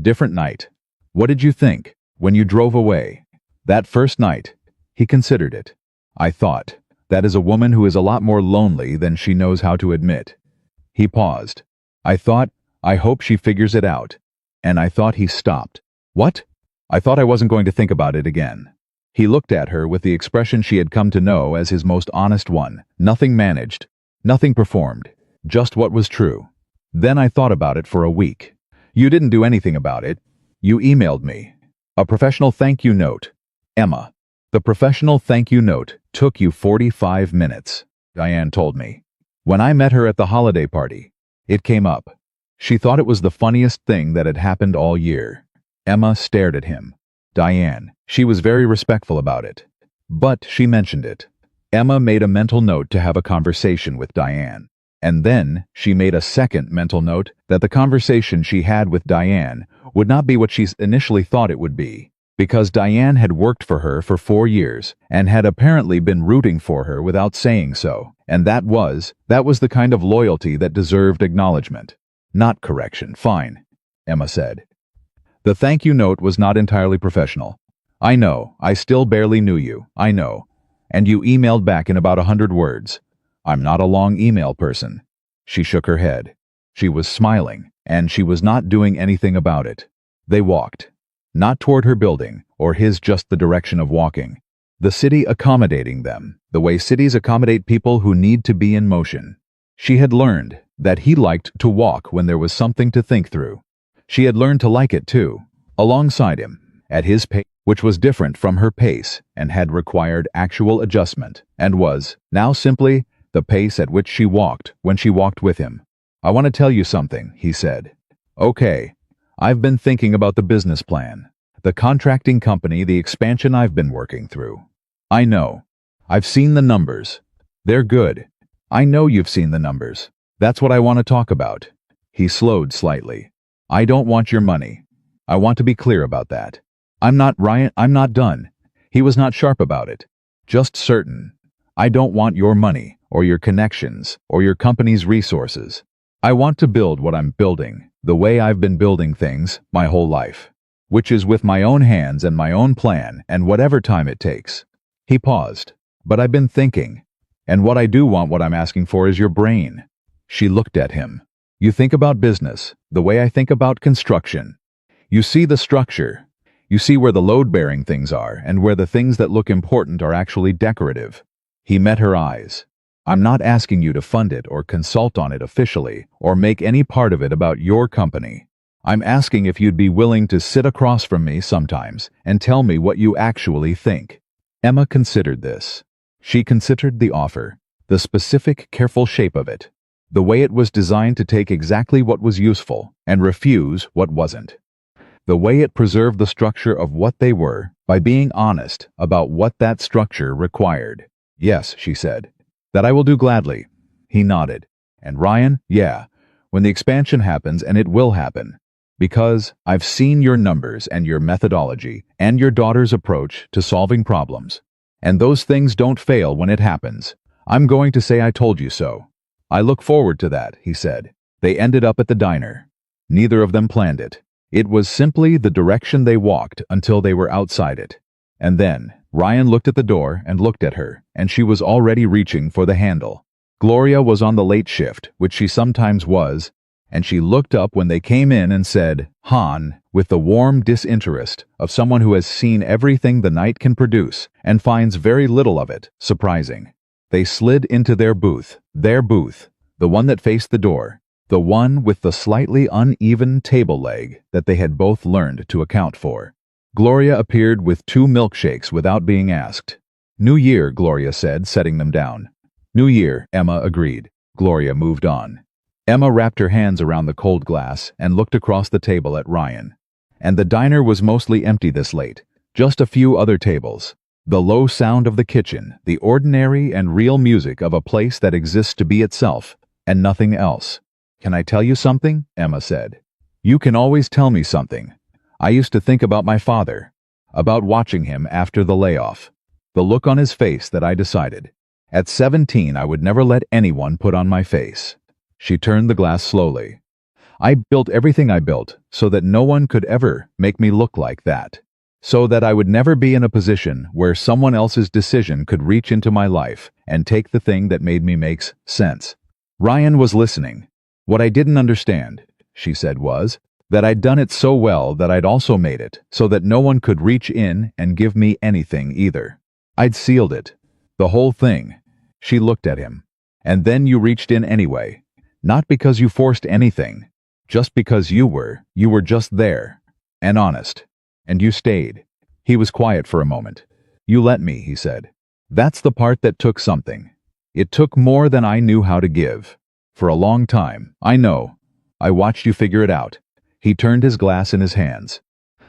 "Different night. What did you think when you drove away? That first night?" He considered it. "I thought, that is a woman who is a lot more lonely than she knows how to admit." He paused. "I thought, I hope she figures it out." And I thought he stopped. "What?" "I thought I wasn't going to think about it again." He looked at her with the expression she had come to know as his most honest one. Nothing managed, nothing performed, just what was true. "Then I thought about it for a week." "You didn't do anything about it. You emailed me. A professional thank you note." "Emma, the professional thank you note took you 45 minutes, Diane told me. When I met her at the holiday party, it came up. She thought it was the funniest thing that had happened all year." Emma stared at him. "Diane, she was very respectful about it. But she mentioned it." Emma made a mental note to have a conversation with Diane. And then she made a second mental note that the conversation she had with Diane would not be what she initially thought it would be, because Diane had worked for her for 4 years and had apparently been rooting for her without saying so, and that was the kind of loyalty that deserved acknowledgement. Not correction, fine, Emma said. The thank you note was not entirely professional. I know, I still barely knew you, I know. And you emailed back in about 100 words. I'm not a long email person. She shook her head. She was smiling, and she was not doing anything about it. They walked. Not toward her building, or his just the direction of walking. The city accommodating them, the way cities accommodate people who need to be in motion. She had learned that he liked to walk when there was something to think through. She had learned to like it too, alongside him, at his pace, which was different from her pace and had required actual adjustment, and was, now simply, the pace at which she walked when she walked with him. I want to tell you something, he said. Okay. I've been thinking about the business plan, the contracting company, the expansion I've been working through. I know. I've seen the numbers. They're good. I know you've seen the numbers. That's what I want to talk about. He slowed slightly. I don't want your money. I want to be clear about that. I'm not done. He was not sharp about it. Just certain. I don't want your money, or your connections, or your company's resources. I want to build what I'm building, the way I've been building things my whole life, which is with my own hands and my own plan and whatever time it takes. He paused. But I've been thinking, and what I do want, what I'm asking for, is your brain. She looked at him. You think about business, the way I think about construction. You see the structure. You see where the load-bearing things are and where the things that look important are actually decorative. He met her eyes. I'm not asking you to fund it or consult on it officially or make any part of it about your company. I'm asking if you'd be willing to sit across from me sometimes and tell me what you actually think. Emma considered this. She considered the offer, the specific, careful shape of it, the way it was designed to take exactly what was useful and refuse what wasn't. The way it preserved the structure of what they were by being honest about what that structure required. Yes, she said. That I will do gladly. He nodded. And Ryan, yeah, when the expansion happens, and it will happen. Because I've seen your numbers and your methodology and your daughter's approach to solving problems. And those things don't fail when it happens. I'm going to say I told you so. I look forward to that, he said. They ended up at the diner. Neither of them planned it. It was simply the direction they walked until they were outside it. And then, Ryan looked at the door and looked at her, and she was already reaching for the handle. Gloria was on the late shift, which she sometimes was, and she looked up when they came in and said, Han, with the warm disinterest of someone who has seen everything the night can produce and finds very little of it surprising. They slid into their booth, the one that faced the door, the one with the slightly uneven table leg that they had both learned to account for. Gloria appeared with 2 milkshakes without being asked. New Year, Gloria said, setting them down. New Year, Emma agreed. Gloria moved on. Emma wrapped her hands around the cold glass and looked across the table at Ryan. And the diner was mostly empty this late, just a few other tables. The low sound of the kitchen, the ordinary and real music of a place that exists to be itself, and nothing else. Can I tell you something? Emma said. You can always tell me something. I used to think about my father, about watching him after the layoff. The look on his face that I decided. At 17, I would never let anyone put on my face. She turned the glass slowly. I built everything I built so that no one could ever make me look like that. So that I would never be in a position where someone else's decision could reach into my life and take the thing that made me make sense. Ryan was listening. What I didn't understand, she said, was that I'd done it so well that I'd also made it so that no one could reach in and give me anything either. I'd sealed it. The whole thing. She looked at him. And then you reached in anyway. Not because you forced anything. Just because you were just there. And honest. And you stayed. He was quiet for a moment. You let me, he said. That's the part that took something. It took more than I knew how to give. For a long time, I know. I watched you figure it out. He turned his glass in his hands.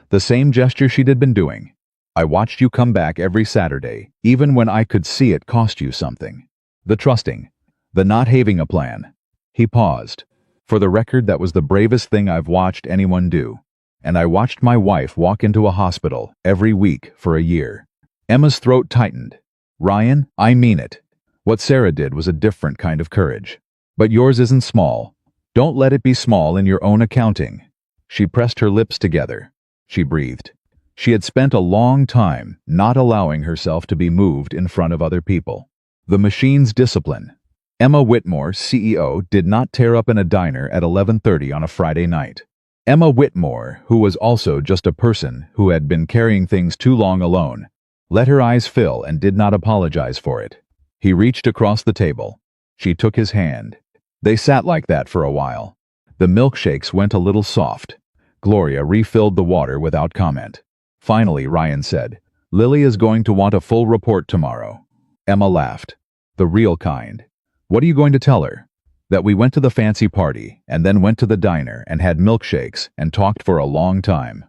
The same gesture she'd been doing. I watched you come back every Saturday, even when I could see it cost you something. The trusting. The not having a plan. He paused. For the record, that was the bravest thing I've watched anyone do. And I watched my wife walk into a hospital every week for a year. Emma's throat tightened. Ryan, I mean it. What Sarah did was a different kind of courage. But yours isn't small. Don't let it be small in your own accounting. She pressed her lips together. She breathed. She had spent a long time not allowing herself to be moved in front of other people. The machine's discipline. Emma Whitmore, CEO, did not tear up in a diner at 11:30 on a Friday night. Emma Whitmore, who was also just a person who had been carrying things too long alone, let her eyes fill and did not apologize for it. He reached across the table. She took his hand. They sat like that for a while. The milkshakes went a little soft. Gloria refilled the water without comment. Finally, Ryan said, Lily is going to want a full report tomorrow. Emma laughed. The real kind. What are you going to tell her? That we went to the fancy party and then went to the diner and had milkshakes and talked for a long time.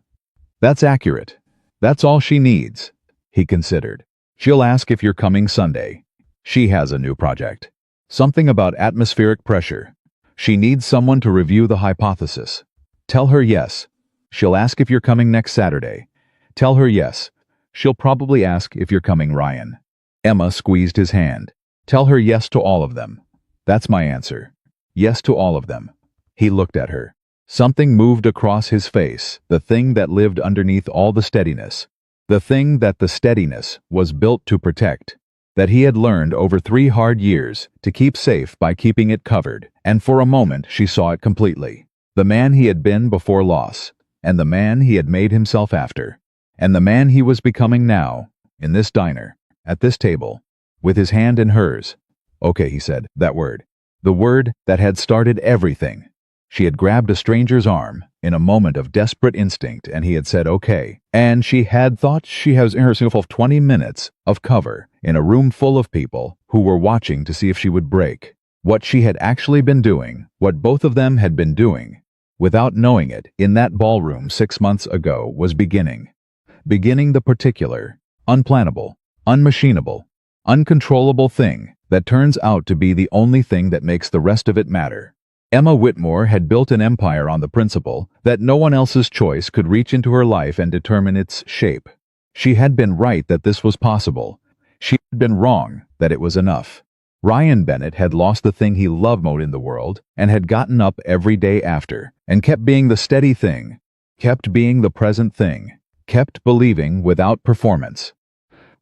That's accurate. That's all she needs. He considered. She'll ask if you're coming Sunday. She has a new project. Something about atmospheric pressure. She needs someone to review the hypothesis. Tell her yes. She'll ask if you're coming next Saturday. Tell her yes. She'll probably ask if you're coming, Ryan. Emma squeezed his hand. Tell her yes to all of them. That's my answer. Yes to all of them. He looked at her. Something moved across his face, the thing that lived underneath all the steadiness. The thing that the steadiness was built to protect. That he had learned over 3 hard years to keep safe by keeping it covered, and for a moment she saw it completely. The man he had been before loss, and the man he had made himself after, and the man he was becoming now, in this diner, at this table, with his hand in hers. Okay, he said, that word. The word that had started everything. She had grabbed a stranger's arm in a moment of desperate instinct, and he had said okay, and she had thought she has in herself of 20 minutes of cover in a room full of people who were watching to see if she would break. What she had actually been doing, what both of them had been doing, without knowing it, in that ballroom 6 months ago, was beginning the particular, unplannable, unmachinable, uncontrollable thing that turns out to be the only thing that makes the rest of it matter. Emma Whitmore had built an empire on the principle that no one else's choice could reach into her life and determine its shape. She had been right that this was possible. She had been wrong that it was enough. Ryan Bennett had lost the thing he loved most in the world and had gotten up every day after and kept being the steady thing, kept being the present thing, kept believing without performance,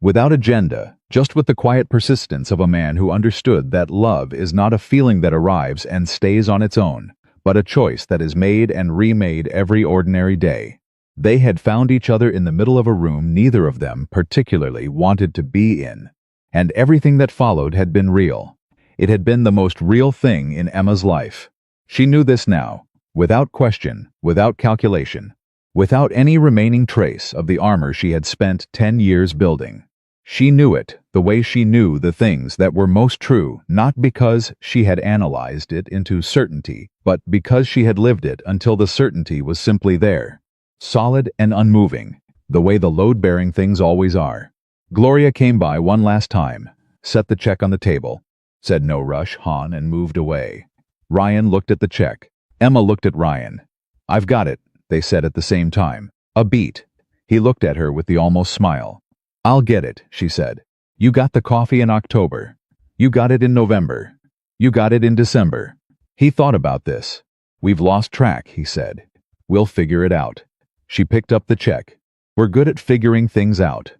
without agenda, just with the quiet persistence of a man who understood that love is not a feeling that arrives and stays on its own, but a choice that is made and remade every ordinary day. They had found each other in the middle of a room neither of them particularly wanted to be in, and everything that followed had been real. It had been the most real thing in Emma's life. She knew this now, without question, without calculation, without any remaining trace of the armor she had spent 10 years building. She knew it the way she knew the things that were most true, not because she had analyzed it into certainty, but because she had lived it until the certainty was simply there, solid and unmoving, the way the load-bearing things always are. Gloria came by one last time, set the check on the table, said no rush, Han, and moved away. Ryan looked at the check. Emma looked at Ryan. I've got it, they said at the same time. A beat. He looked at her with the almost smile. I'll get it, she said. You got the coffee in October. You got it in November. You got it in December. He thought about this. We've lost track, he said. We'll figure it out. She picked up the check. We're good at figuring things out.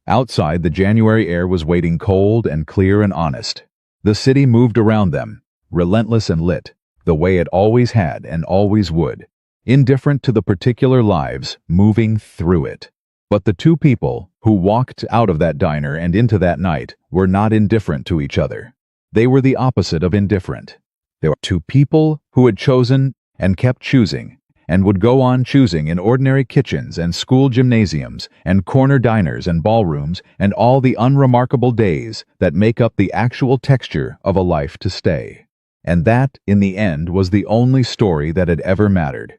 Outside, the January air was waiting cold and clear and honest. The city moved around them, relentless and lit, the way it always had and always would, indifferent to the particular lives moving through it. But the two people who walked out of that diner and into that night were not indifferent to each other. They were the opposite of indifferent. They were two people who had chosen and kept choosing, and would go on choosing in ordinary kitchens and school gymnasiums and corner diners and ballrooms and all the unremarkable days that make up the actual texture of a life to stay. And that, in the end, was the only story that had ever mattered.